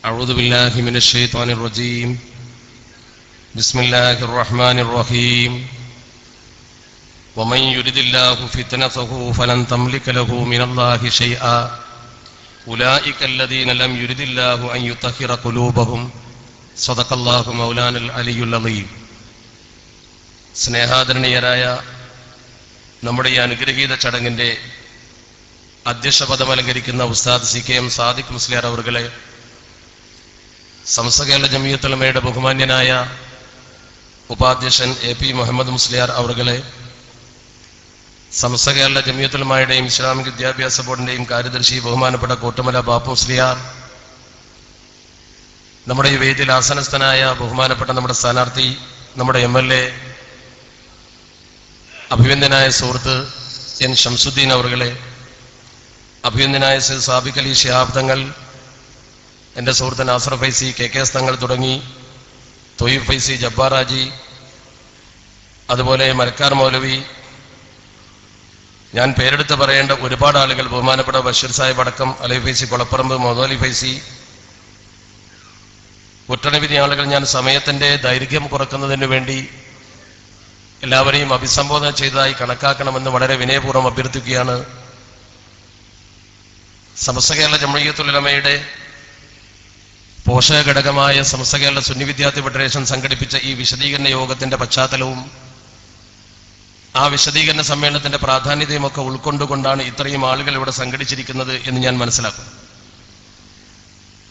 أعوذ بالله من الشيطان الرجيم بسم الله الرحمن الرحيم ومن يرد الله فتنته فلن تملك له من الله شيئا أولئك الذين لم يرد الله أن يطهر قلوبهم صدق الله مولانا العلي العظيم. സ്നേഹാദരണീയരായ നമ്മുടെ ഈ അനുഗ്രഹീത ചടങ്ങിന്റെ അധ്യക്ഷപദം അലങ്കരിക്കുന്ന ഉസ്താദ് CKM സാദിഖ് മുസ്ലിയാർ അവർകളെ, സമസ്ത കേരള ജമിയത്തുൽ ഉലമയുടെ ബഹുമാന്യനായ ഉപാധ്യക്ഷൻ AP മുഹമ്മദ് മുസ്ലിയാർ അവർകളെ, സമസ്ത കേരള ജമിയത്തുൽ ഉലമയുടെയും ഇസ്ലാമിക വിദ്യാഭ്യാസ ബോർഡിന്റെയും കാര്യദർശി ബഹുമാനപ്പെട്ട കോട്ടമല ബാപ്പു മുസ്ലിയാർ, നമ്മുടെ ഈ വേദിയിൽ ആസനസ്ഥനായ ബഹുമാനപ്പെട്ട നമ്മുടെ സ്ഥാനാർത്ഥി, നമ്മുടെ MLA അഭിനന്ദനായ സുഹൃത്ത് N ഷംസുദ്ദീൻ അവർകളെ, അഭിനന്ദനായ സാബിഖ് അലി ശിഹാബ് തങ്ങൾ, എൻ്റെ സുഹൃത്ത് നാസർ ഫൈസി, KK തങ്ങൾ തുടങ്ങി തൊയ്യബ് ഫൈസി, ജബ്ബാർ ഹാജി, അതുപോലെ മരക്കാർ മൗലവി, ഞാൻ പേരെടുത്ത് പറയേണ്ട ഒരുപാട് ആളുകൾ, ബഹുമാനപ്പെട്ട ബഷീർ സാഹിബ് അടക്കം, അലി ഫൈസി കൊളപ്പറമ്പ്, മൊഹമ്മദ് ഫൈസി, ഒട്ടനവധി ആളുകൾ. ഞാൻ സമയത്തിൻ്റെ ദൈർഘ്യം കുറക്കുന്നതിന് വേണ്ടി എല്ലാവരെയും അഭിസംബോധന ചെയ്തതായി കണക്കാക്കണമെന്ന് വളരെ വിനയപൂർവ്വം അഭ്യർത്ഥിക്കുകയാണ്. സമസ്ത കേരള ജംഇയ്യത്തുൽ ഉലമയുടെ പോഷക ഘടകമായ സമസ്ത കേരള സുന്നി വിദ്യാർത്ഥി ഫെഡറേഷൻ സംഘടിപ്പിച്ച ഈ വിശദീകരണ യോഗത്തിന്റെ പശ്ചാത്തലവും ആ വിശദീകരണ സമ്മേളനത്തിന്റെ പ്രാധാന്യതയും ഒക്കെ ഉൾക്കൊണ്ടുകൊണ്ടാണ് ഇത്രയും ആളുകൾ ഇവിടെ സംഘടിച്ചിരിക്കുന്നത് എന്ന് ഞാൻ മനസ്സിലാക്കുന്നു.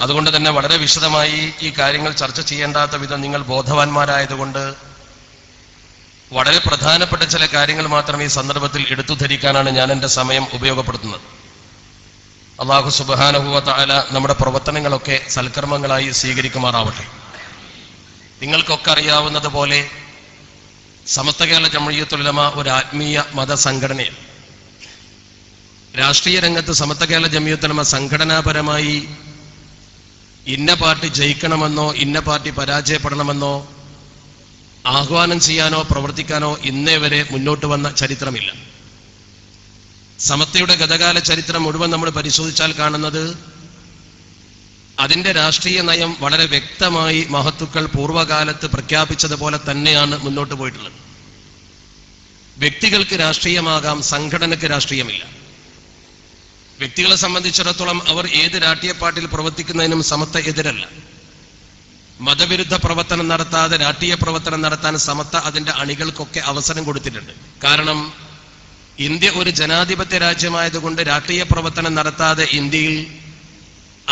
അതുകൊണ്ട് തന്നെ വളരെ വിശദമായി ഈ കാര്യങ്ങൾ ചർച്ച ചെയ്യേണ്ടാത്ത വിധം നിങ്ങൾ ബോധവാന്മാരായതുകൊണ്ട് വളരെ പ്രധാനപ്പെട്ട ചില കാര്യങ്ങൾ മാത്രം ഈ സന്ദർഭത്തിൽ എടുത്തു ധരിക്കാനാണ് ഞാൻ എൻ്റെ സമയം ഉപയോഗപ്പെടുത്തുന്നത്. അല്ലാഹു സുബ്ഹാനഹു വ തആല നമ്മുടെ പ്രവർത്തനങ്ങളൊക്കെ സൽക്കർമ്മങ്ങളായി സ്വീകരിക്കുമാറാവട്ടെ. നിങ്ങൾക്കൊക്കെ അറിയാവുന്നത് പോലെ സമസ്ത കേരള ജംഇയ്യത്തുൽ ഉലമ ഒരു ആത്മീയ മതസംഘടനയാണ്. രാഷ്ട്രീയ രംഗത്ത് സമസ്ത കേരള ജംഇയ്യത്തുൽ ഉലമ സംഘടനാപരമായി ഇന്ന പാർട്ടി ജയിക്കണമെന്നോ ഇന്ന പാർട്ടി പരാജയപ്പെടണമെന്നോ ആഹ്വാനം ചെയ്യാനോ പ്രവർത്തിക്കാനോ ഇന്നേ വരെ മുന്നോട്ട് വന്ന ചരിത്രമില്ല. സമസ്തയുടെ ഗതകാല ചരിത്രം മുഴുവൻ നമ്മൾ പരിശോധിച്ചാൽ കാണുന്നത് അതിൻ്റെ രാഷ്ട്രീയ നയം വളരെ വ്യക്തമായി മഹത്തുക്കൾ പൂർവ്വകാലത്ത് പ്രഖ്യാപിച്ചതുപോലെ തന്നെയാണ് മുന്നോട്ട് പോയിട്ടുള്ളത്. വ്യക്തികൾക്ക് രാഷ്ട്രീയമാകാം, സംഘടനയ്ക്ക് രാഷ്ട്രീയമില്ല. വ്യക്തികളെ സംബന്ധിച്ചിടത്തോളം അവർ ഏത് രാഷ്ട്രീയ പാർട്ടിയിൽ പ്രവർത്തിക്കുന്നതിനും സമസ്ത എതിരല്ല. മതവിരുദ്ധ പ്രവർത്തനം നടത്താതെ രാഷ്ട്രീയ പ്രവർത്തനം നടത്താൻ സമസ്ത അതിൻ്റെ അണികൾക്കൊക്കെ അവസരം കൊടുത്തിട്ടുണ്ട്. കാരണം ഇന്ത്യ ഒരു ജനാധിപത്യ രാജ്യമായതുകൊണ്ട് രാഷ്ട്രീയ പ്രവർത്തനം നടത്താതെ ഇന്ത്യയിൽ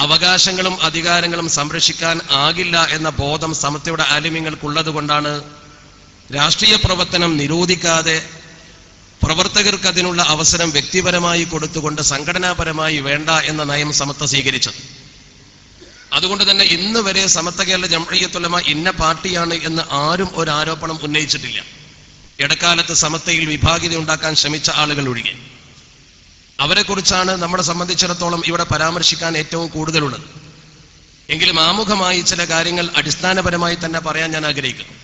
അവകാശങ്ങളും അധികാരങ്ങളും സംരക്ഷിക്കാൻ ആകില്ല എന്ന ബോധം സമസ്തയുടെ ആലിമ്യങ്ങൾക്കുള്ളത് കൊണ്ടാണ് രാഷ്ട്രീയ പ്രവർത്തനം നിരോധിക്കാതെ പ്രവർത്തകർക്ക് അതിനുള്ള അവസരം വ്യക്തിപരമായി കൊടുത്തുകൊണ്ട് സംഘടനാപരമായി വേണ്ട എന്ന നയം സമസ്ത സ്വീകരിച്ചത്. അതുകൊണ്ട് തന്നെ ഇന്ന് വരെ സമസ്ത കേരള ജംഇയ്യത്തുൽ ഉലമ ഇന്ന പാർട്ടിയാണ് എന്ന് ആരും ഒരു ആരോപണം ഉന്നയിച്ചിട്ടില്ല. ഇടക്കാലത്ത് സമസ്തയിൽ വിഭാഗീയത ഉണ്ടാക്കാൻ ശ്രമിച്ച ആളുകൾ ഒഴികെ. അവരെക്കുറിച്ചാണ് നമ്മളെ സംബന്ധിച്ചിടത്തോളം ഇവിടെ പരാമർശിക്കാൻ ഏറ്റവും കൂടുതലുള്ളത്. എങ്കിലും ആമുഖമായി ചില കാര്യങ്ങൾ അടിസ്ഥാനപരമായി തന്നെ പറയാൻ ഞാൻ ആഗ്രഹിക്കുന്നു.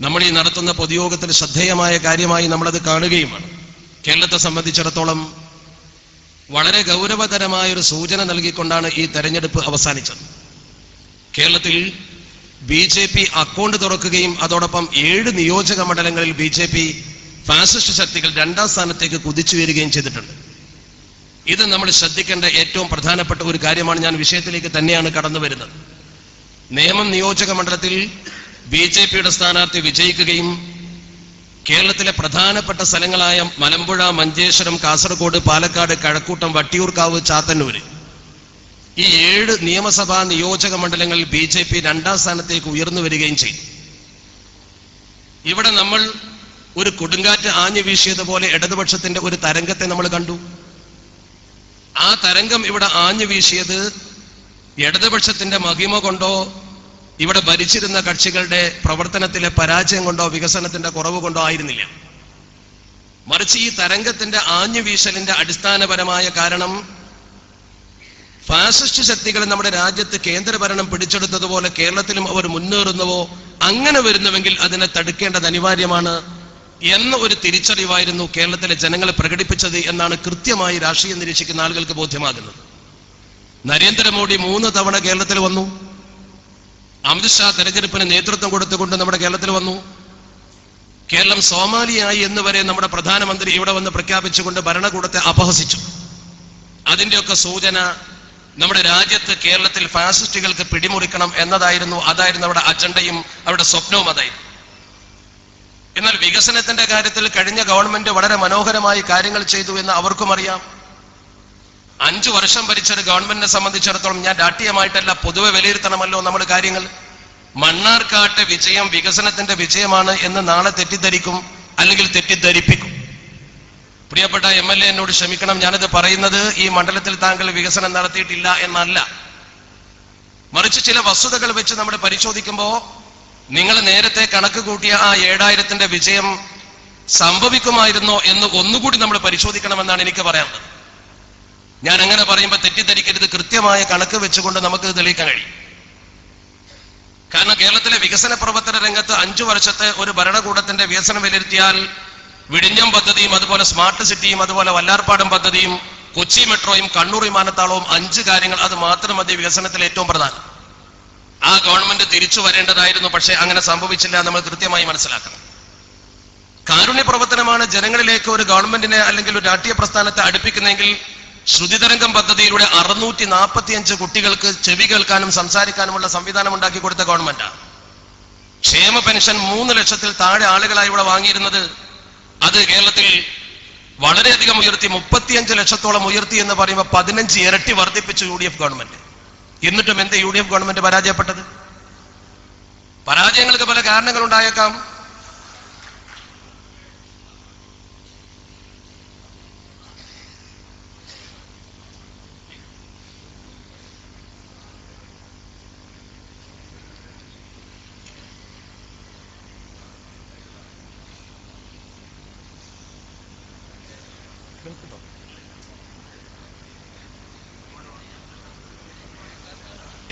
നമ്മൾ ഈ നടത്തുന്ന പൊതുയോഗത്തിൽ ശ്രദ്ധേയമായ കാര്യമായി നമ്മളത് കാണുകയുമാണ്. കേരളത്തെ സംബന്ധിച്ചിടത്തോളം വളരെ ഗൗരവതരമായൊരു സൂചന നൽകിക്കൊണ്ടാണ് ഈ തെരഞ്ഞെടുപ്പ് അവസാനിച്ചത്. കേരളത്തിൽ BJP അക്കൗണ്ട് തുറക്കുകയും അതോടൊപ്പം 7 നിയോജക മണ്ഡലങ്ങളിൽ BJP ഫാസിസ്റ്റ് ശക്തികൾ 2ാം സ്ഥാനത്തേക്ക് കുതിച്ചുയരുകയും ചെയ്തിട്ടുണ്ട്. ഇത് നമ്മൾ ശ്രദ്ധിക്കേണ്ട ഏറ്റവും പ്രധാനപ്പെട്ട ഒരു കാര്യമാണ്. ഞാൻ വിഷയത്തിലേക്ക് തന്നെയാണ് കടന്നു വരുന്നത്. നേമം നിയോജക മണ്ഡലത്തിൽ BJPയുടെ സ്ഥാനാർത്ഥി വിജയിക്കുകയും കേരളത്തിലെ പ്രധാനപ്പെട്ട സ്ഥലങ്ങളായ മലമ്പുഴ, മഞ്ചേശ്വരം, കാസർഗോഡ്, പാലക്കാട്, കഴക്കൂട്ടം, വട്ടിയൂർക്കാവ്, ചാത്തന്നൂര് ഈ 7 നിയമസഭാ നിയോജക മണ്ഡലങ്ങളിൽ BJP 2ാം സ്ഥാനത്തേക്ക് ഉയർന്നു വരികയും ചെയ്തു. ഇവിടെ നമ്മൾ ഒരു കൊടുങ്കാറ്റ് ആഞ്ഞു വീശിയതുപോലെ ഇടതുപക്ഷത്തിന്റെ ഒരു തരംഗത്തെ നമ്മൾ കണ്ടു. ആ തരംഗം ഇവിടെ ആഞ്ഞു വീശിയത് ഇടതുപക്ഷത്തിന്റെ മഹിമ കൊണ്ടോ ഇവിടെ ഭരിച്ചിരുന്ന കക്ഷികളുടെ പ്രവർത്തനത്തിലെ പരാജയം കൊണ്ടോ വികസനത്തിന്റെ കുറവ് കൊണ്ടോ ആയിരുന്നില്ല. മറിച്ച് ഈ തരംഗത്തിന്റെ ആഞ്ഞു വീശലിന്റെ അടിസ്ഥാനപരമായ കാരണം ഫാസിസ്റ്റ് ശക്തികൾ നമ്മുടെ രാജ്യത്ത് കേന്ദ്രഭരണം പിടിച്ചെടുത്തതുപോലെ കേരളത്തിലും അവർ മുന്നേറുന്നുവോ, അങ്ങനെ വരുന്നുവെങ്കിൽ അതിനെ തടുക്കേണ്ടത് അനിവാര്യമാണ് എന്ന ഒരു തിരിച്ചറിവായിരുന്നു കേരളത്തിലെ ജനങ്ങളെ പ്രകടിപ്പിച്ചത് എന്നാണ് കൃത്യമായി രാഷ്ട്രീയം നിരീക്ഷിക്കുന്ന ആളുകൾക്ക് ബോധ്യമാകുന്നത്. നരേന്ദ്രമോദി 3 തവണ കേരളത്തിൽ വന്നു. അമിത്ഷാ തെരഞ്ഞെടുപ്പിന് നേതൃത്വം കൊടുത്തുകൊണ്ട് നമ്മുടെ കേരളത്തിൽ വന്നു. കേരളം സോമാലിയായി എന്ന് വരെ നമ്മുടെ പ്രധാനമന്ത്രി ഇവിടെ വന്ന് പ്രഖ്യാപിച്ചുകൊണ്ട് ഭരണകൂടത്തെ അപഹസിച്ചു. അതിന്റെയൊക്കെ സൂചന നമ്മുടെ രാജ്യത്ത് കേരളത്തിൽ ഫാസിസ്റ്റുകൾക്ക് പിടിമുറിക്കണം എന്നതായിരുന്നു. അതായിരുന്നു അവരുടെ അജണ്ടയും അവരുടെ സ്വപ്നവും അതായിരുന്നു. എന്നാൽ വികസനത്തിന്റെ കാര്യത്തിൽ കഴിഞ്ഞ ഗവൺമെന്റ് വളരെ മനോഹരമായി കാര്യങ്ങൾ ചെയ്തു എന്ന് അവർക്കും അറിയാം. 5 വർഷം ഭരിച്ചൊരു ഗവൺമെന്റിനെ സംബന്ധിച്ചിടത്തോളം, ഞാൻ രാഷ്ട്രീയമായിട്ടല്ല പൊതുവെ വിലയിരുത്തണമല്ലോ നമ്മൾ കാര്യങ്ങൾ, മണ്ണാർക്കാട്ടെ വിജയം വികസനത്തിന്റെ വിജയമാണ് എന്ന് നാളെ തെറ്റിദ്ധരിക്കും, അല്ലെങ്കിൽ തെറ്റിദ്ധരിപ്പിക്കും. പ്രിയപ്പെട്ട MLA എന്നോട് ക്ഷമിക്കണം, ഞാനത് പറയുന്നത് ഈ മണ്ഡലത്തിൽ താങ്കൾ വികസനം നടത്തിയിട്ടില്ല എന്നല്ല, മറിച്ച് ചില വസ്തുതകൾ വെച്ച് നമ്മൾ പരിശോധിക്കുമ്പോൾ നിങ്ങൾ നേരത്തെ കണക്ക് കൂട്ടിയ ആ 7000ന്റെ വിജയം സംഭവിക്കുമായിരുന്നോ എന്ന് ഒന്നുകൂടി നമ്മൾ പരിശോധിക്കണമെന്നാണ് എനിക്ക് പറയാനുള്ളത്. ഞാൻ അങ്ങനെ പറയുമ്പോൾ തെറ്റിദ്ധരിക്കരുത്, കൃത്യമായ കണക്ക് വെച്ചുകൊണ്ട് നമുക്ക് തെളിയിക്കാൻ കഴിയും. കാരണം കേരളത്തിലെ വികസന പ്രവർത്തന രംഗത്ത് 5 വർഷത്തെ ഒരു ഭരണകൂടത്തിന്റെ വികസനം വിലയിരുത്തിയാൽ വിഴിഞ്ഞം പദ്ധതിയും അതുപോലെ സ്മാർട്ട് സിറ്റിയും അതുപോലെ വല്ലാർപാടം പദ്ധതിയും കൊച്ചി മെട്രോയും കണ്ണൂർ വിമാനത്താവളവും 5 കാര്യങ്ങൾ, അത് മാത്രം മതി വികസനത്തിൽ ഏറ്റവും പ്രധാനം. ആ ഗവൺമെന്റ് തിരിച്ചു വരേണ്ടതായിരുന്നു, പക്ഷെ അങ്ങനെ സംഭവിച്ചില്ല. നമ്മൾ കൃത്യമായി മനസ്സിലാക്കണം. കാരുണ്യ പ്രവർത്തനമാണ് ജനങ്ങളിലേക്ക് ഒരു ഗവൺമെന്റിനെ അല്ലെങ്കിൽ ഒരു രാഷ്ട്രീയ പ്രസ്ഥാനത്തെ അടുപ്പിക്കുന്നെങ്കിൽ ശ്രുതിതരംഗം പദ്ധതിയിലൂടെ 645 കുട്ടികൾക്ക് ചെവി കേൾക്കാനും സംസാരിക്കാനുമുള്ള സംവിധാനം ഉണ്ടാക്കി കൊടുത്ത ഗവൺമെന്റാണ്. ക്ഷേമ പെൻഷൻ 3 ലക്ഷത്തിൽ താഴെ ആളുകളായി ഇവിടെ വാങ്ങിയിരുന്നത് അത് കേരളത്തിൽ വളരെയധികം ഉയർത്തി, 35 ലക്ഷത്തോളം ഉയർത്തി എന്ന് പറയുമ്പോൾ 15 ഇരട്ടി വർദ്ധിപ്പിച്ചു UDF ഗവൺമെന്റ്. എന്നിട്ടും എന്ത് UDF ഗവൺമെന്റ് പരാജയപ്പെട്ടത്? പരാജയങ്ങൾക്ക് പല കാരണങ്ങൾ ഉണ്ടായേക്കാം.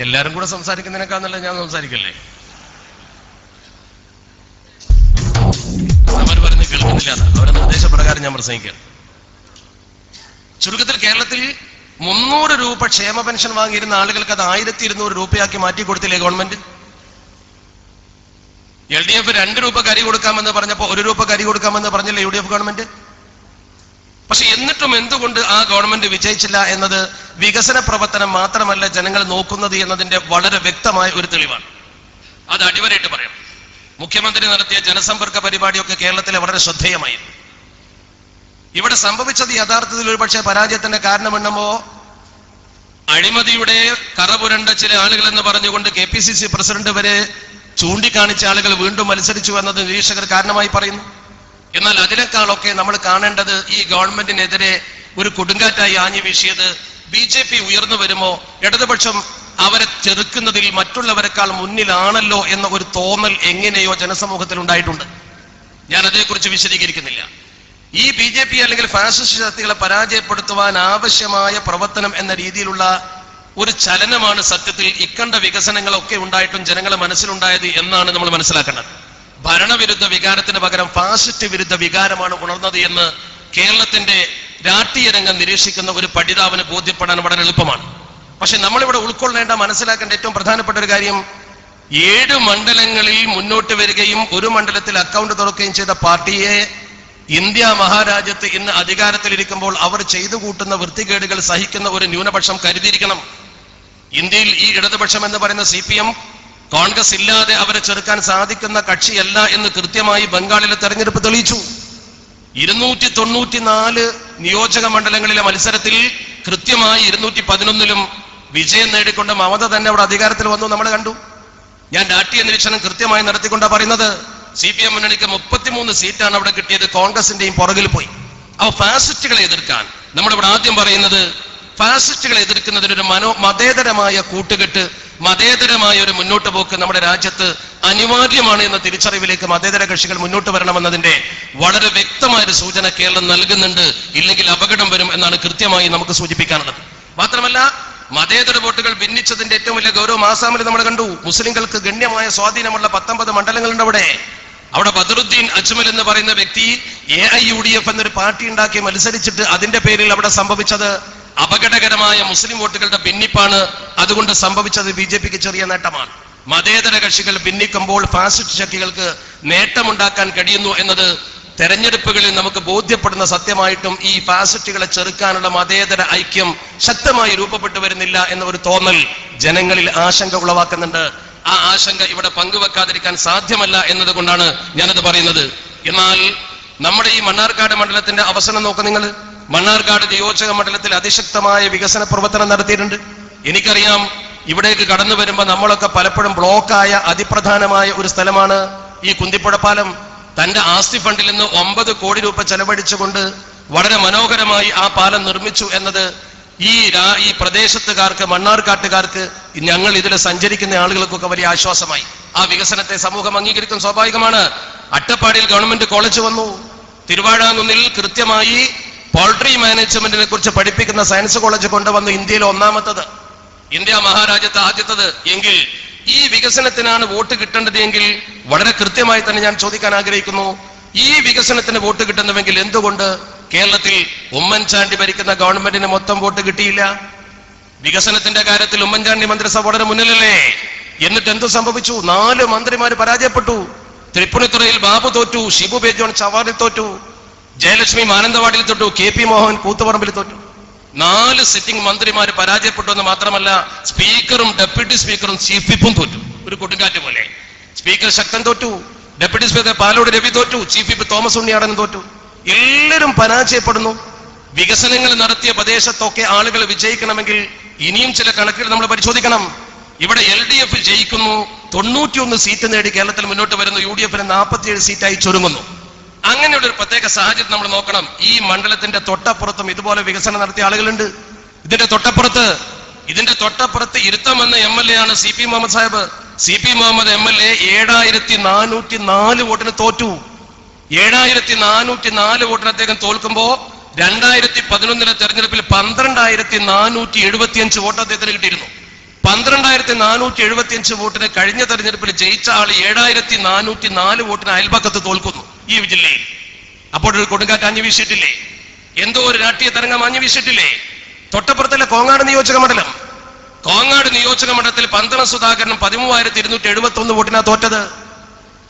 എല്ലാരും കൂടെ സംസാരിക്കുന്നതിനേക്കാന്നല്ല ഞാൻ സംസാരിക്കല്ലേ? അവർ പറഞ്ഞ് കേൾക്കുന്നില്ല, അവരുടെ നിർദ്ദേശപ്രകാരം ഞാൻ പ്രസംഗിക്കാം. ചുരുക്കത്തിൽ കേരളത്തിൽ 300 രൂപ ക്ഷേമ പെൻഷൻ വാങ്ങിയിരുന്ന ആളുകൾക്ക് അത് 1200 രൂപയാക്കി മാറ്റി കൊടുത്തില്ലേ ഗവൺമെന്റ്? LDF 2 രൂപ കരി കൊടുക്കാമെന്ന് പറഞ്ഞപ്പോ 1 രൂപ കരി കൊടുക്കാമെന്ന് പറഞ്ഞില്ലേ UDF ഗവൺമെന്റ്? പക്ഷെ എന്നിട്ടും എന്തുകൊണ്ട് ആ ഗവൺമെന്റ് വിജയിച്ചില്ല എന്നത് വികസന പ്രവർത്തനം മാത്രമല്ല ജനങ്ങൾ നോക്കുന്നത് എന്നതിന്റെ വളരെ വ്യക്തമായ ഒരു തെളിവാണ്. അത് അടിവരയിട്ട് പറയാം. മുഖ്യമന്ത്രി നടത്തിയ ജനസമ്പർക്ക പരിപാടിയൊക്കെ കേരളത്തിലെ വളരെ ശ്രദ്ധേയമായിരുന്നു. ഇവിടെ സംഭവിച്ചത് യഥാർത്ഥത്തിൽ ഒരു പക്ഷേ പരാജയത്തിന്റെ കാരണമെണ്ണമോ അഴിമതിയുടെ കറപുരണ്ട ചില ആളുകൾ എന്ന് പറഞ്ഞുകൊണ്ട് KPCC പ്രസിഡന്റ് വരെ ചൂണ്ടിക്കാണിച്ച ആളുകൾ വീണ്ടും മത്സരിച്ചു എന്നത് നിരീക്ഷകർ കാരണമായി പറയുന്നു. എന്നാൽ അതിനേക്കാളൊക്കെ നമ്മൾ കാണേണ്ടത് ഈ ഗവൺമെന്റിനെതിരെ ഒരു കൊടുങ്കാറ്റായി ആഞ്ഞു വീശിയത് BJP ഉയർന്നു വരുമോ ഇടതുപക്ഷം അവരെ ചെറുക്കുന്നതിൽ മറ്റുള്ളവരെക്കാൾ മുന്നിലാണല്ലോ എന്ന ഒരു തോന്നൽ എങ്ങനെയോ ജനസമൂഹത്തിൽ ഉണ്ടായിട്ടുണ്ട്. ഞാൻ അതേക്കുറിച്ച് വിശദീകരിക്കുന്നില്ല. ഈ BJP അല്ലെങ്കിൽ ഫാസിസ്റ്റ് ശക്തികളെ പരാജയപ്പെടുത്തുവാൻ ആവശ്യമായ പ്രവർത്തനം എന്ന രീതിയിലുള്ള ഒരു ചലനമാണ് സത്യത്തിൽ ഇക്കണ്ട വികസനങ്ങളൊക്കെ ഉണ്ടായിട്ടും ജനങ്ങളെ മനസ്സിലുണ്ടായത് എന്നാണ് നമ്മൾ മനസ്സിലാക്കേണ്ടത്. ഭരണവിരുദ്ധ വികാരത്തിന് പകരം ഫാസിസ്റ്റ് വിരുദ്ധ വികാരമാണ് ഉണർന്നത് എന്ന് കേരളത്തിന്റെ രാഷ്ട്രീയ രംഗം നിരീക്ഷിക്കുന്ന ഒരു പഠിതാവിന് ബോധ്യപ്പെടാൻ വളരെ എളുപ്പമാണ്. പക്ഷെ നമ്മളിവിടെ ഉൾക്കൊള്ളേണ്ട, മനസ്സിലാക്കേണ്ട ഏറ്റവും പ്രധാനപ്പെട്ട ഒരു കാര്യം, 7 മണ്ഡലങ്ങളിൽ മുന്നോട്ട് വരികയും ഒരു മണ്ഡലത്തിൽ അക്കൗണ്ട് തുറക്കുകയും ചെയ്ത പാർട്ടിയെ ഇന്ത്യ മഹാരാജ്യത്ത് ഇന്ന് അധികാരത്തിലിരിക്കുമ്പോൾ അവർ ചെയ്തു കൂട്ടുന്ന വൃത്തികേടുകൾ സഹിക്കുന്ന ഒരു ന്യൂനപക്ഷം കരുതിയിരിക്കണം. ഇന്ത്യയിൽ ഈ ഇടതുപക്ഷം എന്ന് പറയുന്ന CPM കോൺഗ്രസ് ഇല്ലാതെ അവരെ ചെറുക്കാൻ സാധിക്കുന്ന കക്ഷിയല്ല എന്ന് കൃത്യമായി ബംഗാളിലെ തെരഞ്ഞെടുപ്പ് തെളിയിച്ചു. 294 നിയോജക മണ്ഡലങ്ങളിലെ മത്സരത്തിൽ കൃത്യമായി 211ലും വിജയം നേടിക്കൊണ്ട് മമത തന്നെ അവിടെ അധികാരത്തിൽ വന്നു, നമ്മൾ കണ്ടു. ഞാൻ രാഷ്ട്രീയ നിരീക്ഷണം കൃത്യമായി നടത്തിക്കൊണ്ടാണ് പറയുന്നത്. CPM മുന്നണിക്ക് 33 സീറ്റാണ് അവിടെ കിട്ടിയത്, കോൺഗ്രസിന്റെയും പുറകിൽ പോയി. ആ ഫാസിസ്റ്റുകളെ എതിർക്കാൻ നമ്മളിവിടെ ആദ്യം പറയുന്നത്, ഫാസിസ്റ്റുകളെ എതിർക്കുന്നതിനൊരു മതേതരമായ കൂട്ടുകെട്ട്, മതേതരമായ ഒരു മുന്നോട്ട് പോക്ക് നമ്മുടെ രാജ്യത്ത് അനിവാര്യമാണ് എന്ന തിരിച്ചറിവിലേക്ക് മതേതര കക്ഷികൾ മുന്നോട്ട് വരണമെന്നതിന്റെ വളരെ വ്യക്തമായൊരു സൂചന കേരളം നൽകുന്നുണ്ട്. ഇല്ലെങ്കിൽ അപകടം വരും എന്നാണ് കൃത്യമായി നമുക്ക് സൂചിപ്പിക്കാനുള്ളത്. മാത്രമല്ല, മതേതര വോട്ടുകൾ ഭിന്നിച്ചതിന്റെ ഏറ്റവും വലിയ ഗൗരവം ആസാമിൽ നമ്മൾ കണ്ടു. മുസ്ലിങ്ങൾക്ക് ഗണ്യമായ സ്വാധീനമുള്ള 19 മണ്ഡലങ്ങളുണ്ട് അവിടെ ബദറുദ്ദീൻ അജ്മൽ എന്ന് പറയുന്ന വ്യക്തി AIUDF എന്നൊരു പാർട്ടി ഉണ്ടാക്കി മത്സരിച്ചിട്ട് അതിന്റെ പേരിൽ അവിടെ സംഭവിച്ചത് അപകടകരമായ മുസ്ലിം വോട്ടുകളുടെ ഭിന്നിപ്പാണ് അതുകൊണ്ട് സംഭവിച്ചത്. BJPക്ക് ചെറിയ നേട്ടമാണ്. മതേതര കക്ഷികൾ ഭിന്നിക്കുമ്പോൾ ഫാസിസ്റ്റ് ശക്തികൾക്ക് നേട്ടമുണ്ടാക്കാൻ കഴിയുന്നു എന്നത് തെരഞ്ഞെടുപ്പുകളിൽ നമുക്ക് ബോധ്യപ്പെടുന്ന സത്യമായിട്ടും ഈ ഫാസിസ്റ്റുകളെ ചെറുക്കാനുള്ള മതേതര ഐക്യം ശക്തമായി രൂപപ്പെട്ടു വരുന്നില്ല എന്ന ഒരു തോന്നൽ ജനങ്ങളിൽ ആശങ്ക ഉളവാക്കുന്നുണ്ട്. ആ ആശങ്ക ഇവിടെ പങ്കുവെക്കാതിരിക്കാൻ സാധ്യമല്ല എന്നതുകൊണ്ടാണ് ഞാനത് പറയുന്നത്. എന്നാൽ നമ്മുടെ ഈ മണ്ണാർക്കാട് മണ്ഡലത്തിന്റെ അവസാനം നോക്കുക നിങ്ങൾ. മണ്ണാർക്കാട് നിയോജക മണ്ഡലത്തിൽ അതിശക്തമായ വികസന പ്രവർത്തനം നടത്തിയിട്ടുണ്ട്. എനിക്കറിയാം, ഇവിടേക്ക് കടന്നു വരുമ്പോൾ നമ്മളൊക്കെ പലപ്പോഴും ബ്ലോക്കായ അതിപ്രധാനമായ ഒരു സ്ഥലമാണ് ഈ കുന്തിപ്പുഴ പാലം. തന്റെ ആസ്തി ഫണ്ടിൽ നിന്ന് 9 കോടി രൂപ ചെലവഴിച്ചുകൊണ്ട് വളരെ മനോഹരമായി ആ പാലം നിർമ്മിച്ചു എന്നത് ഈ പ്രദേശത്തുകാർക്ക്, മണ്ണാർക്കാട്ടുകാർക്ക്, ഞങ്ങൾ ഇതിൽ സഞ്ചരിക്കുന്ന ആളുകൾക്കൊക്കെ വലിയ ആശ്വാസമായി. ആ വികസനത്തെ സമൂഹം അംഗീകരിക്കും, സ്വാഭാവികമാണ്. അട്ടപ്പാടിയിൽ ഗവൺമെന്റ് കോളേജ് വന്നു. തിരുവാഴാങ്കുന്നിൽ കൃത്യമായി പോൾട്രി മാനേജ്മെന്റിനെ കുറിച്ച് പഠിപ്പിക്കുന്ന സയൻസ് കോളേജ് കൊണ്ടുവന്നു. ഇന്ത്യയിൽ ഒന്നാമത്തത്, ഇന്ത്യ മഹാരാജ്യത്ത് ആദ്യത്തത്. എങ്കിൽ ഈ വികസനത്തിനാണ് വോട്ട് കിട്ടേണ്ടത് എങ്കിൽ വളരെ കൃത്യമായി തന്നെ ഞാൻ ചോദിക്കാൻ ആഗ്രഹിക്കുന്നു, ഈ വികസനത്തിന് വോട്ട് കിട്ടുന്നുവെങ്കിൽ എന്തുകൊണ്ട് കേരളത്തിൽ ഉമ്മൻചാണ്ടി ഭരിക്കുന്ന ഗവൺമെന്റിന് മൊത്തം വോട്ട് കിട്ടിയില്ല? വികസനത്തിന്റെ കാര്യത്തിൽ ഉമ്മൻചാണ്ടി മന്ത്രിസഭ വളരെ മുന്നിലല്ലേ? എന്നിട്ട് എന്ത് സംഭവിച്ചു? 4 മന്ത്രിമാര് പരാജയപ്പെട്ടു. തൃപ്പൂണിത്തുറയിൽ ബാബു തോറ്റു, ഷിബു ബേജോൺ ചവാറിൽ തോറ്റു, ജയലക്ഷ്മി മാനന്തവാടിയിൽ തോറ്റു, KP മോഹൻ കൂത്തുപറമ്പിൽ തോറ്റു. 4 സിറ്റിംഗ് മന്ത്രിമാര് പരാജയപ്പെട്ടു എന്ന് മാത്രമല്ല, സ്പീക്കറും ഡെപ്യൂട്ടി സ്പീക്കറും ചീഫ് വിപ്പും തോറ്റു. ഒരു കൊടുങ്കാറ്റ് പോലെ. സ്പീക്കർ ശക്തൻ തോറ്റു, ഡെപ്യൂട്ടി സ്പീക്കർ പാലോട് രവി തോറ്റു, ചീഫ് വിപ്പ് തോമസ് ഉണ്ണിയാടൻ തോറ്റു. എല്ലാവരും പരാജയപ്പെടുന്നു. വികസനങ്ങൾ നടത്തിയ പ്രദേശത്തൊക്കെ ആളുകൾ വിജയിക്കണമെങ്കിൽ ഇനിയും ചില കണക്കുകൾ നമ്മൾ പരിശോധിക്കണം. ഇവിടെ LDF ജയിക്കുന്നു, 91 സീറ്റ് നേടി കേരളത്തിൽ മുന്നോട്ട് വരുന്നു. UDFന് 47 സീറ്റായി ചുരുങ്ങുന്നു. അങ്ങനെയുള്ള ഒരു പ്രത്യേക സാഹചര്യം നമ്മൾ നോക്കണം. ഈ മണ്ഡലത്തിന്റെ തൊട്ടപ്പുറത്തും ഇതുപോലെ വികസനം നടത്തിയ ആളുകളുണ്ട്. ഇതിന്റെ തൊട്ടപ്പുറത്ത് ഇരുത്തം എന്ന MLA ആണ് CP Muhammad Sahib. CP Muhammad MLA 7404 വോട്ടിന് തോറ്റു. 7404 വോട്ടിന് അദ്ദേഹം തോൽക്കുമ്പോ 2011 തെരഞ്ഞെടുപ്പിൽ 12475 വോട്ട് അദ്ദേഹത്തിന് കിട്ടിയിരുന്നു. 12475 വോട്ടിന് കഴിഞ്ഞ തെരഞ്ഞെടുപ്പിൽ ജയിച്ച ആൾ 7404 വോട്ടിന് അയൽപക്കത്ത് തോൽക്കുന്നു ഈ ജില്ലയിൽ. അപ്പോൾ ഒരു കൊടുങ്കാറ്റ് അഞ്ഞു വീശിയിട്ടില്ലേ? എന്തോ ഒരു രാഷ്ട്രീയ തരംഗം അഞ്ഞു വീശിയിട്ടില്ലേ? തൊട്ടപ്പുറത്തല്ലേ കോങ്ങാട് നിയോജക മണ്ഡലം. കോങ്ങാട് നിയോജക മണ്ഡലത്തിൽ പന്തളം സുധാകരനും 13271 വോട്ടിനാ തോറ്റത്.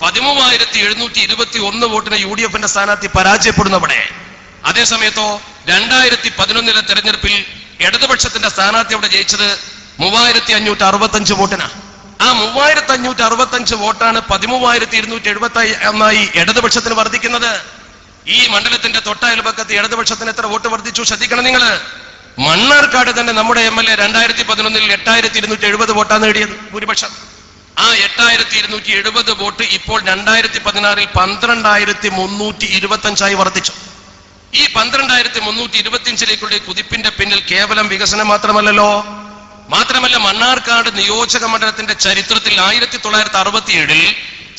13721 വോട്ടിന് UDFന്റെ സ്ഥാനാർത്ഥി പരാജയപ്പെടുന്നവിടെ. അതേസമയത്തോ 2011 തെരഞ്ഞെടുപ്പിൽ ഇടതുപക്ഷത്തിന്റെ സ്ഥാനാർത്ഥി അവിടെ ജയിച്ചത് 3565 വോട്ടിനാ. ആ 3565 വോട്ടാണ് 13271 ഇടതുപക്ഷത്തിന് വർദ്ധിക്കുന്നത്. ഈ മണ്ഡലത്തിന്റെ തൊട്ടയൽപക്കത്ത് ഇടതുപക്ഷത്തിന് എത്ര വോട്ട് വർദ്ധിച്ചു ശ്രദ്ധിക്കണം നിങ്ങൾ. മണ്ണാർക്കാട് തന്നെ നമ്മുടെ MLA 2011 8270 വോട്ടാണ് നേടിയത്, ഭൂരിപക്ഷം. ആ 8270 വോട്ട് ഇപ്പോൾ 2016 12325 വർദ്ധിച്ചു. ഈ 12325 കുതിപ്പിന്റെ പിന്നിൽ കേവലം വികസനം മാത്രമല്ലല്ലോ. മാത്രമല്ല, മണ്ണാർക്കാട് നിയോജക മണ്ഡലത്തിന്റെ ചരിത്രത്തിൽ 1967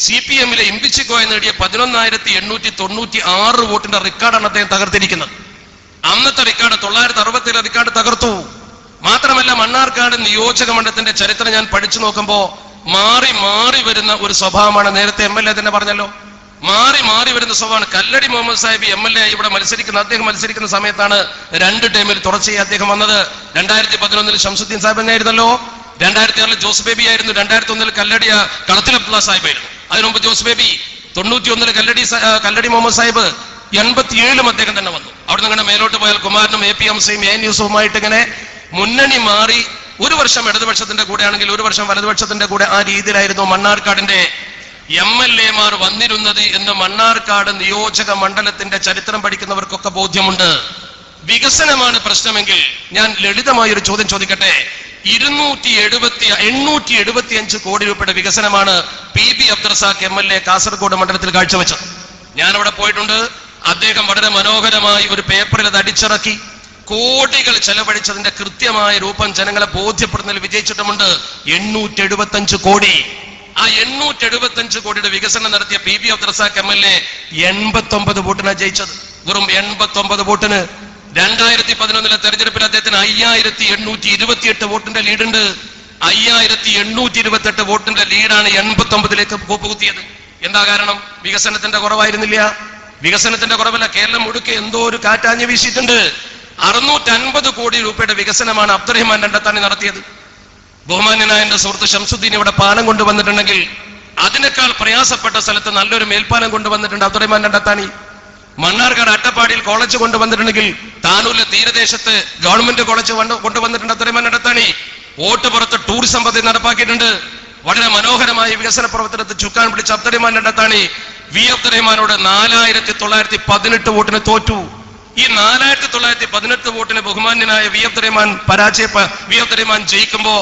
CPMലെ ഇമ്പിച്ചിക്കോയ നേടിയ 11896 വോട്ടിന്റെ റെക്കോർഡാണ് അദ്ദേഹം തകർത്തിരിക്കുന്നത്. അന്നത്തെ റെക്കോർഡ് 967 റെക്കോർഡ് തകർത്തു. മാത്രമല്ല, മണ്ണാർക്കാട് നിയോജക മണ്ഡലത്തിന്റെ ചരിത്രം ഞാൻ പഠിച്ചു നോക്കുമ്പോ മാറി മാറി വരുന്ന ഒരു സ്വഭാവമാണ്. നേരത്തെ MLA തന്നെ പറഞ്ഞല്ലോ, മാറി മാറി വരുന്ന സ്വഭാവമാണ്. കല്ലടി മുഹമ്മദ് സാഹിബ് MLA ഇവിടെ അദ്ദേഹം മത്സരിക്കുന്ന സമയത്താണ് 2 ടൈമിൽ തുടർച്ചയായി അദ്ദേഹം വന്നത്. 2011 ഷംസുദ്ദീൻ സാഹിബ് തന്നെയായിരുന്നല്ലോ. 2006 ജോസ് ബേബി ആയിരുന്നു. 2001 കല്ലടി കളത്തിൽ അബ്ദുള്ള സാഹിബ് ആയിരുന്നു. അതിനുമുമ്പ് ജോസ് ബേബി. 91 കല്ലടി മുഹമ്മദ് സാഹിബ്. 87 അദ്ദേഹം തന്നെ വന്നു. അവിടെ നിന്ന് ഇങ്ങനെ മേലോട്ട് പോയാൽ കുമാരനും AP ഹംസയും ANUസുമായിട്ട് ഇങ്ങനെ മുന്നണി മാറി. ഒരു വർഷം ഇടതുപക്ഷത്തിന്റെ കൂടെ ആണെങ്കിൽ ഒരു വർഷം വലതുപക്ഷത്തിന്റെ കൂടെ, ആ രീതിയിലായിരുന്നു മണ്ണാർക്കാടിന്റെ MLAമാർ വന്നിരുന്നത് എന്ന് മണ്ണാർക്കാട് നിയോജക മണ്ഡലത്തിന്റെ ചരിത്രം പഠിക്കുന്നവർക്കൊക്കെ ബോധ്യമുണ്ട്. വികസനമാണ് പ്രശ്നമെങ്കിൽ ഞാൻ ലളിതമായൊരു ചോദ്യം ചോദിക്കട്ടെ. 875 കോടി രൂപയുടെ വികസനമാണ് PB അബ്ദുറസാഖ് MLA കാസർഗോഡ് മണ്ഡലത്തിൽ കാഴ്ചവെച്ചത്. ഞാൻ അവിടെ പോയിട്ടുണ്ട്. അദ്ദേഹം വളരെ മനോഹരമായി ഒരു പേപ്പറിൽ അത് അടിച്ചിറക്കി. കോടികൾ ചെലവഴിച്ചതിന്റെ കൃത്യമായ രൂപം ജനങ്ങളെ ബോധ്യപ്പെടുന്നതിൽ വിജയിച്ചിട്ടുമുണ്ട്. 875 കോടി. ആ 875 കോടിയുടെ വികസനം നടത്തിയ PB അബ്ദുറസാഖ് MLA 89 വോട്ടിനാണ് ജയിച്ചത്. വെറും 89 വോട്ടിന്. 2011 തെരഞ്ഞെടുപ്പിൽ അദ്ദേഹത്തിന് 5828 വോട്ടിന്റെ ലീഡുണ്ട്. 5828 വോട്ടിന്റെ ലീഡാണ് 89ലേക്ക് കൂപ്പുകുത്തിയത്. എന്താ കാരണം? വികസനത്തിന്റെ കുറവായിരുന്നില്ല. വികസനത്തിന്റെ കുറവല്ല, കേരളം മുഴുക്കെ എന്തോ ഒരു കാറ്റാഞ്ഞു വീശിയിട്ടുണ്ട്. 650 കോടി രൂപയുടെ വികസനമാണ് അബ്ദുറഹിമാൻ രണ്ടത്താണി നടത്തിയത്. ബഹുമാന്യനായ എന്റെ സുഹൃത്ത് ശംസുദ്ദീൻ ഇവിടെ പാലം കൊണ്ടുവന്നിട്ടുണ്ടെങ്കിൽ അതിനേക്കാൾ പ്രയാസപ്പെട്ട സ്ഥലത്ത് നല്ലൊരു മേൽപ്പാലം കൊണ്ടുവന്നിട്ടുണ്ട് അബ്ദുറഹിമാൻ രണ്ടത്താണി. മണ്ണാർക്കാട് അട്ടപ്പാടിയിൽ കോളേജ് കൊണ്ടുവന്നിട്ടുണ്ടെങ്കിൽ താനൂരിലെ തീരദേശത്ത് ഗവൺമെന്റ് കോളേജ് കൊണ്ടുവന്നിട്ടുണ്ട് അബ്ദുറഹിമാൻ രണ്ടത്താണി. ഓട്ടുപുറത്ത് ടൂറിസം പദ്ധതി നടപ്പാക്കിയിട്ടുണ്ട്. വളരെ മനോഹരമായ വികസന പ്രവർത്തനത്തിൽ ചുക്കാൻ പിടിച്ച അബ്ദുറഹിമാൻ രണ്ടത്താണി വി അബ്ദുറഹിമാനോട് 4918 വോട്ടിന് തോറ്റു. ഈ 4918 വോട്ടിന് ബഹുമാന്യനായ വി അബ്ദുറഹിമാൻ ജയിക്കുമ്പോ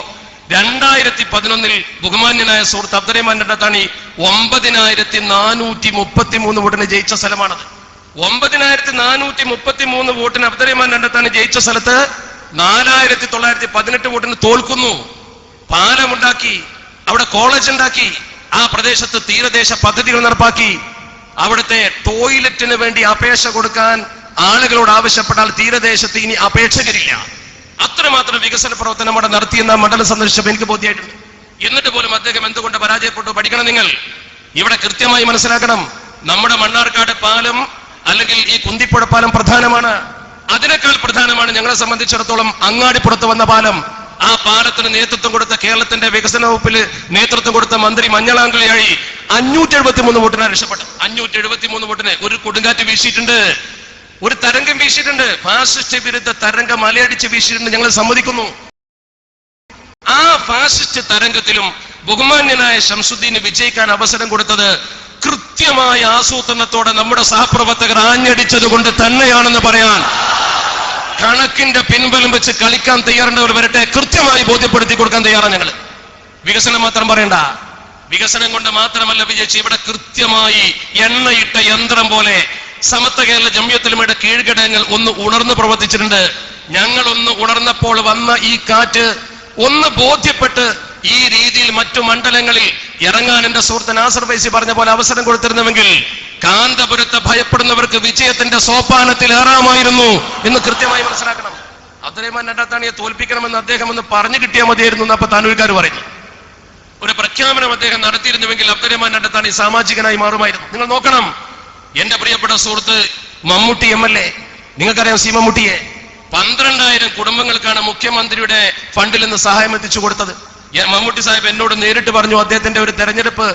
2011 ബഹുമാന്യനായ സുഹൃത്ത് അബ്ദുറഹിമാൻ രണ്ടത്താണി 9433 വോട്ടിന് ജയിച്ച സ്ഥലമാണത്. 9433 വോട്ടിന് അബ്ദുറഹിമാൻ രണ്ടത്താണി ജയിച്ച സ്ഥലത്ത് 4918 വോട്ടിന് തോൽക്കുന്നു. പാലമുണ്ടാക്കി, അവിടെ കോളേജ് ഉണ്ടാക്കി, ആ പ്രദേശത്ത് തീരദേശ പദ്ധതികൾ നടപ്പാക്കി. അവിടുത്തെ ടോയ്ലറ്റിന് വേണ്ടി അപേക്ഷ കൊടുക്കാൻ ആളുകളോട് ആവശ്യപ്പെട്ടാൽ തീരദേശത്ത് ഇനി അപേക്ഷകരില്ല. അത്രമാത്രം വികസന പ്രവർത്തനം അവിടെ നടത്തിയെന്ന മണ്ഡലം സന്ദർശിച്ചപ്പോൾ എനിക്ക് ബോധ്യമായിട്ടുണ്ട്. എന്നിട്ട് പോലും അദ്ദേഹം എന്തുകൊണ്ട് പരാജയപ്പെട്ടു? പഠിക്കണം നിങ്ങൾ. ഇവിടെ കൃത്യമായി മനസ്സിലാക്കണം, നമ്മുടെ മണ്ണാർക്കാട് പാലം അല്ലെങ്കിൽ ഈ കുന്തിപ്പുഴ പാലം പ്രധാനമാണ്. അതിനേക്കാൾ പ്രധാനമാണ് ഞങ്ങളെ സംബന്ധിച്ചിടത്തോളം അങ്ങാടിപ്പുറത്ത് വന്ന പാലം. ആ പാലത്തിന് നേതൃത്വം കൊടുത്ത കേരളത്തിന്റെ വികസന വകുപ്പിൽ നേതൃത്വം കൊടുത്ത മന്ത്രി മഞ്ഞളാങ്കളിയായി 573 വോട്ടിനാണ് രക്ഷപ്പെട്ടത്. 573 വോട്ടിന് ഒരു കൊടുങ്കാറ്റ് വീശിയിട്ടുണ്ട്, ഒരു തരംഗം വീശിയിട്ടുണ്ട്, ഫാസിസ്റ്റ് വിരുദ്ധ തരംഗം അലയടിച്ച് വീശിയിട്ടുണ്ട്. ഞങ്ങൾ സമ്മതിക്കുന്നു. ആ ഫാസിസ്റ്റ് തരംഗത്തിലും ബഹുമാന്യനായ ശംസുദ്ദീന് വിജയിക്കാൻ അവസരം കൊടുത്തത് കൃത്യമായ ആസൂത്രണത്തോടെ നമ്മുടെ സഹപ്രവർത്തകർ ആഞ്ഞടിച്ചത് കൊണ്ട് തന്നെയാണെന്ന് പറയാൻ കണക്കിന്റെ പിൻബലം വെച്ച് കളിക്കാൻ തയ്യാറുള്ളവർ വരട്ടെ, കൃത്യമായി ബോധ്യപ്പെടുത്തി കൊടുക്കാൻ തയ്യാറാണ് ഞങ്ങൾ. വികസനം മാത്രം പറയണ്ട, വികസനം കൊണ്ട് മാത്രമല്ല വിജയിച്ച്, ഇവിടെ കൃത്യമായി എണ്ണയിട്ട യന്ത്രം പോലെ സമത്വ കേരള ജംഇയ്യത്തുൽ കീഴ്ഘടകങ്ങൾ ഒന്ന് ഉണർന്ന് പ്രവർത്തിച്ചിട്ടുണ്ട്. ഞങ്ങൾ ഒന്ന് ഉണർന്നപ്പോൾ വന്ന ഈ കാറ്റ് ഒന്ന് ബോധ്യപ്പെട്ട് ഈ രീതിയിൽ മറ്റു മണ്ഡലങ്ങളിൽ ഇറങ്ങാൻ എന്റെ സുഹൃത്ത് നാസർ ഫൈസി പറഞ്ഞ പോലെ അവസരം കൊടുത്തിരുന്നുവെങ്കിൽ കാന്തപുരത്തെ ഭയപ്പെടുന്നവർക്ക് വിജയത്തിന്റെ സോപാനത്തിൽ ഏറാമായിരുന്നു എന്ന് കൃത്യമായി മനസ്സിലാക്കണം. അബ്ദുറഹിമാൻ രണ്ടത്താണിയെ തോൽപ്പിക്കണമെന്ന് അദ്ദേഹം ഒന്ന് പറഞ്ഞു കിട്ടിയാൽ മതിയായിരുന്നു എന്ന് അപ്പൊ താനൂർക്കാർ പറയുന്നു. ഒരു പ്രഖ്യാപനം അദ്ദേഹം നടത്തിയിരുന്നുവെങ്കിൽ അബ്ദുറഹിമാൻ രണ്ടത്താണി സാമാജികനായി മാറുമായിരുന്നു. നിങ്ങൾ നോക്കണം, എന്റെ പ്രിയപ്പെട്ട സുഹൃത്ത് മമ്മൂട്ടി MLA, നിങ്ങൾക്കറിയാം സി മമ്മൂട്ടിയെ, 12,000 കുടുംബങ്ങൾക്കാണ് മുഖ്യമന്ത്രിയുടെ ഫണ്ടിൽ നിന്ന് സഹായം എത്തിച്ചു കൊടുത്തത്. മമ്മൂട്ടി സാഹിബ് എന്നോട് നേരിട്ട് പറഞ്ഞു, അദ്ദേഹത്തിന്റെ ഒരു തെരഞ്ഞെടുപ്പ്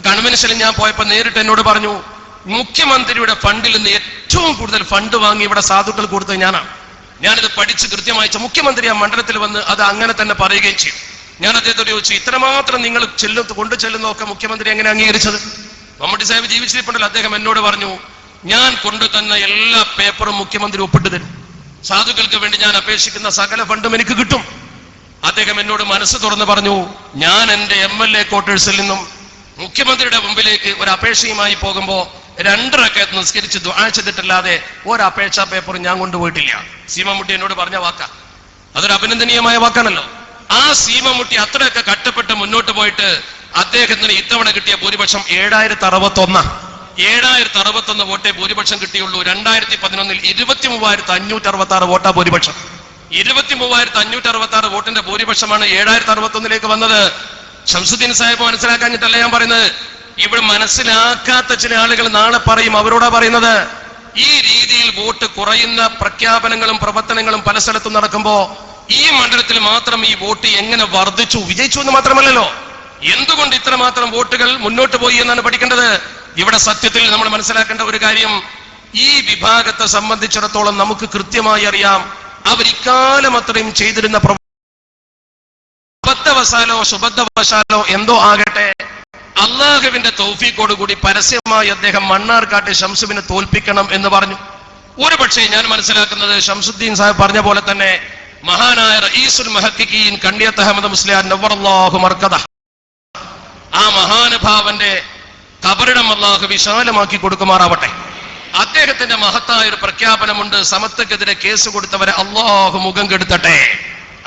കൺവെൻഷനിൽ ഞാൻ പോയപ്പോൾ നേരിട്ട് എന്നോട് പറഞ്ഞു, മുഖ്യമന്ത്രിയുടെ ഫണ്ടിൽ നിന്ന് ഏറ്റവും കൂടുതൽ ഫണ്ട് വാങ്ങി ഇവിടെ സാധുക്കൾ കൊടുത്തത് ഞാനാണ്. ഞാനിത് പഠിച്ച് കൃത്യമായി മുഖ്യമന്ത്രി ആ മണ്ഡലത്തിൽ വന്ന് അത് അങ്ങനെ തന്നെ പറയുകയും ചെയ്യും. ഞാൻ അദ്ദേഹത്തോട് ചോദിച്ചു, ഇത്രമാത്രം നിങ്ങൾ കൊണ്ടു ചെല്ലുന്നതൊക്കെ മുഖ്യമന്ത്രി എങ്ങനെ അംഗീകരിച്ചത്? മമ്മൂട്ടി സാഹിബ് ജീവിച്ചിരിപ്പുണ്ടല്ലോ, അദ്ദേഹം എന്നോട് പറഞ്ഞു, ഞാൻ കൊണ്ടുതന്ന എല്ലാ പേപ്പറും മുഖ്യമന്ത്രി ഒപ്പിട്ട് തരും, സാധുക്കൾക്ക് വേണ്ടി ഞാൻ അപേക്ഷിക്കുന്ന സകല ഫണ്ടും എനിക്ക് കിട്ടും. അദ്ദേഹം എന്നോട് മനസ്സ് തുറന്ന് പറഞ്ഞു, ഞാൻ എന്റെ MLA ക്വാർട്ടേഴ്സിൽ നിന്നും മുഖ്യമന്ത്രിയുടെ മുമ്പിലേക്ക് ഒരു അപേക്ഷയുമായി പോകുമ്പോ 2 റക്അത്ത് നിസ്കരിച്ച് ദുആ ചെയ്തിട്ടല്ലാതെ ഒരു അപേക്ഷാ പേപ്പർ ഞാൻ കൊണ്ടുപോയിട്ടില്ല. സി മമ്മൂട്ടി എന്നോട് പറഞ്ഞ വാക്കാ, അതൊരു അഭിനന്ദനീയമായ വാക്കാണല്ലോ. ആ സി മമ്മൂട്ടി അത്രയൊക്കെ കഷ്ടപ്പെട്ട് മുന്നോട്ട് പോയിട്ട് അദ്ദേഹത്തിന് ഇത്തവണ കിട്ടിയ ഭൂരിപക്ഷം 7061 വോട്ടേ ഭൂരിപക്ഷം കിട്ടിയുള്ളൂ. 2011 23,566 വോട്ടാ ഭൂരിപക്ഷം. 23,566 വോട്ടിന്റെ ഭൂരിപക്ഷമാണ് 7061 വന്നത്. ശംസുദ്ദീൻ സാഹിബ് മനസ്സിലാക്കാഞ്ഞിട്ടല്ല ഞാൻ പറയുന്നത്, ഇവിടെ മനസ്സിലാക്കാത്ത ചില ആളുകൾ നാളെ പറയും, അവരോടാ പറയുന്നത്. ഈ രീതിയിൽ വോട്ട് കുറയുന്ന പ്രഖ്യാപനങ്ങളും പ്രവർത്തനങ്ങളും പല സ്ഥലത്തും നടക്കുമ്പോ ഈ മണ്ഡലത്തിൽ മാത്രം ഈ വോട്ട് എങ്ങനെ വർദ്ധിച്ചു, വിജയിച്ചു എന്ന് മാത്രമല്ലല്ലോ, എന്തുകൊണ്ട് ഇത്രമാത്രം വോട്ടുകൾ മുന്നോട്ട് പോയി എന്നാണ് പഠിക്കേണ്ടത്. ഇവിടെ സത്യത്തിൽ നമ്മൾ മനസ്സിലാക്കേണ്ട ഒരു കാര്യം, ഈ വിഭാഗത്തെ സംബന്ധിച്ചിടത്തോളം നമുക്ക് കൃത്യമായി അറിയാം, അവർ ഇക്കാലം അത്രയും ചെയ്തിരുന്ന അബദ്ധവശാലോ സുബദ്ധവശാലോ എന്തോ ആകട്ടെ, അള്ളാഹുവിന്റെ തൗഫീഖോടുകൂടി പരസ്യമായി അദ്ദേഹം മണ്ണാർക്കാട്ടെ ശംസുവിനെ തോൽപ്പിക്കണം എന്ന് പറഞ്ഞു. ഒരു പക്ഷേ ഞാൻ മനസ്സിലാക്കുന്നത് ശംസുദ്ദീൻ സാഹിബ് പറഞ്ഞ പോലെ തന്നെ മഹാനായ റഈസുൽ മുഹഖിഖീൻ കണ്ണിയത്ത് അഹമ്മദ് മുസ്ലിയാർ നവ്വറല്ലാഹു മർക്കദഹ്, ആ മഹാനുഭാവന്റെ ഖബറിടം അല്ലാഹു വിശാലമാക്കി കൊടുക്കുമാറാവട്ടെ. അദ്ദേഹത്തിന്റെ മഹത്തായ ഒരു പ്രഖ്യാപനമുണ്ട്, സമത്വക്കെതിരെ കേസ് കൊടുത്തവരെ അല്ലാഹു മുഖം കെടുത്തട്ടെ.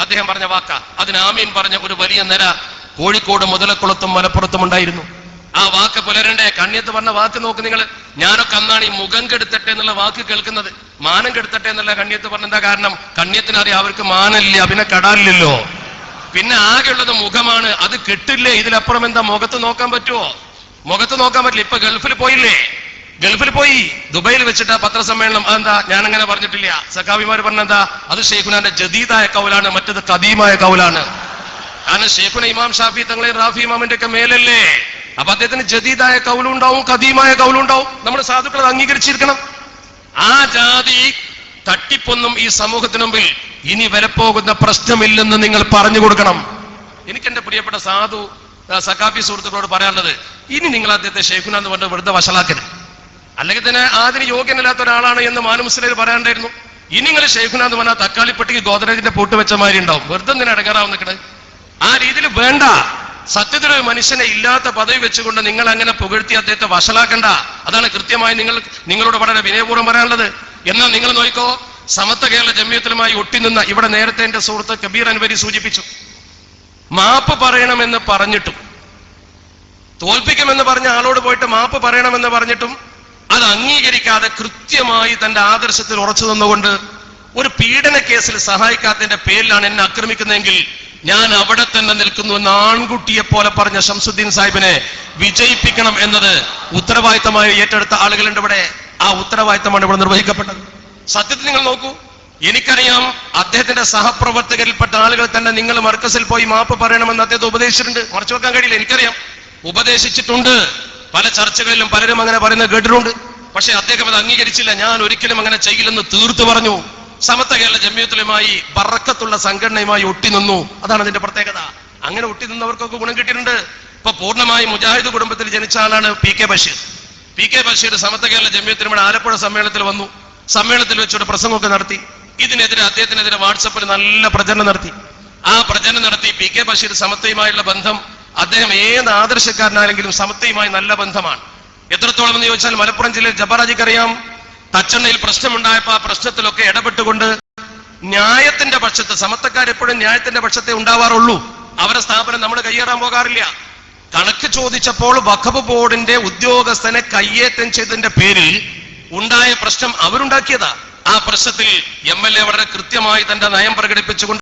അദ്ദേഹം പറഞ്ഞ വാക്ക, അതിന് ആമീൻ പറഞ്ഞ ഒരു വലിയ നിര കോഴിക്കോട് മുതലക്കുളത്തും മലപ്പുറത്തും ഉണ്ടായിരുന്നു. ആ വാക്ക് പുലരണ്ടേ? കണ്ണിയത്ത് പറഞ്ഞ വാക്ക് നോക്ക് നിങ്ങൾ. ഞാനൊക്കെ അന്നാണ് ഈ മുഖം കെടുത്തട്ടെ എന്നുള്ള വാക്ക് കേൾക്കുന്നത്. മാനം കെടുത്തട്ടെ എന്നല്ല കണ്ണിയത്ത് പറഞ്ഞ. എന്താ കാരണം? കണ്ണിയത്തിനറിയാം അവർക്ക് മാനമില്ല, പിന്നെ കടാലില്ലല്ലോ, പിന്നെ ആകെയുള്ളത് മുഖമാണ്. അത് കെട്ടില്ലേ, ഇതിലപ്പുറം എന്താ? മുഖത്ത് നോക്കാൻ പറ്റുമോ? മുഖത്ത് നോക്കാൻ പറ്റില്ല. ഇപ്പൊ ഗൾഫിൽ പോയില്ലേ, ഗൾഫിൽ പോയി, ദുബൈയിൽ വെച്ചിട്ട് പത്രസമ്മേളനം. അതെന്താ? ഞാൻ അങ്ങനെ പറഞ്ഞിട്ടില്ല. സഖാവിമാർ പറഞ്ഞെന്താ? അത് ഷെയ്ഖുനാന്റെ ജദീദായ കൗലാണ്, മറ്റത് ഖദീമായ കൗലാണ്. കാരണം ഷെയ്ഖുന ഇമാം ഷാഫി തങ്ങളെ റാഫി ഇമാമിന്റെ ഒക്കെ മേലല്ലേ. അപ്പൊ അദ്ദേഹത്തിന് ജദീദായ കൗലും ഉണ്ടാവും, ഖദീമായ കൗലും ഉണ്ടാവും. നമ്മൾ സാധുക്കൾ അത് അംഗീകരിച്ചിരിക്കണം. ആ ജാതി തട്ടിപ്പൊന്നും ഈ സമൂഹത്തിന് മുമ്പിൽ ഇനി വരപ്പോകുന്ന പ്രശ്നമില്ലെന്ന് നിങ്ങൾ പറഞ്ഞു കൊടുക്കണം. എനിക്ക് എന്റെ പ്രിയപ്പെട്ട സാധു സഖാഫി സുഹൃത്തുക്കളോട് പറയാനുള്ളത്, ഇനി നിങ്ങൾ അദ്ദേഹത്തെ ഷെയ്ഖുന എന്ന് പറഞ്ഞ് വെറുതെ വഷളാക്കരുത്. അല്ലെങ്കിൽ തന്നെ അതിന് യോഗ്യനല്ലാത്ത ഒരാളാണ് എന്ന് മാനുമുസ്ലിം പറയാണ്ടായിരുന്നു. ഇനി നിങ്ങൾ ഷെയ്ഖുന എന്ന് പറഞ്ഞാൽ തക്കാളിപ്പെട്ടിക്ക് ഗോദറേജിന്റെ പൂട്ട് വെച്ച മാതിരി ഉണ്ടാവും. വെറുതെ എന്തിനാ ഇടങ്ങാറാവുന്ന നിൽക്കണത്? ആ രീതിയിൽ വേണ്ട. സത്യത്തിലൊരു മനുഷ്യനെ ഇല്ലാത്ത പദവി വെച്ചുകൊണ്ട് നിങ്ങൾ അങ്ങനെ പുകഴ്ത്തി അദ്ദേഹത്തെ വഷളാക്കണ്ട. അതാണ് കൃത്യമായി നിങ്ങളോട് വളരെ വിനയപൂർവ്വം പറയാനുള്ളത്. എന്നാൽ നിങ്ങൾ നോക്കിക്കോ, സമത്വ കേരള ജമിയത്തുമായി ഒട്ടിനിന്ന ഇവിടെ നേരത്തെ എന്റെ സുഹൃത്ത് കബീർ അൻവരി സൂചിപ്പിച്ചു, മാപ്പ് പറയണമെന്ന് പറഞ്ഞിട്ടും, തോൽപ്പിക്കുമെന്ന് പറഞ്ഞ ആളോട് പോയിട്ട് മാപ്പ് പറയണമെന്ന് പറഞ്ഞിട്ടും അത് അംഗീകരിക്കാതെ കൃത്യമായി തന്റെ ആദർശത്തിൽ ഉറച്ചു നിന്നുകൊണ്ട് ഒരു പീഡന കേസിൽ സഹായിക്കാത്തതിന്റെ പേരിലാണ് എന്നെ ആക്രമിക്കുന്നതെങ്കിൽ ഞാൻ അവിടെ തന്നെ നിൽക്കുന്നു എന്ന് ആൺകുട്ടിയെ പോലെ പറഞ്ഞ ശംസുദ്ദീൻ സാഹിബിനെ വിജയിപ്പിക്കണം എന്നത് ഉത്തരവാദിത്തമായി ഏറ്റെടുത്ത ആളുകളുണ്ട് ഇവിടെ. ആ ഉത്തരവാദിത്തമാണ് ഇവിടെ നിർവഹിക്കപ്പെട്ടത്. സത്യത്തിൽ നിങ്ങൾ നോക്കൂ, എനിക്കറിയാം അദ്ദേഹത്തിന്റെ സഹപ്രവർത്തകരിൽപ്പെട്ട ആളുകൾ തന്നെ നിങ്ങൾ മർക്കസിൽ പോയി മാപ്പ് പറയണമെന്ന് അദ്ദേഹത്തെ ഉപദേശിച്ചിട്ടുണ്ട്. മറച്ചു വെക്കാൻ കഴിയില്ല, എനിക്കറിയാം, ഉപദേശിച്ചിട്ടുണ്ട്. പല ചർച്ചകളിലും പലരും അങ്ങനെ പറയുന്നത് കേട്ടിട്ടുണ്ട്. പക്ഷെ അദ്ദേഹം അത് അംഗീകരിച്ചില്ല. ഞാൻ ഒരിക്കലും അങ്ങനെ ചെയ്യില്ലെന്ന് തീർത്തു പറഞ്ഞു. സമത്വ കേരള ജമിയത്തുമായി ബറക്കത്തുള്ള സംഘടനയുമായി ഒട്ടിനിന്നു. അതാണ് അതിന്റെ പ്രത്യേകത. അങ്ങനെ ഒട്ടിനിന്നവർക്കൊക്കെ ഗുണം കിട്ടിയിട്ടുണ്ട്. ഇപ്പൊ പൂർണ്ണമായി മുജാഹിദ് കുടുംബത്തിൽ ജനിച്ച ആളാണ് P K Basheer. P K Basheer Samatva Kerala ജമിയത്തിനുമായി Alappuzha സമ്മേളനത്തിൽ വന്നു. സമ്മേളനത്തിൽ വെച്ചൊരു പ്രസംഗമൊക്കെ നടത്തി. ഇതിനെതിരെ അദ്ദേഹത്തിനെതിരെ വാട്സപ്പിൽ നല്ല പ്രചരണം നടത്തി. ആ പ്രചരണം നടത്തി പി കെ ബഷീർ സമത്വയുമായുള്ള ബന്ധം, അദ്ദേഹം ഏത് ആദർശക്കാരനാണെങ്കിലും സമത്വയുമായി നല്ല ബന്ധമാണ്. എത്രത്തോളം എന്ന് ചോദിച്ചാൽ മലപ്പുറം ജില്ലയിൽ ജബ്ബാറാജിക്കറിയാം, തച്ചെണ്ണയിൽ പ്രശ്നമുണ്ടായപ്പോ ആ പ്രശ്നത്തിലൊക്കെ ഇടപെട്ടുകൊണ്ട് ന്യായത്തിന്റെ പക്ഷത്ത്, സമത്വക്കാരെപ്പോഴും ന്യായത്തിന്റെ പക്ഷത്തെ ഉണ്ടാവാറുള്ളൂ. അവരെ സ്ഥാപനം നമ്മൾ കയ്യേറാൻ പോകാറില്ല. കണക്ക് ചോദിച്ചപ്പോൾ വഖഫ് ബോർഡിന്റെ ഉദ്യോഗസ്ഥനെ കയ്യേറ്റം ചെയ്തതിന്റെ പേരിൽ ഉണ്ടായ പ്രശ്നം അവരുണ്ടാക്കിയതാ. ആ പ്രശ്നത്തിൽ MLA വളരെ കൃത്യമായി തന്റെ നയം പ്രകടിപ്പിച്ചുകൊണ്ട്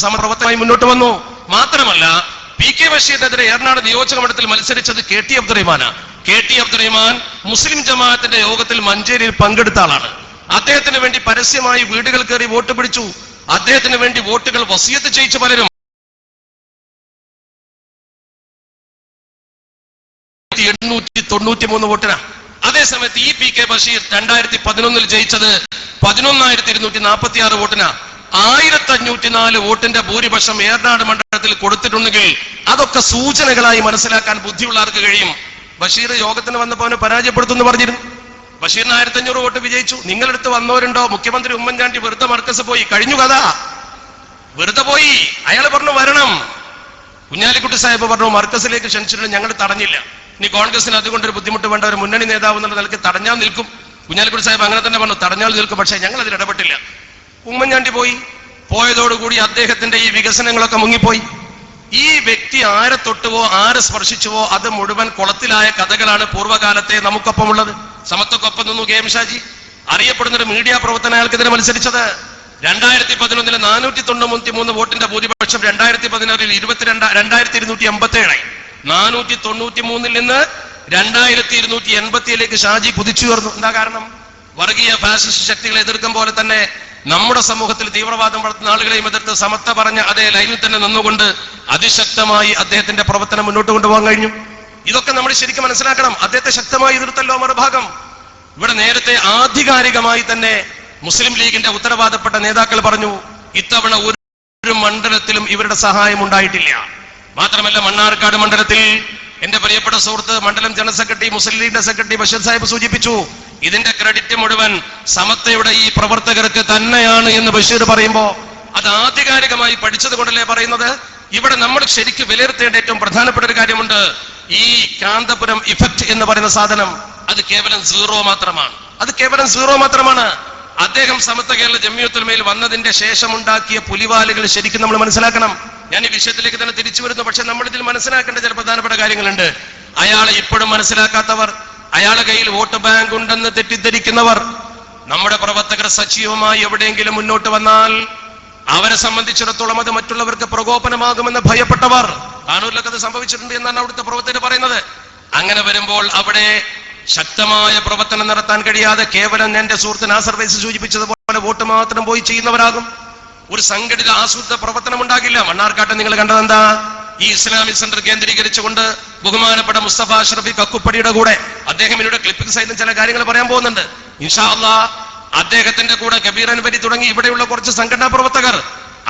സമപ്രവർത്തനമായി മുന്നോട്ട് വന്നു. മാത്രമല്ല, പി കെ ബഷീറിനെതിരെ ഏറനാട് നിയോജക മണ്ഡലത്തിൽ മത്സരിച്ചത് KT അബ്ദുറഹ്മാനാണ്. KT അബ്ദുറഹ്മാൻ മുസ്ലിം ജമാഅത്തിന്റെ യോഗത്തിൽ മഞ്ചേരിയിൽ പങ്കെടുത്ത ആളാണ്. അദ്ദേഹത്തിന് വേണ്ടി പരസ്യമായി വീടുകൾ കയറി വോട്ട് പിടിച്ചു. അദ്ദേഹത്തിന് വേണ്ടി വോട്ടുകൾ വസിയത്ത് ചെയ്യിച്ചു പലരും. 893 വോട്ടിനാ. അതേസമയത്ത് ഈ പി കെ ബഷീർ 2011 ജയിച്ചത് 11,246 വോട്ടിനാ. 1504 വോട്ടിന്റെ ഭൂരിപക്ഷം ഏറനാട് മണ്ഡലത്തിൽ കൊടുത്തിട്ടുണ്ടെങ്കിൽ അതൊക്കെ സൂചനകളായി മനസ്സിലാക്കാൻ ബുദ്ധിയുള്ളവർക്ക് കഴിയും. ബഷീർ യോഗത്തിന് വന്നപ്പോൾ അവനെ പരാജയപ്പെടുത്തുമെന്ന് പറഞ്ഞിരുന്നു. ബഷീറിന് 1500 വോട്ട് വിജയിച്ചു. നിങ്ങളെടുത്ത് വന്നവരുണ്ടോ? മുഖ്യമന്ത്രി ഉമ്മൻചാണ്ടി വെറുതെ മർക്കസ് പോയി, കഴിഞ്ഞു കഥ. വെറുതെ പോയി. അയാൾ പറഞ്ഞു വരണം. കുഞ്ഞാലിക്കുട്ടി സാഹിബ് പറഞ്ഞു മർക്കസിലേക്ക് ക്ഷണിച്ചിട്ട് ഞങ്ങൾ തടഞ്ഞില്ല. ഇനി കോൺഗ്രസിന് അതുകൊണ്ടൊരു ബുദ്ധിമുട്ട് വേണ്ട, ഒരു മുന്നണി നേതാവ് എന്നുള്ള നിലയ്ക്ക് തടഞ്ഞാൽ നിൽക്കും. കുഞ്ഞാലിക്കുട്ടി സാഹിബ് അങ്ങനെ തന്നെ പറഞ്ഞു, തടഞ്ഞാൽ നിൽക്കും. പക്ഷേ ഞങ്ങൾ അതിൽ ഇടപെട്ടില്ല. ഉമ്മൻചാണ്ടി പോയി. പോയതോടുകൂടി അദ്ദേഹത്തിന്റെ ഈ വികസനങ്ങളൊക്കെ മുങ്ങിപ്പോയി. ഈ വ്യക്തി ആരെ തൊട്ടുവോ ആരെ സ്പർശിച്ചുവോ അത് മുഴുവൻ കുളത്തിലായ കഥകളാണ് പൂർവ്വകാലത്തെ നമുക്കൊപ്പമുള്ളത്. സമത്വക്കൊപ്പം നിന്നു KM ഷാജി. അറിയപ്പെടുന്നൊരു മീഡിയ പ്രവർത്തന അയാൾക്കെതിരെ മത്സരിച്ചത്. 2011 493 വോട്ടിന്റെ ഭൂരിപക്ഷം 2016 22,287. 493 നിന്ന് 2287 ഷാജി കുതിച്ചുയർന്നു. എന്താ കാരണം? വർഗീയ ഫാസിസ്റ്റ് ശക്തികളെ എതിർക്കും പോലെ തന്നെ നമ്മുടെ സമൂഹത്തിൽ തീവ്രവാദം വളർത്തുന്ന ആളുകളെയും എതിർത്ത് സമത്വ പറഞ്ഞ അതേ ലൈനിൽ തന്നെ നിന്നുകൊണ്ട് അതിശക്തമായി അദ്ദേഹത്തിന്റെ പ്രവർത്തനം മുന്നോട്ട് കൊണ്ടുപോകാൻ കഴിഞ്ഞു. ഇതൊക്കെ നമ്മൾ ശരിക്കും മനസ്സിലാക്കണം. അദ്ദേഹത്തെ ശക്തമായി എതിർത്തല്ലോ മറുഭാഗം. ഇവിടെ നേരത്തെ ആധികാരികമായി തന്നെ മുസ്ലിം ലീഗിന്റെ ഉത്തരവാദപ്പെട്ട നേതാക്കൾ പറഞ്ഞു, ഇത്തവണ ഒരു മണ്ഡലത്തിലും ഇവരുടെ സഹായം ഉണ്ടായിട്ടില്ല. മാത്രമല്ല, മണ്ണാർക്കാട് മണ്ഡലത്തിൽ എന്റെ പ്രിയപ്പെട്ട സുഹൃത്ത് മണ്ഡലം ജനറൽ സെക്രട്ടറി മുസ്ലിം ലീഗിന്റെ സെക്രട്ടറി ബഷീർ സാഹിബ് സൂചിപ്പിച്ചു, ഇതിന്റെ ക്രെഡിറ്റ് മുഴുവൻ സമത്വയുടെ ഈ പ്രവർത്തകർക്ക് തന്നെയാണ് എന്ന് ബഷീർ പറയുമ്പോ അത് ആധികാരികമായി പഠിച്ചത് കൊണ്ടല്ലേ പറയുന്നത്. ഇവിടെ നമ്മൾ ശരിക്കും വിലയിരുത്തേണ്ട ഏറ്റവും പ്രധാനപ്പെട്ട ഒരു കാര്യമുണ്ട്. ഈ കാന്തപുരം ഇഫക്റ്റ് എന്ന് പറയുന്ന സാധനം അത് കേവലം സീറോ മാത്രമാണ്. അത് കേവലം സീറോ മാത്രമാണ്. അദ്ദേഹം സമത്വ കേരള ജമിയത്തുൽമയിൽ വന്നതിന്റെ ശേഷം ഉണ്ടാക്കിയ പുലിവാലുകൾ ശരിക്കും നമ്മൾ മനസ്സിലാക്കണം. ഞാൻ ഈ വിഷയത്തിലേക്ക് തന്നെ തിരിച്ചു വരുന്നു. പക്ഷെ നമ്മൾ ഇതിൽ മനസ്സിലാക്കേണ്ട ചില പ്രധാനപ്പെട്ട കാര്യങ്ങളുണ്ട്. അയാളെ ഇപ്പോഴും മനസ്സിലാക്കാത്തവർ, അയാളുടെ കയ്യിൽ വോട്ട് ബാങ്ക് ഉണ്ടെന്ന് തെറ്റിദ്ധരിക്കുന്നവർ, നമ്മുടെ പ്രവർത്തകർ സജീവമായി എവിടെയെങ്കിലും മുന്നോട്ട് വന്നാൽ അവരെ സംബന്ധിച്ചിടത്തോളം അത് മറ്റുള്ളവർക്ക് പ്രകോപനമാകുമെന്ന് ഭയപ്പെട്ടവർ. കാനൂരിലൊക്കെ അത് സംഭവിച്ചിട്ടുണ്ട് എന്നാണ് അവിടുത്തെ പ്രവർത്തകർ പറയുന്നത്. അങ്ങനെ വരുമ്പോൾ അവിടെ ശക്തമായ പ്രവർത്തനം നടത്താൻ കഴിയാതെ കേവലം എന്റെ സുഹൃത്ത് നാസർ വൈസ് സൂചിപ്പിച്ചതുപോലെ വോട്ട് മാത്രം പോയി ചെയ്യുന്നവരാകും. ഒരു സംഘടിത ആസൂത്രിത പ്രവർത്തനം ഉണ്ടാകില്ല. മണ്ണാർക്കാട്ട് നിങ്ങൾ കണ്ടതെന്താ? ഈ ഇസ്ലാമിക് സെന്റർ കേന്ദ്രീകരിച്ചുകൊണ്ട് ബഹുമാനപ്പെട്ട മുസ്തഫ അഷ്റഫി കക്കുപ്പടിയുടെ കൂടെ അദ്ദേഹം ഇതിലൂടെ ക്ലിപ്പിംഗ് സഹിതം ചില കാര്യങ്ങൾ പറയാൻ പോകുന്നുണ്ട്. ഇൻഷാ അല്ലാഹ് അദ്ദേഹത്തിന്റെ കൂടെ കബീർ അൻവരി തുടങ്ങി ഇവിടെയുള്ള കുറച്ച് സംഘടനാ പ്രവർത്തകർ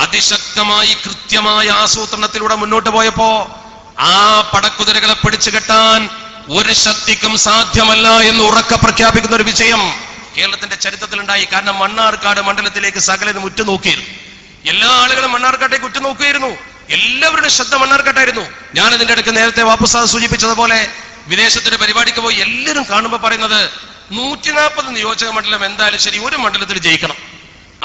അതിശക്തമായി കൃത്യമായ ആസൂത്രണത്തിലൂടെ മുന്നോട്ട് പോയപ്പോ ആ പടക്കുതിരകളെ പിടിച്ചു കെട്ടാൻ ഒരു ശക്തിക്കും സാധ്യമല്ല എന്ന് ഉറക്കെ പ്രഖ്യാപിക്കുന്ന ഒരു വിജയം കേരളത്തിന്റെ ചരിത്രത്തിലുണ്ടായി. കാരണം മണ്ണാർക്കാട് മണ്ഡലത്തിലേക്ക് സകലരും ഉറ്റുനോക്കിയിരുന്നു. എല്ലാ ആളുകളും മണ്ണാർക്കാട്ടേക്ക് ഉറ്റുനോക്കുകയായിരുന്നു. എല്ലാവരുടെ ശ്രദ്ധ മണ്ണാർക്കാട്ടായിരുന്നു. ഞാൻ ഇതിന്റെ ഇടയ്ക്ക് നേരത്തെ വാപ്പുസാദ് സൂചിപ്പിച്ചതുപോലെ വിദേശത്തൊരു പരിപാടിക്ക് പോയി എല്ലാവരും കാണുമ്പോൾ പറയുന്നത് 140 നിയോജക മണ്ഡലം എന്തായാലും ശരി ഒരു മണ്ഡലത്തിൽ ജയിക്കണം.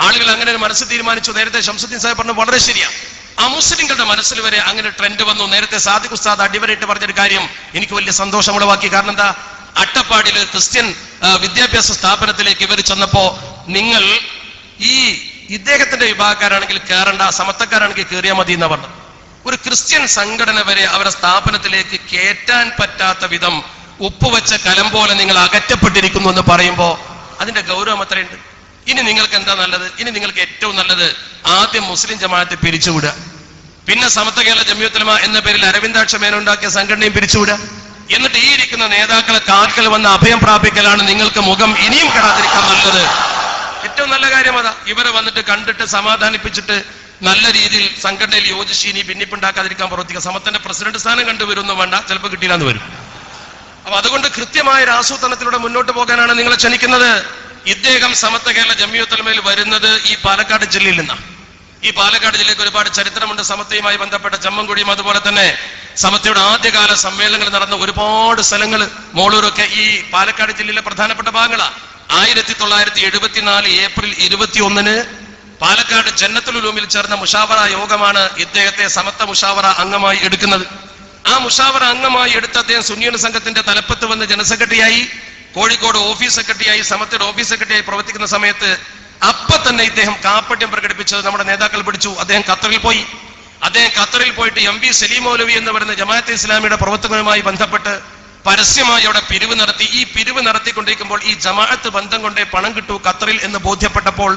ആളുകൾ അങ്ങനെ ഒരു മനസ്സ് തീരുമാനിച്ചു. നേരത്തെ ശംസുദ്ദീൻ സാഹിബ് പറഞ്ഞത് വളരെ ശരിയാ. ആ മുസ്ലിങ്ങളുടെ മനസ്സിൽ വരെ അങ്ങനെ ട്രെൻഡ് വന്നു. നേരത്തെ സാദിഖ് ഉസ്താദ് അടിവരയിട്ട് പറഞ്ഞൊരു കാര്യം എനിക്ക് വലിയ സന്തോഷമുളവാക്കി. കാരണം എന്താ, അട്ടപ്പാടിയിൽ ക്രിസ്ത്യൻ വിദ്യാഭ്യാസ സ്ഥാപനത്തിലേക്ക് ഇവർ ചെന്നപ്പോ നിങ്ങൾ ഈ ഇദ്ദേഹത്തിന്റെ വിഭാഗക്കാരാണെങ്കിൽ കയറണ്ട, സമത്വക്കാരാണെങ്കിൽ കയറിയാൽ മതി എന്നാ പറഞ്ഞത്. ഒരു ക്രിസ്ത്യൻ സംഘടന വരെ അവരുടെ സ്ഥാപനത്തിലേക്ക് കയറ്റാൻ പറ്റാത്ത വിധം ഉപ്പുവെച്ച കലം പോലെ നിങ്ങൾ അകറ്റപ്പെട്ടിരിക്കുന്നു എന്ന് പറയുമ്പോൾ അതിന്റെ ഗൗരവം എത്രയുണ്ട്? ഇനി നിങ്ങൾക്ക് എന്താ നല്ലത്? ഇനി നിങ്ങൾക്ക് ഏറ്റവും നല്ലത് ആദ്യം മുസ്ലിം ജമാഅത്തെ പിരിച്ചുവിടുക, പിന്നെ സമത്വ കേരള ജമിയത്തുൽ ഉലമ എന്ന പേരിൽ അരവിന്ദാക്ഷ മേനോണ്ടാക്കിയ സംഘടനയും പിരിച്ചുവിടുക. എന്നിട്ട് ഈ ഇരിക്കുന്ന നേതാക്കളെ കാൽക്കൽ വന്ന് അഭയം പ്രാപിക്കലാണ് നിങ്ങൾക്ക് മുഖം ഇനിയും കെടാതിരിക്കാൻ നല്ലത്. ഏറ്റവും നല്ല കാര്യം അതാ. ഇവരെ വന്നിട്ട് കണ്ടിട്ട് സമാധാനിപ്പിച്ചിട്ട് നല്ല രീതിയിൽ സംഘടനയിൽ യോജിച്ച് ഇനി ഭിന്നിപ്പുണ്ടാക്കാതിരിക്കാൻ പ്രവർത്തിക്കുക. സമത്തിന്റെ പ്രസിഡന്റ് സ്ഥാനം കണ്ടുവരുമെന്നും വേണ്ട, ചിലപ്പോൾ കിട്ടിയില്ലാന്ന് വരും. അപ്പൊ അതുകൊണ്ട് കൃത്യമായ ഒരു ആസൂത്രണത്തിലൂടെ മുന്നോട്ട് പോകാനാണ് നിങ്ങളെ ക്ഷണിക്കുന്നത്. ഇദ്ദേഹം സമത്വ കേരള ജമിയത്തുൽ ഉലമയിൽ വരുന്നത് ഈ പാലക്കാട് ജില്ലയിൽ നിന്നാണ്. ഈ പാലക്കാട് ജില്ലയ്ക്ക് ഒരുപാട് ചരിത്രമുണ്ട്. സമത്വയുമായി ബന്ധപ്പെട്ട ചമ്മൻകുഴിയും അതുപോലെ തന്നെ സമത്വയുടെ ആദ്യകാല സമ്മേളനങ്ങൾ നടന്ന ഒരുപാട് സ്ഥലങ്ങൾ, മോളൂരൊക്കെ ഈ പാലക്കാട് ജില്ലയിലെ പ്രധാനപ്പെട്ട ഭാഗങ്ങളാണ്. 1974 ഏപ്രിൽ 21 പാലക്കാട് ജന്നത്തുൽ ഉലൂമിൽ ചേർന്ന മുഷാവറ യോഗമാണ് ഇദ്ദേഹത്തെ സമത്വ മുഷാവറ അംഗമായി എടുക്കുന്നത്. ആ മുഷാവറ അംഗമായി എടുത്ത അദ്ദേഹം സുന്നിയൻ സംഘത്തിന്റെ തലപ്പത്ത് വന്ന് ജനറൽ സെക്രട്ടറിയായി, കോഴിക്കോട് ഓഫീസ് സെക്രട്ടറിയായി, സമത്വയുടെ ഓഫീസ് സെക്രട്ടറിയായി പ്രവർത്തിക്കുന്ന സമയത്ത് അപ്പൊ തന്നെ ഇദ്ദേഹം കാപ്പട്യം പ്രകടിപ്പിച്ചത് നമ്മുടെ നേതാക്കൾ പിടിച്ചു. അദ്ദേഹം ഖത്തറിൽ പോയി. അദ്ദേഹം ഖത്തറിൽ പോയിട്ട് MV സലീം മൗലവി എന്ന് പറയുന്ന ജമാഅത്തെ ഇസ്ലാമിയുടെ പ്രവർത്തകരുമായി ബന്ധപ്പെട്ട് പരസ്യമായി അവിടെ പിരിവ് നടത്തി. ഈ പിരിവ് നടത്തിക്കൊണ്ടിരിക്കുമ്പോൾ ഈ ജമാഅത്ത് ബന്ധം കൊണ്ടേ പണം കിട്ടൂ ഖത്തറിൽ എന്ന് ബോധ്യപ്പെട്ടപ്പോൾ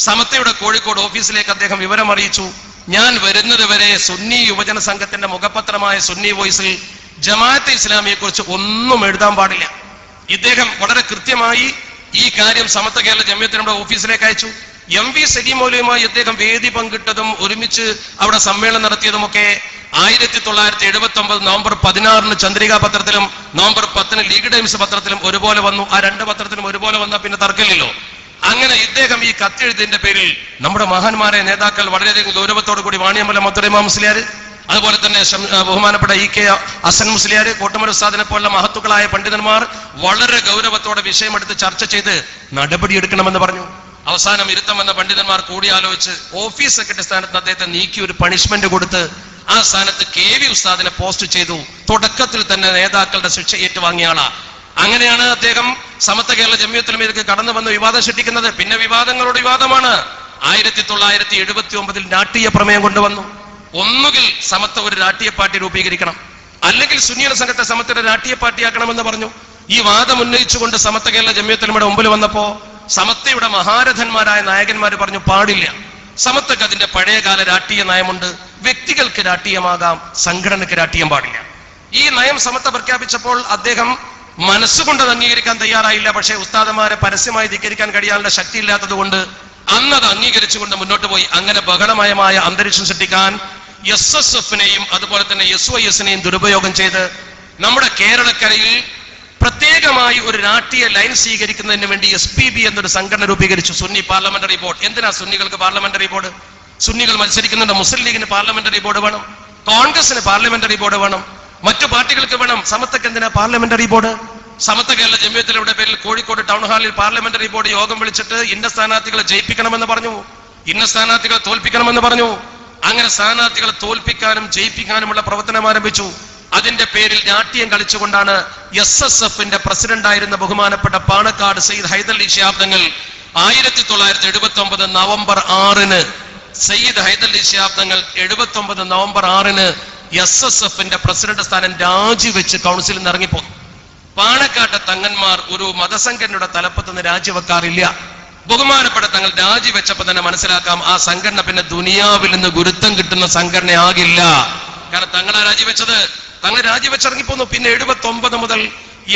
സമത്വയുടെ കോഴിക്കോട് ഓഫീസിലേക്ക് അദ്ദേഹം വിവരം അറിയിച്ചു. ഞാൻ വരുന്നത് വരെ സുന്നി യുവജന സംഘത്തിന്റെ മുഖപത്രമായ സുന്നി വോയിസിൽ ജമാഅത്തെ ഇസ്ലാമിയെ കുറിച്ച് ഒന്നും എഴുതാൻ പാടില്ല. ഇദ്ദേഹം വളരെ കൃത്യമായി ഈ കാര്യം സമത്വ കേരള ജമിയത്തിന്റെ ഓഫീസിലേക്ക് അയച്ചു. MV സലീം മൗലവിയുമായി ഇദ്ദേഹം വേദി പങ്കിട്ടതും ഒരുമിച്ച് അവിടെ സമ്മേളനം നടത്തിയതുമൊക്കെ 1979 നവംബർ 16 ചന്ദ്രിക പത്രത്തിലും നവംബർ 10 ലീഗ് ടൈംസ് പത്രത്തിലും ഒരുപോലെ വന്നു. ആ രണ്ട് പത്രത്തിലും ഒരുപോലെ വന്നാൽ പിന്നെ തർക്കമില്ലല്ലോ. അങ്ങനെ ഇദ്ദേഹം ഈ കത്തെഴുതിന്റെ പേരിൽ നമ്മുടെ മഹാന്മാരെ നേതാക്കൾ വളരെയധികം ഗൗരവത്തോടു കൂടി വാണിയമ്പലം മധുരൈമാ മുസ്ലിയാർ, അതുപോലെ തന്നെ ബഹുമാനപ്പെട്ട EK ഹസൻ മുസ്ലിയാർ, കോട്ടമര ഉസ്താദിനെ പോലുള്ള മഹത്തുക്കളായ പണ്ഡിതന്മാർ വളരെ ഗൗരവത്തോടെ വിഷയമെടുത്ത് ചർച്ച ചെയ്ത് നടപടിയെടുക്കണമെന്ന് പറഞ്ഞു. അവസാനം ഇരുത്തമെന്ന പണ്ഡിതന്മാർ കൂടിയാലോചിച്ച് ഓഫീസ് സെക്രട്ടറി സ്ഥാനത്ത് അദ്ദേഹത്തെ നീക്കി ഒരു പണിഷ്മെന്റ് കൊടുത്ത് ആ സ്ഥാനത്ത് KV ഉസ്താദിനെ പോസ്റ്റ് ചെയ്തു. തുടക്കത്തിൽ തന്നെ നേതാക്കളുടെ ശിക്ഷ ഏറ്റുവാങ്ങിയ ആളാ. അങ്ങനെയാണ് അദ്ദേഹം സമത്വ കേരള ജമിയത്തുൽ ഉലമയിലേക്ക് കടന്നു വന്ന് വിവാദം സൃഷ്ടിക്കുന്നത്. പിന്നെ വിവാദങ്ങളോട് വിവാദമാണ്. 1979 രാഷ്ട്രീയ പ്രമേയം കൊണ്ടുവന്നു. ഒന്നുകിൽ സമത്വ ഒരു രാഷ്ട്രീയ പാർട്ടി രൂപീകരിക്കണം, അല്ലെങ്കിൽ സുന്നിയൻ സംഘത്തെ സമത്വയുടെ രാഷ്ട്രീയ പാർട്ടിയാക്കണമെന്ന് പറഞ്ഞു. ഈ വാദം ഉന്നയിച്ചുകൊണ്ട് സമത്വ കേരള ജമിയത്തുൽ ഉലമയുടെ മുമ്പിൽ വന്നപ്പോ സമത്വയുടെ മഹാരഥന്മാരായ നായകന്മാർ പറഞ്ഞു, പാടില്ല, സമത്വക്ക് അതിന്റെ പഴയകാല രാഷ്ട്രീയ നയമുണ്ട്, വ്യക്തികൾക്ക് രാഷ്ട്രീയമാകാം, സംഘടനയ്ക്ക് രാഷ്ട്രീയം പാടില്ല. ഈ നയം സമത്വ പ്രഖ്യാപിച്ചപ്പോൾ അദ്ദേഹം മനസ്സുകൊണ്ട് അത് അംഗീകരിക്കാൻ തയ്യാറായില്ല. പക്ഷേ ഉസ്താദന്മാരെ പരസ്യമായി ധിക്കരിക്കാൻ കഴിയാനുള്ള ശക്തി ഇല്ലാത്തത് കൊണ്ട് അന്നത് അംഗീകരിച്ചുകൊണ്ട് മുന്നോട്ട് പോയി. അങ്ങനെ ബഹളമയമായ അന്തരീക്ഷം സൃഷ്ടിക്കാൻ SSFനെയും അതുപോലെ തന്നെ SYSനെയും ദുരുപയോഗം ചെയ്ത് നമ്മുടെ കേരളക്കരയിൽ പ്രത്യേകമായി ഒരു രാഷ്ട്രീയ ലൈൻ സ്വീകരിക്കുന്നതിന് വേണ്ടി SPB എന്നൊരു സംഘടന രൂപീകരിച്ചു, സുന്നി പാർലമെന്ററി ബോർഡ്. എന്തിനാ സുന്നികൾക്ക് പാർലമെന്ററി ബോർഡ്? സുന്നികൾ മത്സരിക്കുന്നുണ്ട്. മുസ്ലിം ലീഗിന് പാർലമെന്ററി ബോർഡ് വേണം, കോൺഗ്രസിന് പാർലമെന്ററി ബോർഡ് വേണം, മറ്റു പാർട്ടികൾക്ക് വേണം. സമത്വക്ക് എന്തിനാ പാർലമെന്ററി ബോർഡ്? സമത്വ കേരള ജമിയത്തുലയുടെ പേരിൽ കോഴിക്കോട് ടൗൺ ഹാളിൽ പാർലമെന്ററി ബോർഡ് യോഗം വിളിച്ചിട്ട് ഇന്ന സ്ഥാനാർത്ഥികളെ ജയിപ്പിക്കണമെന്ന് പറഞ്ഞു, ഇന്ന സ്ഥാനാർത്ഥികളെ തോൽപ്പിക്കണമെന്ന് പറഞ്ഞു. അങ്ങനെ സ്ഥാനാർത്ഥികളെ തോൽപ്പിക്കാനും ജയിപ്പിക്കാനുമുള്ള പ്രവർത്തനം ആരംഭിച്ചു. അതിന്റെ പേരിൽ രാഷ്ട്രീയം കളിച്ചുകൊണ്ടാണ് SSFന്റെ പ്രസിഡന്റായിരുന്ന ബഹുമാനപ്പെട്ട Panakkad Sayyid Hyderali Shihab Thangal 1979 November 6 Sayyid Hyderali Shihab Thangal 79 November 6 SSFന്റെ president സ്ഥാനം രാജിവെച്ച് കൗൺസിലിൽ നിന്ന് ഇറങ്ങിപ്പോന്നു. പാണക്കാട്ടെ തങ്ങന്മാർ ഒരു മതസംഘടനയുടെ തലപ്പത്ത് നിന്ന് രാജിവെക്കാറില്ല. ബഹുമാനപ്പെട്ട തങ്ങൾ രാജിവെച്ചപ്പോ തന്നെ മനസ്സിലാക്കാം ആ സംഘടന പിന്നെ ദുനിയാവിൽ നിന്ന് ഗുരുത്വം കിട്ടുന്ന സംഘടനയാകില്ല. കാരണം തങ്ങളാ രാജിവെച്ചത്. തങ്ങൾ രാജിവെച്ചിറങ്ങിപ്പോന്നു. പിന്നെ 79 മുതൽ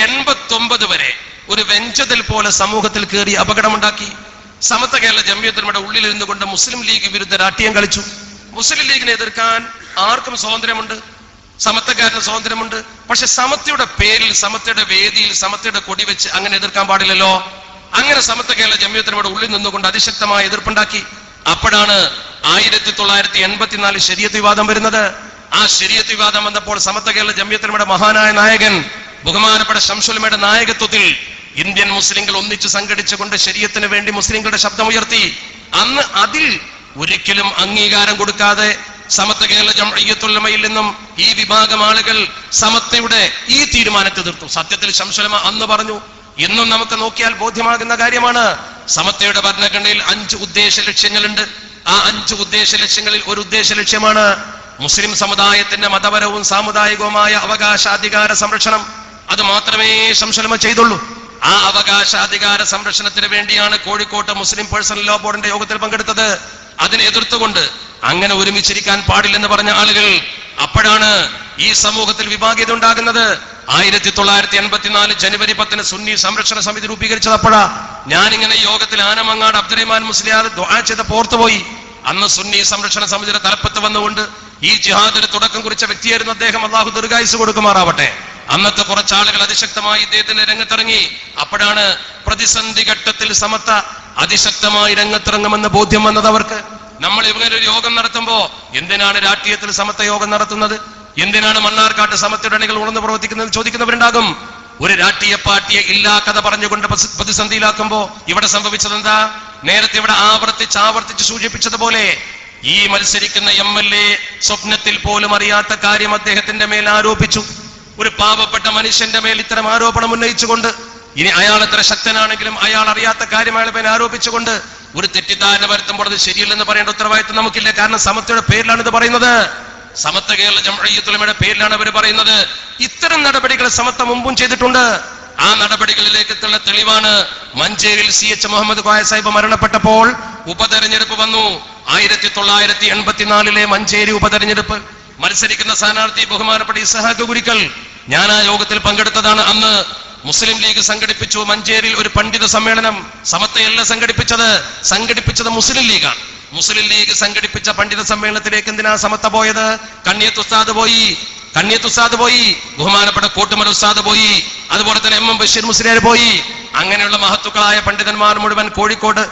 89 വരെ ഒരു വെഞ്ചതിൽ പോലെ സമൂഹത്തിൽ കയറി അപകടമുണ്ടാക്കി. സമത്വ കേരള ജംഇയ്യത്തുൽ ഉള്ളിലിരുന്നു കൊണ്ട് മുസ്ലിം ലീഗ് വിരുദ്ധ രാഷ്ട്രീയം കളിച്ചു. മുസ്ലിം ലീഗിനെ എതിർക്കാൻ ആർക്കും സ്വാതന്ത്ര്യമുണ്ട്, സമത്വക്കാരന് സ്വാതന്ത്ര്യമുണ്ട്. പക്ഷെ സമത്വയുടെ പേരിൽ, സമത്വയുടെ വേദിയിൽ, സമത്വയുടെ കൊടി വെച്ച് അങ്ങനെ എതിർക്കാൻ പാടില്ലല്ലോ. അങ്ങനെ സമത്വ കേരള ജംഇയ്യത്തുൽ ഉള്ളിൽ നിന്നുകൊണ്ട് അതിശക്തമായ എതിർപ്പുണ്ടാക്കി. അപ്പോഴാണ് 1984 ശരീഅത്ത് വിവാദം വരുന്നത്. ആ ശരീഅത്ത് വിവാദം വന്നപ്പോൾ സമത്വ കേരള ജംഇയ്യത്തുൽ മഹാനായ നായകൻ ബഹുമാനപ്പെട്ട ശംസുലമയുടെ നായകത്വത്തിൽ ഇന്ത്യൻ മുസ്ലിങ്ങൾ ഒന്നിച്ചു സംഘടിച്ചുകൊണ്ട് ശരീഅത്തിന് വേണ്ടി മുസ്ലിങ്ങളുടെ ശബ്ദമുയർത്തി. അന്ന് അതിൽ ഒരിക്കലും അംഗീകാരം കൊടുക്കാതെ സമത്വ കേരള ജംഇയ്യത്തുൽ ഉലമയിൽ നിന്നും ഈ വിഭാഗം ആളുകൾ സമത്വയുടെ ഈ തീരുമാനത്തെ എതിർത്തു. സത്യത്തിൽ ശംസുലമ അന്ന് പറഞ്ഞു, ഇന്നും നമുക്ക് നോക്കിയാൽ ബോധ്യമാകുന്ന കാര്യമാണ്, സമത്വയുടെ ഭരണഘടനയിൽ 5 ഉദ്ദേശ ലക്ഷ്യങ്ങളുണ്ട്. ആ 5 ഉദ്ദേശ ലക്ഷ്യങ്ങളിൽ ഒരു ഉദ്ദേശ ലക്ഷ്യമാണ് മുസ്ലിം സമുദായത്തിന്റെ മതപരവും സാമുദായികവുമായ അവകാശാധികാര സംരക്ഷണം. അത് മാത്രമേ ശംസുലമ ചെയ്തുള്ളൂ. ആ അവകാശാധികാര സംരക്ഷണത്തിന് വേണ്ടിയാണ് കോഴിക്കോട്ട് മുസ്ലിം പേഴ്സണൽ ലോ ബോർഡിന്റെ യോഗത്തിൽ പങ്കെടുത്തത്. അതിനെ എതിർത്തുകൊണ്ട് അങ്ങനെ ഒരുമിച്ചിരിക്കാൻ പാടില്ലെന്ന് പറഞ്ഞ ആളുകൾ, അപ്പോഴാണ് ഈ സമൂഹത്തിൽ വിഭാഗീയത ഉണ്ടാകുന്നത്. 1984 ജനുവരി 10 സുന്നി സംരക്ഷണ സമിതി രൂപീകരിച്ചത് അപ്പോഴാ. ഞാനിങ്ങനെ യോഗത്തിൽ ആനമങ്ങാട് അബ്ദുറഹ്മാൻ മുസ്ലിയാർ ദുആ ചെയ്ത പോർത്തുപോയി. അന്ന് സുന്നി സംരക്ഷണ സമിതിയുടെ തലപ്പത്ത് വന്നുകൊണ്ട് ഈ ജിഹാദിന് തുടക്കം കുറിച്ച വ്യക്തിയായിരുന്നു അദ്ദേഹം. അള്ളാഹു ദീർഘായുസ്സ് കൊടുക്കുമാറാവട്ടെ. അന്നത്തെ കുറച്ചാളുകൾ അതിശക്തമായി ഇദ്ദേഹത്തിന്റെ രംഗത്തിറങ്ങി. അപ്പോഴാണ് പ്രതിസന്ധി ഘട്ടത്തിൽ സമത്വ അതിശക്തമായി രംഗത്തിറങ്ങുമെന്ന് ബോധ്യം വന്നത് അവർക്ക്. നമ്മൾ ഇങ്ങനെ ഒരു യോഗം നടത്തുമ്പോ എന്തിനാണ് രാഷ്ട്രീയത്തിൽ സമത്വ യോഗം നടത്തുന്നത്, എന്തിനാണ് മണ്ണാർക്കാട്ട് സമത്വയുടെ അണികൾ ഉണർന്ന് പ്രവർത്തിക്കുന്നത് ചോദിക്കുന്നവരുണ്ടാകും. ഒരു രാഷ്ട്രീയ പാർട്ടിയെ ഇല്ലാ കഥ പറഞ്ഞുകൊണ്ട് പ്രതിസന്ധിയിലാക്കുമ്പോ ഇവിടെ സംഭവിച്ചത് എന്താ? നേരത്തെ ഇവിടെ ആവർത്തിച്ച് സൂചിപ്പിച്ചതുപോലെ ഈ മത്സരിക്കുന്ന MLA സ്വപ്നത്തിൽ പോലും അറിയാത്ത കാര്യം അദ്ദേഹത്തിന്റെ മേൽ ആരോപിച്ചു. ഒരു പാവപ്പെട്ട മനുഷ്യന്റെ മേൽ ഇത്തരം ആരോപണം ഉന്നയിച്ചുകൊണ്ട്, ഇനി അയാൾ എത്ര ശക്തനാണെങ്കിലും അയാൾ അറിയാത്ത കാര്യം അയാളെ മേൽ ആരോപിച്ചുകൊണ്ട് ഒരു തെറ്റിദ്ധാരണ വരുത്തുമ്പോൾ അത് ശരിയല്ലെന്ന് പറയേണ്ട ഉത്തരവാദിത്വം നമുക്കില്ല. കാരണം സമത്വയുടെ പേരിലാണ് ഇത് പറയുന്നത്. സമത്വ കേരള ജംഇയ്യത്തുൽ ഉലമയുടെ പേരിലാണ് അവർ പറയുന്നത്. ഇത്തരം നടപടികൾ സമത്വ മുമ്പും ചെയ്തിട്ടുണ്ട്. ആ നടപടികളിലേക്കുള്ള തെളിവാണ് മഞ്ചേരിയിൽ CH മുഹമ്മദ് കോയ സാഹിബ് മരണപ്പെട്ടപ്പോൾ ഉപതെരഞ്ഞെടുപ്പ് വന്നു. 1984 മഞ്ചേരി ഉപതെരഞ്ഞെടുപ്പ്. മത്സരിക്കുന്ന സ്ഥാനാർത്ഥി ബഹുമാനപ്പെട്ട ഇസ്ഹാഖ് ഗുരിക്കൽ. ഞാൻ ആ യോഗത്തിൽ പങ്കെടുത്തതാണ്. അന്ന് മുസ്ലിം ലീഗ് സംഘടിപ്പിച്ചു മഞ്ചേരിയിൽ ഒരു പണ്ഡിത സമ്മേളനം. സമത്വയല്ല സംഘടിപ്പിച്ചത് മുസ്ലിം ലീഗാണ്. മുസ്ലിം ലീഗ് സംഘടിപ്പിച്ച പണ്ഡിത സമ്മേളനത്തിലേക്ക് എന്തിനാ സമത്വ പോയത്? കണ്ണിയത്ത് ഉസ്താദ് പോയി, ബഹുമാനപ്പെട്ട കോട്ടുമല ഉസ്താദ് പോയി, അതുപോലെ തന്നെ MM ബഷീർ മുസ്ലിയാർ പോയി. അങ്ങനെയുള്ള മഹത്തുക്കളായ പണ്ഡിതന്മാർ മുഴുവൻ കോഴിക്കോട്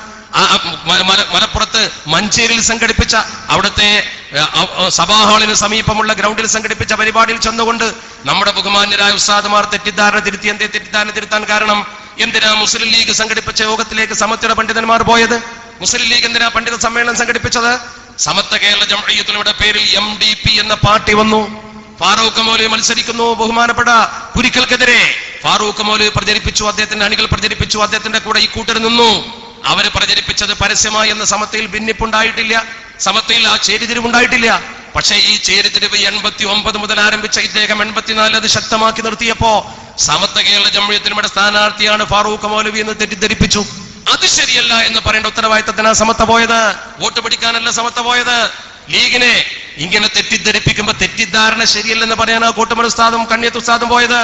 മലപ്പുറത്ത് മഞ്ചേരിയിൽ സംഘടിപ്പിച്ച അവിടുത്തെ സഭാ ഹാളിന് സമീപമുള്ള ഗ്രൗണ്ടിൽ സംഘടിപ്പിച്ച പരിപാടിയിൽ ചെന്നുകൊണ്ട് നമ്മുടെ ബഹുമാന്യരായ ഉസ്താദുമാർ തെറ്റിദ്ധാരണ തിരുത്തി. എന്തേ തെറ്റിദ്ധാരണ തിരുത്താൻ കാരണം? എന്തിനാ മുസ്ലിം ലീഗ് സംഘടിപ്പിച്ച യോഗത്തിലേക്ക് സമത്വയുടെ പണ്ഡിതന്മാർ പോയത്? മുസ്ലിം ലീഗ് എന്തിനാ പണ്ഡിത സമ്മേളനം സംഘടിപ്പിച്ചത്? സമത്വ കേരള ജംഇയ്യത്തുൽ ഉലമയുടെ പേരിൽ MDP എന്ന പാർട്ടി വന്നു. ഫാറൂഖ് മൗലവി മത്സരിക്കുന്നു ബഹുമാനപ്പെട്ട കുരിക്കൽക്കെതിരെ. ഫാറൂഖ് മൗലവി പ്രചരിപ്പിച്ചു, അദ്ദേഹത്തിന്റെ അണികൾ പ്രചരിപ്പിച്ചു, അദ്ദേഹത്തിന്റെ കൂടെ ഈ കൂട്ടർ നിന്നു. അവര് പ്രചരിപ്പിച്ചത് പരസ്യമായി എന്ന സമത്വയിൽ ഭിന്നിപ്പുണ്ടായിട്ടില്ല, സമത്വയിൽ ആ ചേരിതിരിവുണ്ടായിട്ടില്ല. പക്ഷേ ഈ ചേരിതിരിവ് 89 മുതൽ ആരംഭിച്ച ഇദ്ദേഹം 84 അത് ശക്തമാക്കി നിർത്തിയപ്പോ സമത്വ കേരള ജംഇയ്യത്തുൽ ഉലമയുടെ സ്ഥാനാർത്ഥിയാണ് ഫാറൂഖ് മൗലവി എന്ന് തെറ്റിദ്ധരിപ്പിച്ചു. അത് ശരിയല്ല എന്ന് പറയേണ്ട ഉത്തരവാദിത്തത്തിനാണ് സമത്വ പോയത്. വോട്ട് പിടിക്കാനല്ല സമത്വ പോയത്. ലീഗിനെ ഇങ്ങനെ തെറ്റിദ്ധരിപ്പിക്കുമ്പോ തെറ്റിദ്ധാരണ ശരിയല്ലെന്ന് പറയാനാ കോട്ടുമല ഉസ്താദും കണ്ണിയത്ത് ഉസ്താദും പോയത്.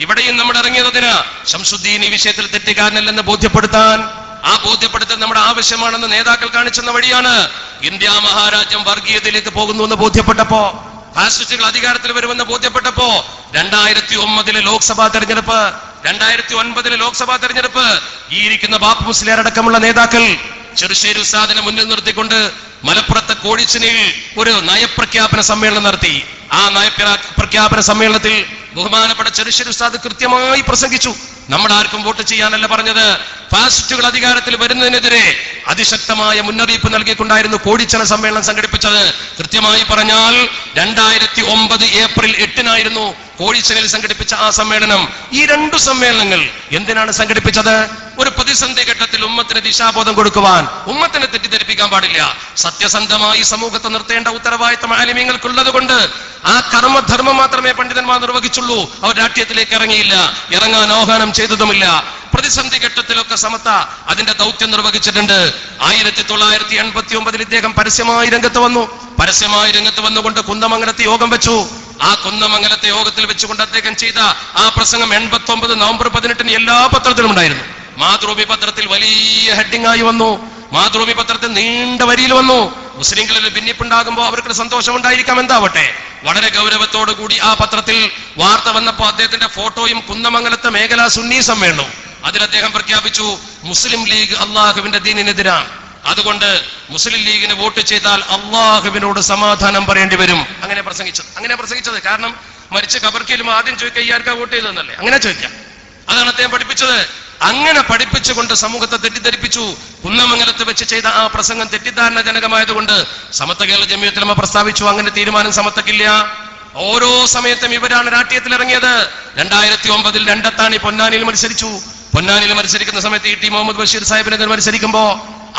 ഇവിടെയും നമ്മൾ ഇറങ്ങിയതിന് ശംസുദ്ദീൻ ഈ വിഷയത്തിൽ തെറ്റുകാരനല്ലെന്ന് ബോധ്യപ്പെടുത്താൻ. ആ ബോധ്യപ്പെടുത്തൽ നമ്മുടെ ആവശ്യമാണെന്ന് നേതാക്കൾ കാണിച്ചെന്ന വഴിയാണ്. ഇന്ത്യ മഹാരാജ്യം വർഗീയതയിലേക്ക് പോകുന്നു എന്ന് ബോധ്യപ്പെട്ടപ്പോ, ഫാസിസ്റ്റുകൾ അധികാരത്തിൽ വരുമെന്ന് ബോധ്യപ്പെട്ടപ്പോ 2009 ലോക്സഭാ തെരഞ്ഞെടുപ്പ്, 2009 ലോക്സഭാ തെരഞ്ഞെടുപ്പ് ഈ ഇരിക്കുന്ന ബാപ്പു മുസ്ലിയാർ അടക്കമുള്ള നേതാക്കൾ ചെറുശ്ശേരി ഉസ്താദിനെ മുന്നിൽ നിർത്തിക്കൊണ്ട് മലപ്പുറത്തെ കോഴിച്ചിനിൽ ഒരു നയപ്രഖ്യാപന സമ്മേളനം നടത്തി. ആ നയപ്രഖ്യാപന സമ്മേളനത്തിൽ ബഹുമാനപ്പെട്ട ചെറുശ്ശേരി ഉസ്താദ് കൃത്യമായി പ്രസംഗിച്ചു. നമ്മൾ ആർക്കും വോട്ട് ചെയ്യാനല്ല പറഞ്ഞത്, ഫാസിസ്റ്റുകൾ അധികാരത്തിൽ വരുന്നതിനെതിരെ അതിശക്തമായ മുന്നറിയിപ്പ് നൽകിക്കൊണ്ടായിരുന്നു കോഴിച്ചന സമ്മേളനം സംഘടിപ്പിച്ചത്. കൃത്യമായി പറഞ്ഞാൽ 2009 ഏപ്രിൽ 8-നായിരുന്നു കോഴിച്ചനിൽ സംഘടിപ്പിച്ച ആ സമ്മേളനം, ഈ 2 സമ്മേളനങ്ങൾ എന്തിനാണ് സംഘടിപ്പിച്ചത്? ഒരു പ്രതിസന്ധി ഘട്ടത്തിൽ ഉമ്മത്തിന് ദിശാബോധം കൊടുക്കുവാൻ, ഉമ്മത്തിനെ തെറ്റിദ്ധരിപ്പിക്കാൻ പാടില്ല. സത്യസന്ധമായി സമൂഹത്തെ നിർത്തേണ്ട ഉത്തരവാദിത്തം ആലിമീങ്ങൾക്കുള്ളത് കൊണ്ട് ആ കർമ്മധർമ്മം മാത്രമേ പണ്ഡിതന്മാർ നിർവഹിച്ചുള്ളൂ. അവർ രാഷ്ട്രീയത്തിലേക്ക് ഇറങ്ങിയില്ല, ഇറങ്ങാൻ ആഹ്വാനം ചെയ്തതുമില്ല. പ്രതിസന്ധി ഘട്ടത്തിലൊക്കെ സമത്ത അതിന്റെ ദൗത്യം നിർവഹിച്ചിട്ടുണ്ട്. 1989 ഇദ്ദേഹം പരസ്യമായി രംഗത്ത് വന്നു. പരസ്യമായി രംഗത്ത് വന്നുകൊണ്ട് കുന്നമംഗലത്ത് യോഗം വെച്ചു. ആ കുന്നമംഗലത്തെ യോഗത്തിൽ വെച്ചുകൊണ്ട് അദ്ദേഹം ചെയ്ത ആ പ്രസംഗം 89 നവംബർ 18 എല്ലാ പത്രത്തിലും ഉണ്ടായിരുന്നു. മാതൃഭൂമി പത്രത്തിൽ വലിയ ഹെഡിംഗ് ആയി വന്നു. മാതൃഭൂമി പത്രത്തിൽ നീണ്ട വരിയിൽ വന്നു. മുസ്ലിങ്ങളിൽ ഭിന്നിപ്പുണ്ടാകുമ്പോൾ അവർക്ക് സന്തോഷം ഉണ്ടായിരിക്കാം, എന്താവട്ടെ. വളരെ ഗൗരവത്തോടു കൂടി ആ പത്രത്തിൽ വാർത്ത വന്നപ്പോൾ അദ്ദേഹത്തിന്റെ ഫോട്ടോയും കുന്നമംഗലത്തെ മേഖലാ സുന്നി സമ്മേളനവും അതിൽ അദ്ദേഹം പ്രഖ്യാപിച്ചു, മുസ്ലിം ലീഗ് അള്ളാഹുവിന്റെ ദീനിനെതിരാണ്, അതുകൊണ്ട് മുസ്ലിം ലീഗിന് വോട്ട് ചെയ്താൽ അള്ളാഹുവിനോട് സമാധാനം പറയേണ്ടി വരും. അങ്ങനെ പ്രസംഗിച്ചത് കാരണം മരിച്ച ഖബർക്കിലും ആദ്യം ചോദിക്കുക ഇയാർക്കാ വോട്ട് ചെയ്തതെന്നല്ലേ, അങ്ങനെ ചോദിക്കാം. അതാണ് അദ്ദേഹം പഠിപ്പിച്ചത്. അങ്ങനെ പഠിപ്പിച്ചുകൊണ്ട് സമൂഹത്തെ തെറ്റിദ്ധരിപ്പിച്ചു. കുന്നമംഗലത്ത് വെച്ച് ചെയ്ത ആ പ്രസംഗം തെറ്റിദ്ധാരണജനകമായതുകൊണ്ട് സമത്വ കേരള ജമിയത്തുൽ ഉലമ പ്രസ്താവിച്ചു, അങ്ങനെ തീരുമാനം സമത്വക്കില്ല. ഓരോ സമയത്തും ഇവരാണ് രാഷ്ട്രീയത്തിൽ ഇറങ്ങിയത്. 2009 രണ്ടത്താണി പൊന്നാനിയിൽ മത്സരിച്ചു. പൊന്നാനിയിൽ മത്സരിക്കുന്ന സമയത്ത് ടി മുഹമ്മദ് ബഷീർ സാഹിബിനെതിരെ മത്സരിക്കുമ്പോ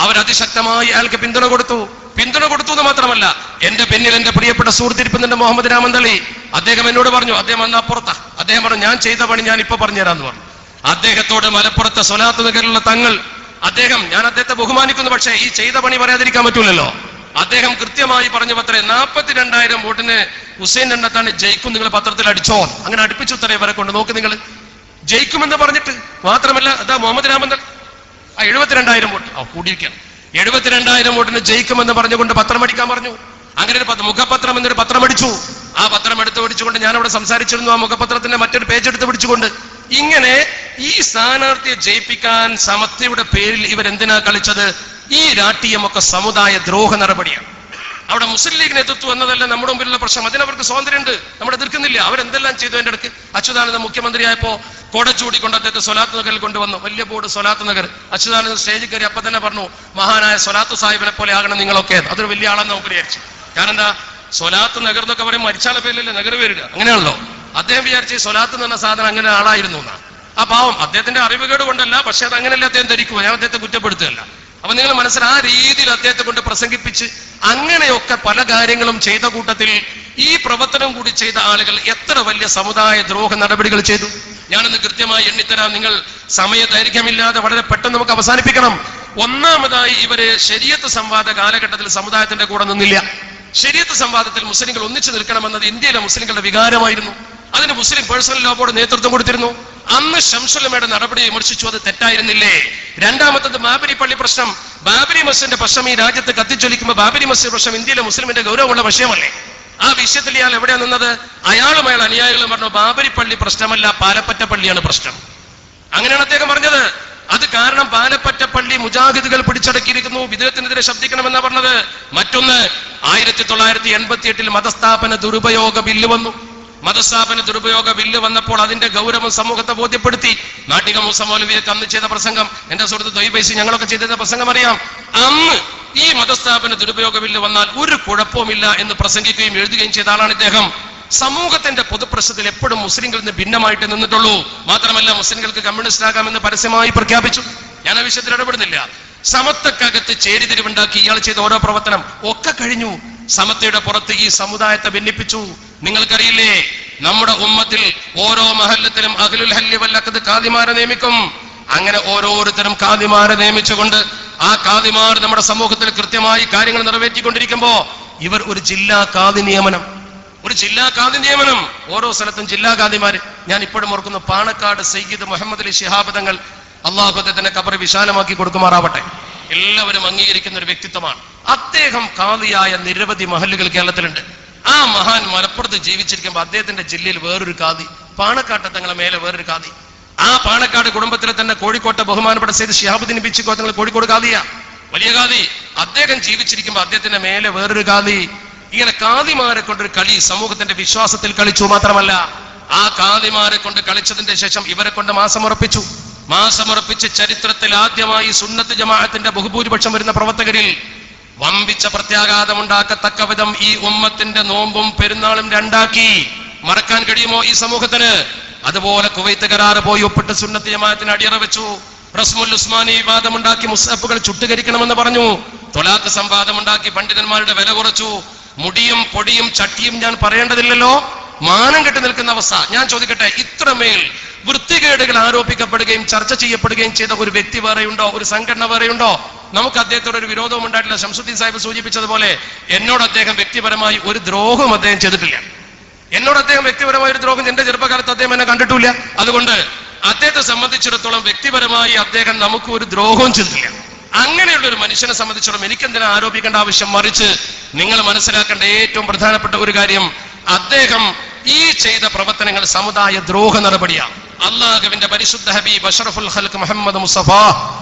അവർ അതിശക്തമായി അയാൾക്ക് പിന്തുണ കൊടുത്തു എന്ന് മാത്രമല്ല, എന്റെ പിന്നിൽ എന്റെ പ്രിയപ്പെട്ട സുഹൃത്തിരിപ്പുന്നുണ്ട് മുഹമ്മദ് രാമന്തളി. അദ്ദേഹം എന്നോട് പറഞ്ഞു, അദ്ദേഹം വന്ന അപ്പുറത്താ, അദ്ദേഹം പറഞ്ഞു ഞാൻ ചെയ്ത പണി ഞാൻ ഇപ്പൊ പറഞ്ഞുതരാന്ന് പറഞ്ഞു. അദ്ദേഹത്തോട് മലപ്പുറത്തെ സ്വലാത്ത് നഗറിലുള്ള തങ്ങൾ, ഞാൻ അദ്ദേഹത്തെ ബഹുമാനിക്കുന്നു, പക്ഷേ ഈ ചെയ്ത പണി പറയാതിരിക്കാൻ പറ്റൂലല്ലോ. അദ്ദേഹം കൃത്യമായി പറഞ്ഞു പത്രേ, 42,000 വോട്ടിന് ഹുസൈൻ രണ്ടത്താണ് ജയിക്കും, നിങ്ങൾ പത്രത്തിൽ അടിച്ചോ. അങ്ങനെ അടുപ്പിച്ചു ഉത്തരേ വരെ കൊണ്ട് നോക്ക്, നിങ്ങൾ ജയിക്കുമെന്ന് പറഞ്ഞിട്ട് മാത്രമല്ല, അതാ മുഹമ്മദ് രാമന്തൾ 72,000 വോട്ട് കൂടിയിരിക്കുകയാണ്. 72,000 വോട്ടിന് ജയിക്കുമെന്ന് പറഞ്ഞുകൊണ്ട് പത്രം അടിക്കാൻ പറഞ്ഞു. അങ്ങനെ ഒരു മുഖപത്രം എന്നൊരു പത്രം അടിച്ചു. ആ പത്രം എടുത്ത് പിടിച്ചുകൊണ്ട് ഞാൻ അവിടെ സംസാരിച്ചിരുന്നു. ആ മുഖപത്രത്തിന്റെ മറ്റൊരു പേജ് എടുത്ത് പിടിച്ചുകൊണ്ട് ഇങ്ങനെ ഈ സ്ഥാനാർത്ഥിയെ ജയിപ്പിക്കാൻ സമത്വയുടെ പേരിൽ ഇവരെന്തിനാ കളിച്ചത്? ഈ രാഷ്ട്രീയമൊക്കെ സമുദായ ദ്രോഹ നടപടിയാണ്. അവിടെ മുസ്ലിം ലീഗ് നേതൃത്വം എന്നതല്ല നമ്മുടെ മുമ്പിലുള്ള പ്രശ്നം. അതിനവർക്ക് സ്വാതന്ത്ര്യമുണ്ട്, നമ്മൾ എതിർക്കുന്നില്ല. അവരെന്തെല്ലാം ചെയ്തു. എന്റെ അടുക്ക് അച്യുതാനന്ദ മുഖ്യമന്ത്രിയായപ്പോ കൊട ചൂടിക്കൊണ്ട് അദ്ദേഹത്തെ സ്വലാത്ത് നഗറിൽ കൊണ്ടുവന്നു. വലിയ ബോർഡ് സ്വലാത്ത് നഗർ. അച്യുതാനന്ദ സ്റ്റേജിൽ കയറി അപ്പൊ തന്നെ പറഞ്ഞു, മഹാനായ സ്വലാത്ത് സാഹിബിനെ പോലെ ആകണം നിങ്ങളൊക്കെ. അതൊരു വലിയ ആളെന്ന് നമുക്ക് വിചാരിച്ചു. കാരണം എന്താ, സ്വലാത്ത് നഗർ എന്നൊക്കെ പറയും, മരിച്ചാലെ പേരിലല്ലേ നഗർ പേരിടുക, അങ്ങനെയാണല്ലോ. അദ്ദേഹം വിചാരിച്ച് സ്വലാത്ത് എന്ന് പറഞ്ഞ സാധനം അങ്ങനെ ആളായിരുന്നു എന്നാ. ആ പാവം അദ്ദേഹത്തിന്റെ അറിവുകേട് കൊണ്ടല്ല, പക്ഷെ അത് അങ്ങനെയല്ല അദ്ദേഹം ധരിക്കുക. ഞാൻ അദ്ദേഹത്തെ കുറ്റപ്പെടുത്തുകയല്ല. അപ്പൊ നിങ്ങൾ മനസ്സിലായി, ആ രീതിയിൽ അദ്ദേഹത്തെ കൊണ്ട് പ്രസംഗിപ്പിച്ച് അങ്ങനെയൊക്കെ പല കാര്യങ്ങളും ചെയ്ത കൂട്ടത്തിൽ ഈ പ്രവർത്തനം കൂടി ചെയ്ത ആളുകൾ എത്ര വലിയ സമുദായ ദ്രോഹ നടപടികൾ ചെയ്തു. ഞാനൊന്ന് കൃത്യമായി എണ്ണിത്തരാം. നിങ്ങൾ സമയദൈർഘ്യമില്ലാതെ വളരെ പെട്ടെന്ന് നമുക്ക് അവസാനിപ്പിക്കണം. ഒന്നാമതായി, ഇവര് ശരീഅത്ത് സംവാദ കാലഘട്ടത്തിൽ സമുദായത്തിന്റെ കൂടെ നിന്നില്ല. ശരീഅത്ത് സംവാദത്തിൽ മുസ്ലിങ്ങൾ ഒന്നിച്ചു നിൽക്കണമെന്നത് ഇന്ത്യയിലെ മുസ്ലിങ്ങളുടെ വികാരമായിരുന്നു. അതിന് മുസ്ലിം പേഴ്സണൽ ലോ ബോർഡ് നേതൃത്വം കൊടുത്തിരുന്നു. അന്ന് ശംസുലമയുടെ നടപടി വിമർശിച്ചു, അത് തെറ്റായിരുന്നില്ലേ? രണ്ടാമത്തത് ബാബരി പള്ളി പ്രശ്നം. ബാബരി മസ്ജിദിന്റെ പ്രശ്നം ഈ രാജ്യത്ത് കത്തിച്ചൊലിക്കുമ്പോൾ ബാബരി മസ്ജിദ് പ്രശ്നം ഇന്ത്യയിലെ മുസ്ലിമിന്റെ ഗൗരവമുള്ള വിഷയമല്ലേ? ആ വിഷയത്തിൽ ഇയാൾ എവിടെയാ നിന്നത്? അയാളും അയാൾ അനുയായികളും പറഞ്ഞു, ബാബരി പള്ളി പ്രശ്നമല്ല, പാലപ്പറ്റ പള്ളിയാണ് പ്രശ്നം. അങ്ങനെയാണ് അദ്ദേഹം പറഞ്ഞത്. അത് കാരണം പാലപ്പറ്റ പള്ളി മുജാഹിദുകൾ പിടിച്ചടക്കിയിരിക്കുന്നു, വിദേഹത്തിനെതിരെ ശബ്ദിക്കണമെന്നാ പറഞ്ഞത്. മറ്റൊന്ന്, 1988 മതസ്ഥാപന ദുരുപയോഗ ബില്ല് വന്നു. മതസ്ഥാപന ദുരുപയോഗ ബില്ല് വന്നപ്പോൾ അതിന്റെ ഗൗരവം സമൂഹത്തെ ബോധ്യപ്പെടുത്തി. നാട്ടിക മൂസ മൗലവിയൊക്കെ അന്ന് ചെയ്ത പ്രസംഗം, എന്റെ സുഹൃത്ത് തൊയ്ബൈസി ഞങ്ങളൊക്കെ ചെയ്ത പ്രസംഗം അറിയാം. അന്ന് ഈ മതസ്ഥാപന ദുരുപയോഗ ബില്ല് വന്നാൽ ഒരു കുഴപ്പവുമില്ല എന്ന് പ്രസംഗിക്കുകയും എഴുതുകയും ചെയ്ത ആളാണ് ഇദ്ദേഹം. സമൂഹത്തിന്റെ പൊതുപ്രശ്നത്തിൽ എപ്പോഴും മുസ്ലിങ്ങളിൽ നിന്ന് ഭിന്നമായിട്ട് നിന്നിട്ടുള്ളൂ. മാത്രമല്ല, മുസ്ലിങ്ങൾക്ക് കമ്മ്യൂണിസ്റ്റ് ആകാമെന്ന് പരസ്യമായി പ്രഖ്യാപിച്ചു. ഞാൻ ആ വിഷയത്തിൽ ഇടപെടുന്നില്ല. സമത്വക്കകത്ത് ചേരിതിരിവുണ്ടാക്കി ഇയാൾ ചെയ്ത ഓരോ പ്രവർത്തനം ഒക്കെ കഴിഞ്ഞു. സമത്വയുടെ പുറത്ത് ഈ സമുദായത്തെ ഭിന്നിപ്പിച്ചു. നിങ്ങൾക്കറിയില്ലേ, നമ്മുടെ ഉമ്മത്തിൽ ഓരോ മഹല്ലത്തിലും അഹ്ലുൽ ഹല്ലി വൽ അഖദ് കാദിമാരെ നിയമിക്കും. അങ്ങനെ ഓരോരുത്തരും കാദിമാരെ നിയമിച്ചുകൊണ്ട് ആ കാദിമാർ നമ്മുടെ സമൂഹത്തിൽ കൃത്യമായി കാര്യങ്ങൾ നിറവേറ്റിക്കൊണ്ടിരിക്കുമ്പോ ഇവർ ഒരു ജില്ലാ കാദി നിയമനം ഓരോ സ്ഥലത്തും ജില്ലാ കാദിമാര്. ഞാൻ ഇപ്പോഴും ഓർക്കുന്നു, പാണക്കാട് സയ്യിദ് മുഹമ്മദ് അലി ശിഹാബ് തങ്ങൾ, അള്ളാഹു അദ്ദേഹത്തിന്റെ ഖബർ വിശാലമാക്കി കൊടുക്കുമാറാവട്ടെ, എല്ലാവരും അംഗീകരിക്കുന്ന ഒരു വ്യക്തിത്വമാണ്. അദ്ദേഹം കാദിയായ നിരവധി മഹല്ലുകൾ കേരളത്തിലുണ്ട്. ആ മഹാൻ മലപ്പുറത്ത് ജീവിച്ചിരിക്കുമ്പോൾ അദ്ദേഹത്തിന്റെ ജില്ലയിൽ വേറൊരു കാദി, പാണക്കാട്ടെ തങ്ങളെ മേലെ വേറൊരു കാദി. ആ പാണക്കാട് കുടുംബത്തിലെ തന്നെ കോഴിക്കോട്ടെ ബഹുമാനപ്പെട്ട സയ്യിദ് ശിഹാബുദ്ദീൻ ബിച്ചിക്കോ തങ്ങൾ കോഴിക്കോട് കാദിയ, വലിയ കാദി. അദ്ദേഹം ജീവിച്ചിരിക്കുമ്പോൾ അദ്ദേഹത്തിന്റെ മേലെ വേറൊരു കാദി. ഇങ്ങനെ കാദിമാരെ കൊണ്ടൊരു കളി സമൂഹത്തിന്റെ വിശ്വാസത്തിൽ കളിച്ചു. മാത്രമല്ല, ആ കാദിമാരെ കൊണ്ട് കളിച്ചതിന്റെ ശേഷം ഇവരെ കൊണ്ട് മാസമുറപ്പിച്ച് ചരിത്രത്തിൽ ആദ്യമായി സുന്നത്ത് ജമാഅത്തിന്റെ ബഹുഭൂരിപക്ഷം വരുന്ന പ്രവർത്തകരിൽ വമ്പിച്ച പ്രത്യാഘാതമുണ്ടാക്കത്തക്ക വിധം ഈ ഉമ്മത്തിന്റെ നോമ്പും പെരുന്നാളും രണ്ടാക്കി. മറക്കാൻ കഴിയുമോ ഈ സമൂഹത്തിന്? അതുപോലെ കുവൈത്ത് കരാറ് പോയി ഒപ്പിട്ട് സുന്നത്ത് ജമാഅത്തിന് അടിയറ വെച്ചു. റസ്മുൽ ഉസ്മാനി വിവാദമുണ്ടാക്കി മുസ്ഹഫുകൾ ചുട്ടുകരിക്കണമെന്ന് പറഞ്ഞു. തൊലാഖ് സംവാദമുണ്ടാക്കി പണ്ഡിതന്മാരുടെ വില കുറച്ചു. മുടിയും പൊടിയും ചട്ടിയും ഞാൻ പറയേണ്ടതില്ലല്ലോ, മാനം കെട്ടി നിൽക്കുന്ന അവസ്ഥ. ഞാൻ ചോദിക്കട്ടെ, ഇത്രമേൽ വൃത്തികേടുകൾ ആരോപിക്കപ്പെടുകയും ചർച്ച ചെയ്യപ്പെടുകയും ചെയ്ത ഒരു വ്യക്തി വേറെയുണ്ടോ? ഒരു സംഘടന വേറെയുണ്ടോ? നമുക്ക് അദ്ദേഹത്തോട് ഒരു വിരോധവും ഉണ്ടായിട്ടില്ല. ശംസുദ്ദീൻ സാഹിബ് സൂചിപ്പിച്ചതുപോലെ എന്നോട് അദ്ദേഹം വ്യക്തിപരമായി ഒരു ദ്രോഹവും അദ്ദേഹം ചെയ്തിട്ടില്ല. എന്നോട് അദ്ദേഹം വ്യക്തിപരമായ ഒരു ദ്രോഹം എന്റെ ചെറുപ്പകാലത്ത് അദ്ദേഹം എന്നെ കണ്ടിട്ടില്ല. അതുകൊണ്ട് അദ്ദേഹത്തെ സംബന്ധിച്ചിടത്തോളം വ്യക്തിപരമായി അദ്ദേഹം നമുക്ക് ഒരു ദ്രോഹവും ചെയ്തിട്ടില്ല. അങ്ങനെയുള്ള ഒരു മനുഷ്യനെ സംബന്ധിച്ചിടത്തോളം എനിക്കെന്തിനാ ആരോപിക്കേണ്ട ആവശ്യം? മറിച്ച് നിങ്ങൾ മനസ്സിലാക്കേണ്ട ഏറ്റവും പ്രധാനപ്പെട്ട ഒരു കാര്യം, അദ്ദേഹം ഈ ചെയ്ത പ്രവർത്തനങ്ങൾ സമുദായ ദ്രോഹ നടപടിയാണ്. അള്ളാഹുവിന്റെ പരിശുദ്ധ ഹബീബ് അഷ്റഫുൽ ഖൽഖ് മുഹമ്മദ് മുസ്തഫ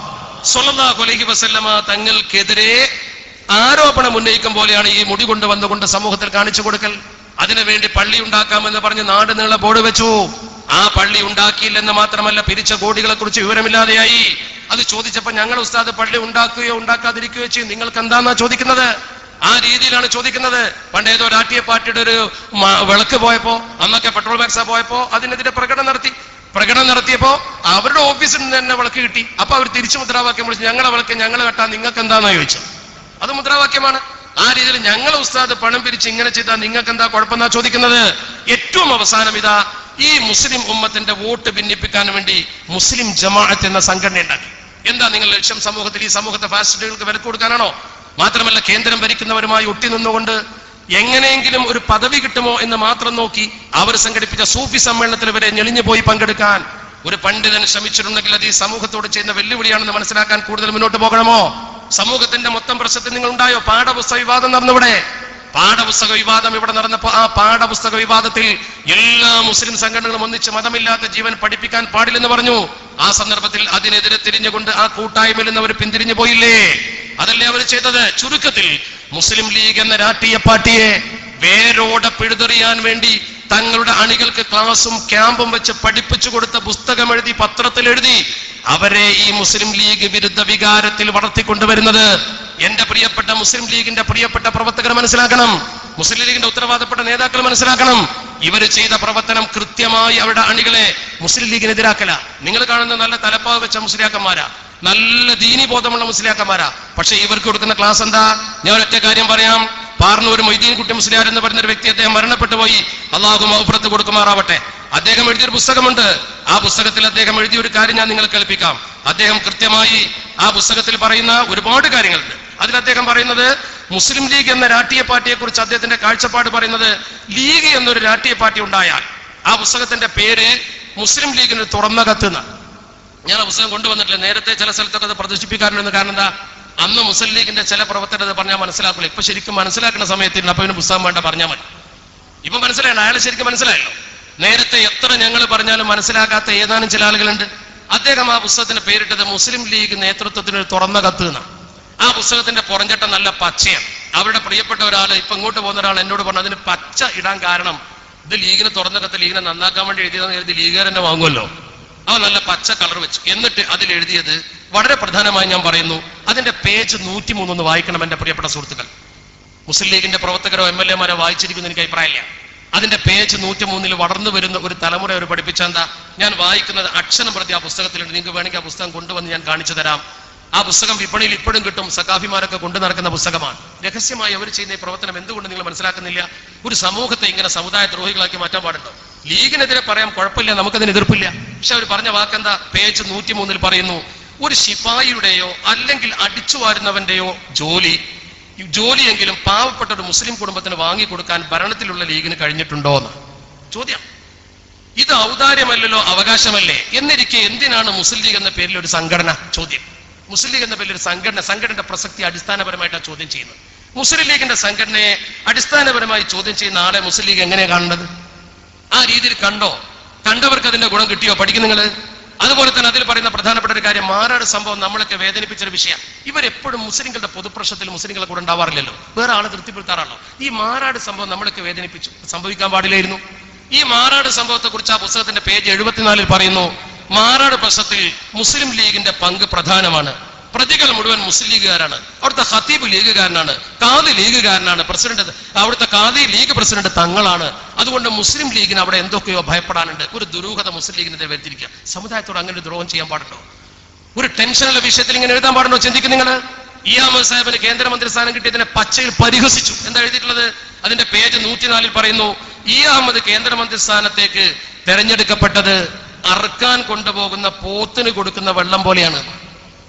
സ്വല്ലല്ലാഹു അലൈഹി വസല്ലമ തങ്ങൾക്കെതിരെ ആരോപണം ഉന്നയിക്കും പോലെയാണ് ഈ മുടി കൊണ്ടുവന്നുകൊണ്ട് സമൂഹത്തിൽ കാണിച്ചു കൊടുക്കൽ. അതിനുവേണ്ടി പള്ളി ഉണ്ടാക്കാമെന്ന് പറഞ്ഞ് നാട് നീളെ ബോർഡ് വെച്ചു. ആ പള്ളി ഉണ്ടാക്കിയില്ലെന്ന് മാത്രമല്ല, പിരിച്ച കോടികളെ കുറിച്ച് വിവരമില്ലാതെയായി. അത് ചോദിച്ചപ്പോ ഞങ്ങൾ ഉസ്താദ് പള്ളി ഉണ്ടാക്കുകയോ ഉണ്ടാക്കാതിരിക്കുകയോ ചെയ്യും, നിങ്ങൾക്ക് എന്താന്നാ ചോദിക്കുന്നത്? ആ രീതിയിലാണ് ചോദിക്കുന്നത്. പണ്ടേതോ രാഷ്ട്രീയ പാർട്ടിയുടെ ഒരു വിളക്ക് പോയപ്പോ, അന്നൊക്കെ പെട്രോൾ ബാക്സാ പോയപ്പോ അതിനെതിരെ പ്രകടനം നടത്തിയപ്പോ അവരുടെ ഓഫീസിൽ നിന്ന് തന്നെ വിളക്ക് കിട്ടി. അപ്പൊ അവർ തിരിച്ചു മുദ്രാവാക്യം വിളിച്ചു, ഞങ്ങളെ വിളക്ക് ഞങ്ങൾ കെട്ടാൻ നിങ്ങൾക്ക് എന്താന്നാ ചോദിച്ചു. അത് മുദ്രാവാക്യമാണ്. ആ രീതിയിൽ ഞങ്ങൾ ഉസ്താദ് പണം പിരിച്ച് ഇങ്ങനെ ചെയ്താൽ നിങ്ങൾക്ക് എന്താ കുഴപ്പമെന്നാ ചോദിക്കുന്നത്. ഏറ്റവും അവസാനം ഇതാ ഈ മുസ്ലിം ഉമ്മത്തിന്റെ വോട്ട് ഭിന്നിപ്പിക്കാൻ വേണ്ടി മുസ്ലിം ജമാഅത്ത് എന്ന സംഘടന ഉണ്ടാക്കി. എന്താ നിങ്ങൾ ലക്ഷ്യം? സമൂഹത്തിൽ ഈ സമൂഹത്തെ ഫാസിസ്റ്റുകൾക്ക് വിലക്ക് കൊടുക്കാനാണോ? മാത്രമല്ല കേന്ദ്രം ഭരിക്കുന്നവരുമായി ഒട്ടി നിന്നുകൊണ്ട് എങ്ങനെയെങ്കിലും ഒരു പദവി കിട്ടുമോ എന്ന് മാത്രം നോക്കി അവർ സംഘടിപ്പിച്ച സൂഫി സമ്മേളനത്തിൽ വരെ ഞെളിഞ്ഞു പോയി പങ്കെടുക്കാൻ ഒരു പണ്ഡിതൻ ശ്രമിച്ചിട്ടുണ്ടെങ്കിൽ അത് ഈ സമൂഹത്തോട് ചെയ്യുന്ന വെല്ലുവിളിയാണെന്ന് മനസ്സിലാക്കാൻ കൂടുതൽ മുന്നോട്ട് പോകണമോ? സമൂഹത്തിന്റെ മൊത്തം പ്രശ്നത്തിൽ നിങ്ങൾ ഉണ്ടായോ? പാഠപുസ്തക വിവാദം നടന്നിവിടെ. പാഠപുസ്തക വിവാദം ഇവിടെ നടന്നപ്പോ ആ പാഠപുസ്തക വിവാദത്തിൽ എല്ലാ മുസ്ലിം സംഘടനകളും ഒന്നിച്ച് മതമില്ലാത്ത ജീവൻ പഠിപ്പിക്കാൻ പാടില്ലെന്ന് പറഞ്ഞു. ആ സന്ദർഭത്തിൽ അതിനെതിരെ തിരിഞ്ഞുകൊണ്ട് ആ കൂട്ടായ്മയിൽ നിന്ന് അവർ പിന്തിരിഞ്ഞു പോയില്ലേ? അതല്ലേ അവർ ചെയ്തത്? ചുരുക്കത്തിൽ മുസ്ലിം ലീഗ് എന്ന രാഷ്ട്രീയ പാർട്ടിയെ വേരോടെ പിഴുതെറിയാൻ വേണ്ടി തങ്ങളുടെ അണികൾക്ക് ക്ലാസും ക്യാമ്പും വെച്ച് പഠിപ്പിച്ചു കൊടുത്ത പുസ്തകം എഴുതി, പത്രത്തിൽ എഴുതി അവരെ ഈ മുസ്ലിം ലീഗ് വിരുദ്ധ വികാരത്തിൽ വളർത്തിക്കൊണ്ടുവരുന്നത് എന്റെ പ്രിയപ്പെട്ട മുസ്ലിം ലീഗിന്റെ പ്രിയപ്പെട്ട പ്രവർത്തകർ മനസ്സിലാക്കണം. മുസ്ലിം ലീഗിന്റെ ഉത്തരവാദപ്പെട്ട നേതാക്കൾ മനസ്സിലാക്കണം. ഇവർ ചെയ്ത പ്രവർത്തനം കൃത്യമായി അവരുടെ അണികളെ മുസ്ലിം ലീഗിനെതിരാക്കല. നിങ്ങൾ കാണുന്ന നല്ല തലപ്പാവ് വെച്ച മുസ്ലിയാക്കന്മാരാ, നല്ല ദീനി ബോധമുള്ള മുസ്ലിയാക്കന്മാരാ. പക്ഷെ ഇവർക്ക് കൊടുക്കുന്ന ക്ലാസ് എന്താ? ഞാൻ ഒറ്റ കാര്യം പറയാം. പാർന്നൂർ മൊയ്തീൻ കുട്ടി മുസ്ലിയാർ എന്ന് പറയുന്ന ഒരു വ്യക്തി, അദ്ദേഹം മരണപ്പെട്ടു പോയി, അള്ളാഹു മഗ്ഫിറത്ത് കൊടുക്കുമാറാവട്ടെ. അദ്ദേഹം എഴുതിയൊരു പുസ്തകമുണ്ട്. ആ പുസ്തകത്തിൽ അദ്ദേഹം എഴുതിയൊരു കാര്യം ഞാൻ നിങ്ങൾക്ക് കേൾപ്പിക്കാം. അദ്ദേഹം കൃത്യമായി ആ പുസ്തകത്തിൽ പറയുന്ന ഒരുപാട് കാര്യങ്ങളുണ്ട്. അതിൽ അദ്ദേഹം പറയുന്നത് മുസ്ലിം ലീഗ് എന്ന രാഷ്ട്രീയ പാർട്ടിയെ കുറിച്ച് അദ്ദേഹത്തിന്റെ കാഴ്ചപ്പാട് പറയുന്നത്, ലീഗ് എന്നൊരു രാഷ്ട്രീയ പാർട്ടി ഉണ്ടായാൽ ആ പുസ്തകത്തിന്റെ പേര് മുസ്ലിം ലീഗിന് തുറന്ന കത്ത് എന്നാണ്. ഞാൻ ആ പുസ്തകം കൊണ്ടുവന്നിട്ടില്ല. നേരത്തെ ചില സ്ഥലത്തൊക്കെ അത് പ്രദർശിപ്പിക്കാറുണ്ട്. കാരണം എന്താ, അന്ന് മുസ്ലിം ലീഗിന്റെ ചില പ്രവർത്തകർ അത് പറഞ്ഞാൽ മനസ്സിലാക്കില്ല. ഇപ്പൊ ശരിക്കും മനസ്സിലാക്കുന്ന സമയത്ത് അപ്പൊ ഇതിന് പുസ്തകം വേണ്ട പറഞ്ഞാൽ മതി. ഇപ്പൊ മനസ്സിലായല്ലോ, അയാൾ ശരിക്കും മനസ്സിലായല്ലോ. നേരത്തെ എത്ര ഞങ്ങൾ പറഞ്ഞാലും മനസ്സിലാക്കാത്ത ഏതാനും ചില ആളുകളുണ്ട്. അദ്ദേഹം ആ പുസ്തകത്തിന് പേരിട്ടത് മുസ്ലിം ലീഗ് നേതൃത്വത്തിന് ഒരു തുറന്ന കത്ത് എന്നാണ്. ആ പുസ്തകത്തിന്റെ പുറഞ്ചട്ട നല്ല പച്ചയാണ്. അവരുടെ പ്രിയപ്പെട്ട ഒരാൾ, ഇപ്പൊ ഇങ്ങോട്ട് പോകുന്ന ഒരാൾ എന്നോട് പറഞ്ഞു അതിന് പച്ച ഇടാൻ കാരണം ഇത് ലീഗിന് തുറന്ന കത്ത് ലീഗിനെ നന്നാക്കാൻ വേണ്ടി എഴുതിയതെന്ന് കരുതി ലീഗുകാർ തന്നെ വാങ്ങുമല്ലോ. അവ നല്ല പച്ച കളർ വെച്ചു. എന്നിട്ട് അതിൽ എഴുതിയത് വളരെ പ്രധാനമായി ഞാൻ പറയുന്നു, അതിന്റെ പേജ് 103 ഒന്ന് വായിക്കണം എന്റെ പ്രിയപ്പെട്ട സുഹൃത്തുക്കൾ. മുസ്ലിം ലീഗിന്റെ പ്രവർത്തകരോ എം എൽ എമാരോ വായിച്ചിരിക്കുന്ന എനിക്ക് അഭിപ്രായമില്ല. അതിന്റെ പേജ് 103 വളർന്നു വരുന്ന ഒരു തലമുറ അവർ പഠിപ്പിച്ച എന്താ, ഞാൻ വായിക്കുന്നത് അക്ഷരം പ്രതി ആ പുസ്തകത്തിലുണ്ട്. നിങ്ങൾക്ക് വേണമെങ്കിൽ ആ പുസ്തകം കൊണ്ടുവന്ന് ഞാൻ കാണിച്ചു തരാം. ആ പുസ്തകം വിപണിയിൽ ഇപ്പോഴും കിട്ടും. സഖാഫിമാരൊക്കെ കൊണ്ടു നടക്കുന്ന പുസ്തകമാണ്. രഹസ്യമായി അവർ ചെയ്യുന്ന ഈ പ്രവർത്തനം എന്തുകൊണ്ട് നിങ്ങൾ മനസ്സിലാക്കുന്നില്ല? ഒരു സമൂഹത്തെ ഇങ്ങനെ സമുദായ ദ്രോഹികളാക്കി മാറ്റാൻ പാടുണ്ടോ? ലീഗിനെതിരെ പറയാൻ കുഴപ്പമില്ല, നമുക്കതിന് എതിർപ്പില്ല. പക്ഷെ അവർ പറഞ്ഞ വാക്കെന്താ? പേജ് 103 പറയുന്നു, ഒരു ശിപായിയുടെയോ അല്ലെങ്കിൽ അടിച്ചു വാരുന്നവന്റെയോ ജോലിയെങ്കിലും പാവപ്പെട്ട ഒരു മുസ്ലിം കുടുംബത്തിന് വാങ്ങിക്കൊടുക്കാൻ ഭരണത്തിലുള്ള ലീഗിന് കഴിഞ്ഞിട്ടുണ്ടോ എന്ന് ചോദ്യം. ഇത് ഔദാര്യമല്ലല്ലോ, അവകാശമല്ലേ? എന്നിരിക്കെ എന്തിനാണ് മുസ്ലിം ലീഗ് എന്ന പേരിൽ ഒരു സംഘടന? ചോദ്യം. മുസ്ലിം ലീഗ് എന്ന പേരിൽ ഒരു സംഘടനയുടെ പ്രസക്തി അടിസ്ഥാനപരമായിട്ടാണ് ചോദ്യം ചെയ്യുന്നത്. മുസ്ലിം ലീഗിന്റെ സംഘടനയെ അടിസ്ഥാനപരമായി ചോദ്യം ചെയ്യുന്ന ആളെ മുസ്ലിം ലീഗ് എങ്ങനെയാണ് കാണുന്നത്? ആ രീതിയിൽ കണ്ടവർക്ക് അതിന്റെ ഗുണം കിട്ടിയോ? പഠിക്കും നിങ്ങൾ. അതുപോലെ തന്നെ അതിൽ പറയുന്ന പ്രധാനപ്പെട്ട ഒരു കാര്യം, മാറാട് സംഭവം നമ്മളൊക്കെ വേദനിപ്പിച്ചൊരു വിഷയം. ഇവരെപ്പോഴും മുസ്ലിങ്ങളുടെ പൊതുപ്രശ്നത്തിൽ മുസ്ലിങ്ങളെ കൂടെ ഉണ്ടാവാറില്ലല്ലോ, വേറെ ആളെ തൃപ്തിപ്പെടുത്താറാണല്ലോ. ഈ മാറാട് സംഭവം നമ്മളൊക്കെ വേദനിപ്പിച്ചു, സംഭവിക്കാൻ പാടില്ലായിരുന്നു. ഈ മാറാട് സംഭവത്തെ കുറിച്ച് ആ പുസ്തകത്തിന്റെ പേജ് 74 പറയുന്നു, മാറാട് പ്രശ്നത്തിൽ മുസ്ലിം ലീഗിന്റെ പങ്ക് പ്രധാനമാണ്. പ്രതികൾ മുഴുവൻ മുസ്ലിം ലീഗുകാരാണ്. അവിടുത്തെ ഖത്തീബ് ലീഗുകാരനാണ്, കാദി ലീഗുകാരനാണ്, പ്രസിഡന്റ് അവിടുത്തെ കാദി ലീഗ് പ്രസിഡന്റ് തങ്ങളാണ്. അതുകൊണ്ട് മുസ്ലിം ലീഗിന് അവിടെ എന്തൊക്കെയോ ഭയപ്പെടാനുണ്ട്. ഒരു ദുരൂഹത മുസ്ലിം ലീഗിനെതിരെ വരുത്തിരിക്കുക. സമുദായത്തോട് അങ്ങനെ ഒരു ദ്രോഹം ചെയ്യാൻ പാടുണ്ടോ? ഒരു ടെൻഷനുള്ള വിഷയത്തിൽ ഇങ്ങനെ എഴുതാൻ പാടുണ്ടോ? ചിന്തിക്കും നിങ്ങൾ. ഇ അഹമ്മദ് സാഹിബിന് കേന്ദ്രമന്ത്രി സ്ഥാനം കിട്ടിയതിനെ പച്ചയിൽ പരിഹസിച്ചു. എന്താ എഴുതിയിട്ടുള്ളത്? അതിന്റെ പേജ് 104 പറയുന്നു, ഇ അഹമ്മദ് കേന്ദ്രമന്ത്രി സ്ഥാനത്തേക്ക് തെരഞ്ഞെടുക്കപ്പെട്ടത് അറുക്കാൻ കൊണ്ടുപോകുന്ന പോത്തിന് കൊടുക്കുന്ന വെള്ളം പോലെയാണ്.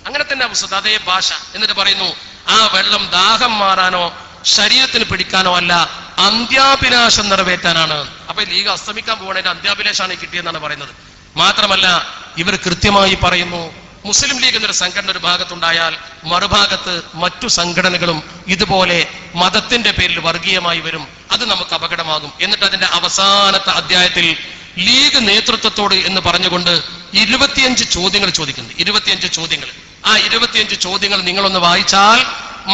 അങ്ങനെ തന്നെ അവസ്ഥ, അതേ ഭാഷ. എന്നിട്ട് പറയുന്നു, ആ വെള്ളം ദാഹം മാറാനോ ശരീരത്തിന് പിടിക്കാനോ അല്ല, അന്ത്യാഭിലാഷം നിറവേറ്റാനാണ്. അപ്പൊ ലീഗ് അസ്തമിക്കാൻ പോകണതിന്റെ അന്ത്യാഭിലാഷാണ് കിട്ടിയെന്നാണ് പറയുന്നത്. മാത്രമല്ല ഇവർ കൃത്യമായി പറയുന്നു, മുസ്ലിം ലീഗ് എന്നൊരു സംഘടന ഒരു ഭാഗത്തുണ്ടായാൽ മറുഭാഗത്ത് മറ്റു സംഘടനകളും ഇതുപോലെ മതത്തിന്റെ പേരിൽ വർഗീയമായി വരും, അത് നമുക്ക് അപകടമാകും. എന്നിട്ട് അതിന്റെ അവസാനത്തെ അധ്യായത്തിൽ ലീഗ് നേതൃത്വത്തോട് എന്ന് പറഞ്ഞുകൊണ്ട് 25 ചോദ്യങ്ങൾ ചോദിക്കുന്നു. 25 ചോദ്യങ്ങൾ. ആ 25 ചോദ്യങ്ങൾ നിങ്ങളൊന്ന് വായിച്ചാൽ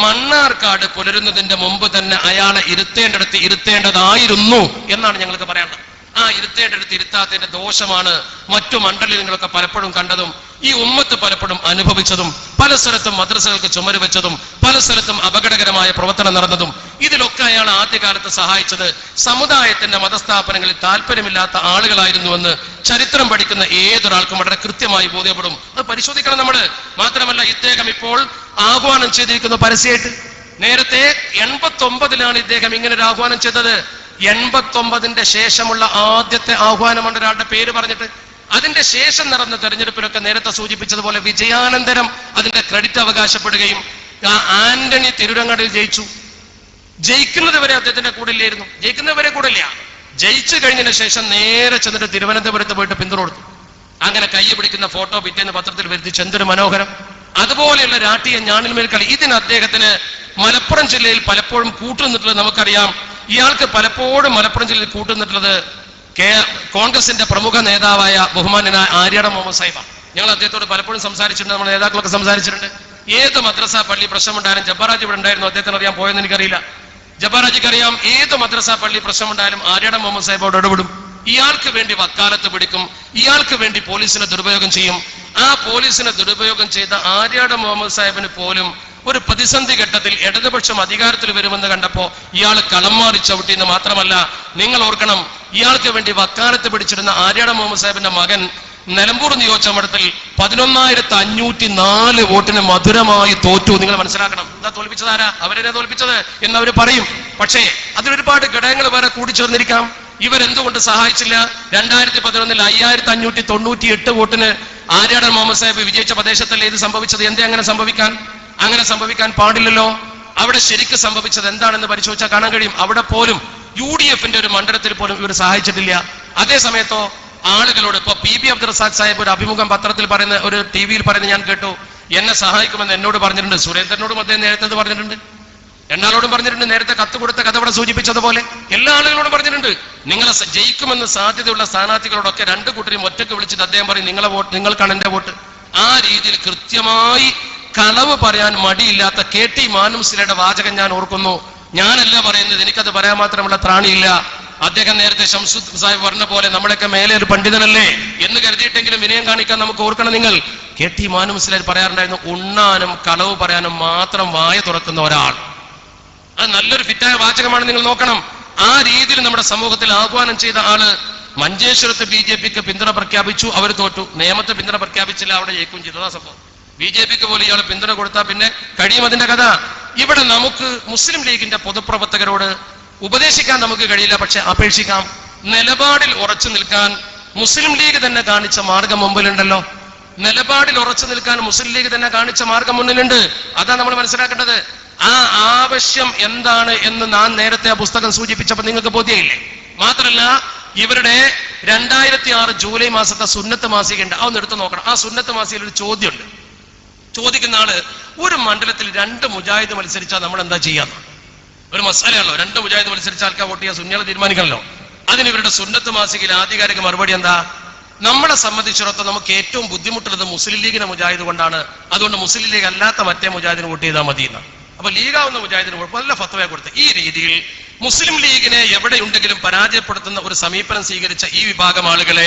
മണ്ണാർക്കാട് പുലരുന്നതിന്റെ മുമ്പ് തന്നെ അയാളെ ഇരുത്തേണ്ടടുത്ത് ഇരുത്തേണ്ടതായിരുന്നു എന്നാണ് ഞങ്ങൾക്ക് പറയാനുള്ളത്. ആ ഇരുത്തേണ്ടടുത്ത് ഇരുത്താത്തതിന്റെ ദോഷമാണ് മറ്റു മണ്ഡലങ്ങളൊക്കെ പലപ്പോഴും കണ്ടതും ഈ ഉമ്മത്ത് പലപ്പോഴും അനുഭവിച്ചതും പല സ്ഥലത്തും മദ്രസകൾക്ക് ചുമര് വെച്ചതും പല സ്ഥലത്തും അപകടകരമായ പ്രവർത്തനം നടന്നതും. ഇതിലൊക്കെ അയാൾ ആദ്യകാലത്ത് സഹായിച്ചത് സമുദായത്തിന്റെ മതസ്ഥാപനങ്ങളിൽ താല്പര്യമില്ലാത്ത ആളുകളായിരുന്നുവെന്ന് ചരിത്രം പഠിക്കുന്ന ഏതൊരാൾക്കും വളരെ കൃത്യമായി ബോധ്യപ്പെടും. അത് പരിശോധിക്കണം നമ്മൾ. മാത്രമല്ല ഇദ്ദേഹം ഇപ്പോൾ ആഹ്വാനം ചെയ്തിരിക്കുന്നു പരസ്യമായിട്ട്. നേരത്തെ 89-ലാണ് ഇദ്ദേഹം ഇങ്ങനെ ഒരു ആഹ്വാനം ചെയ്തത്. 89-ന്റെ ശേഷമുള്ള ആദ്യത്തെ ആഹ്വാനമാണ് ഒരാളുടെ പേര് പറഞ്ഞിട്ട്. അതിന്റെ ശേഷം നടന്ന തെരഞ്ഞെടുപ്പിലൊക്കെ നേരത്തെ സൂചിപ്പിച്ചതുപോലെ വിജയാനന്തരം അതിന്റെ ക്രെഡിറ്റ് അവകാശപ്പെടുകയും ആന്റണി തിരുരങ്ങടിൽ ജയിച്ചു. ജയിക്കുന്നത് വരെ അദ്ദേഹത്തിന്റെ കൂടെ ഇല്ലായിരുന്നു. ജയിക്കുന്നവരെ കൂടെ ഇല്ല. ജയിച്ചു കഴിഞ്ഞതിന് ശേഷം നേരെ ചെന്നിട്ട് തിരുവനന്തപുരത്ത് പോയിട്ട് പിന്തുണ കൊടുത്തു. അങ്ങനെ കൈ പിടിക്കുന്ന ഫോട്ടോ പിറ്റേന്ന് പത്രത്തിൽ വരുത്തിച്ച് എന്തൊരു മനോഹരം. അതുപോലെയുള്ള രാഷ്ട്രീയ ഞാണിന്മേൽ കളി. ഇതിന് അദ്ദേഹത്തിന് മലപ്പുറം ജില്ലയിൽ പലപ്പോഴും കൂട്ടുനിന്നിട്ടുള്ളത് നമുക്കറിയാം. ഇയാൾക്ക് പലപ്പോഴും മലപ്പുറം ജില്ലയിൽ കൂട്ടുനിന്നിട്ടുള്ളത് കോൺഗ്രസിന്റെ പ്രമുഖ നേതാവായ ബഹുമാന്യനായ ആര്യാട മുഹമ്മദ് സാഹിബ്. ഞങ്ങൾ അദ്ദേഹത്തോട് പലപ്പോഴും സംസാരിച്ചിട്ടുണ്ട്, നമ്മുടെ നേതാക്കളൊക്കെ സംസാരിച്ചിട്ടുണ്ട്. ഏത് മദ്രസ പള്ളി പ്രശ്നമുണ്ടായാലും ജബ്ബാറാജി ഇവിടെ ഉണ്ടായിരുന്നു. അദ്ദേഹത്തിന് അറിയാം, പോയെന്ന് എനിക്കറിയില്ല. ജബ്ബാറാജിക്ക് അറിയാം, ഏത് മദ്രസ പള്ളി പ്രശ്നമുണ്ടായാലും ആര്യാട മുഹമ്മദ് സാഹിബോട് ഇടപെടും. ഇയാൾക്ക് വേണ്ടി വക്കാലത്ത് പിടിക്കും, ഇയാൾക്ക് വേണ്ടി പോലീസിനെ ദുരുപയോഗം ചെയ്യും. ആ പോലീസിനെ ദുരുപയോഗം ചെയ്ത ആര്യാട മുഹമ്മദ് സാഹിബിന് പോലും ഒരു പ്രതിസന്ധി ഘട്ടത്തിൽ ഇടതുപക്ഷം അധികാരത്തിൽ വരുമെന്ന് കണ്ടപ്പോ ഇയാൾ കളം മാറി ചവിട്ടി. എന്ന് മാത്രമല്ല, നിങ്ങൾ ഓർക്കണം, ഇയാൾക്ക് വേണ്ടി വക്കാലത്ത് പിടിച്ചിരുന്ന ആര്യാട മുഹമ്മദ് സാഹിബിന്റെ മകൻ നിലമ്പൂർ നിയോജകമണ്ഡലത്തിൽ 11,504 വോട്ടിന് മധുരമായി തോറ്റു. നിങ്ങൾ മനസ്സിലാക്കണം. എന്താ തോൽപ്പിച്ചത്? ആരാ? അവരെ തോൽപ്പിച്ചത് എന്നവർ പറയും. പക്ഷേ അതിലൊരുപാട് ഘടകങ്ങൾ വേറെ കൂടിച്ചേർന്നിരിക്കാം. ഇവരെന്തുകൊണ്ട് സഹായിച്ചില്ല? 2011 5,598 വോട്ടിന് ആര്യാട മുഹമ്മദ് സാഹിബ് വിജയിച്ച പ്രദേശത്തല്ലേ ഇത് സംഭവിച്ചത്? എന്തേ അങ്ങനെ സംഭവിക്കാൻ? അങ്ങനെ സംഭവിക്കാൻ പാടില്ലല്ലോ. അവിടെ ശരിക്ക് സംഭവിച്ചത് എന്താണെന്ന് പരിശോധിച്ചാൽ കാണാൻ കഴിയും. അവിടെ പോലും UDF-ന്റെ ഒരു മണ്ഡലത്തിൽ പോലും ഇവർ സഹായിച്ചിട്ടില്ല. അതേ സമയത്തോ ആളുകളോട് ഇപ്പൊ PB അബ്ദുൾ റസാഖ് സാഹിബ് ഒരു അഭിമുഖം പത്രത്തിൽ പറയുന്ന, ഒരു TV-യിൽ പറയുന്നത് ഞാൻ കേട്ടു. എന്നെ സഹായിക്കുമെന്ന് എന്നോട് പറഞ്ഞിട്ടുണ്ട്. സുരേന്ദ്രനോടും അദ്ദേഹം നേരത്തെ പറഞ്ഞിട്ടുണ്ട്, രണ്ടാളോടും പറഞ്ഞിട്ടുണ്ട്. നേരത്തെ കത്ത് കൊടുത്ത കഥ ഇവിടെ സൂചിപ്പിച്ചതുപോലെ എല്ലാ ആളുകളോടും പറഞ്ഞിട്ടുണ്ട്. നിങ്ങളെ ജയിക്കുമെന്ന് സാധ്യതയുള്ള സ്ഥാനാർത്ഥികളോടൊക്കെ രണ്ട് കൂട്ടരെയും ഒറ്റയ്ക്ക് വിളിച്ചിട്ട് അദ്ദേഹം പറയും, നിങ്ങളെ വോട്ട് നിങ്ങൾക്കാണ് എന്റെ വോട്ട്. ആ രീതിയിൽ കൃത്യമായി കളവ് പറയാൻ മടിയില്ലാത്ത KT മാനുസിലയുടെ വാചകം ഞാൻ ഓർക്കുന്നു. ഞാനല്ല പറയുന്നത്, എനിക്കത് പറയാൻ മാത്രമുള്ള ത്രാണിയില്ല. അദ്ദേഹം നേരത്തെ ഷംസുദ് സാഹിബ് പറഞ്ഞ പോലെ നമ്മളൊക്കെ മേലെ ഒരു പണ്ഡിതനല്ലേ എന്ന് കരുതിയിട്ടെങ്കിലും വിനയം കാണിക്കാൻ നമുക്ക് ഓർക്കണം. നിങ്ങൾ KT മാനുസിലർ പറയാറുണ്ടായിരുന്നു, ഉണ്ണാനും കളവ് പറയാനും മാത്രം വായ തുറക്കുന്ന ഒരാൾ. അത് നല്ലൊരു ഫിറ്റായ വാചകമാണ്, നിങ്ങൾ നോക്കണം. ആ രീതിയിൽ നമ്മുടെ സമൂഹത്തിൽ ആഹ്വാനം ചെയ്ത ആള് മഞ്ചേശ്വരത്ത് BJP-ക്ക് പിന്തുണ പ്രഖ്യാപിച്ചു, അവർ തോറ്റു. നേമത്തെ പിന്തുണ പ്രഖ്യാപിച്ചില്ല, അവിടെ ജയിക്കും ചെയ്തു. അതാ സംഭവം. BJP-ക്ക് പോലും ഇയാൾ പിന്തുണ കൊടുത്താൽ പിന്നെ കഴിയും അതിന്റെ കഥ. ഇവിടെ നമുക്ക് മുസ്ലിം ലീഗിന്റെ പൊതുപ്രവർത്തകരോട് ഉപദേശിക്കാൻ നമുക്ക് കഴിയില്ല, പക്ഷെ അപേക്ഷിക്കാം. നിലപാടിൽ ഉറച്ചു നിൽക്കാൻ മുസ്ലിം ലീഗ് തന്നെ കാണിച്ച മാർഗം മുമ്പിലുണ്ടല്ലോ. നിലപാടിൽ ഉറച്ചു നിൽക്കാൻ മുസ്ലിം ലീഗ് തന്നെ കാണിച്ച മാർഗം മുന്നിലുണ്ട്. അതാ നമ്മൾ മനസ്സിലാക്കേണ്ടത്. ആ ആവശ്യം എന്താണ് എന്ന് ഞാൻ നേരത്തെ ആ പുസ്തകം സൂചിപ്പിച്ചപ്പോൾ നിങ്ങൾക്ക് ബോധ്യമില്ലേ? മാത്രമല്ല, ഇവരുടെ 2006 ജൂലൈ മാസത്തെ സുന്നത്ത് മാസികയുണ്ട്, അതൊന്ന് എടുത്തു നോക്കണം. ആ സുന്നത്ത് മാസികയിൽ ഒരു ചോദ്യമുണ്ട്. ചോദിക്കുന്ന ആള്, ഒരു മണ്ഡലത്തിൽ 2 മുജാഹിദ് മത്സരിച്ചാൽ നമ്മൾ എന്താ ചെയ്യാന്ന്? ഒരു മസാലയാണല്ലോ, 2 മുജാഹിദ് മത്സരിച്ച ആൾക്കാർ വോട്ട് ചെയ്യാൻ സുന്നികളെ തീരുമാനിക്കണല്ലോ. അതിന് ഇവരുടെ സുന്നത്ത് മാസികയിൽ ആധികാരിക മറുപടി എന്താ? നമ്മളെ സംബന്ധിച്ചിടത്തോളം നമുക്ക് ഏറ്റവും ബുദ്ധിമുട്ടുള്ളത് മുസ്ലിം ലീഗിനെ മുജാഹിദ് കൊണ്ടാണ്, അതുകൊണ്ട് മുസ്ലിം ലീഗ് അല്ലാത്ത മറ്റേ മുജാഹിദിന് വോട്ട് ചെയ്താൽ മതി എന്നാണ്. അപ്പൊ ലീഗാവുന്ന മുജാഹിദിന് നല്ല ഫത്വ കൊടുത്ത് ഈ രീതിയിൽ മുസ്ലിം ലീഗിനെ എവിടെയുണ്ടെങ്കിലും പരാജയപ്പെടുത്തുന്ന ഒരു സമീപനം സ്വീകരിച്ച ഈ വിഭാഗം ആളുകളെ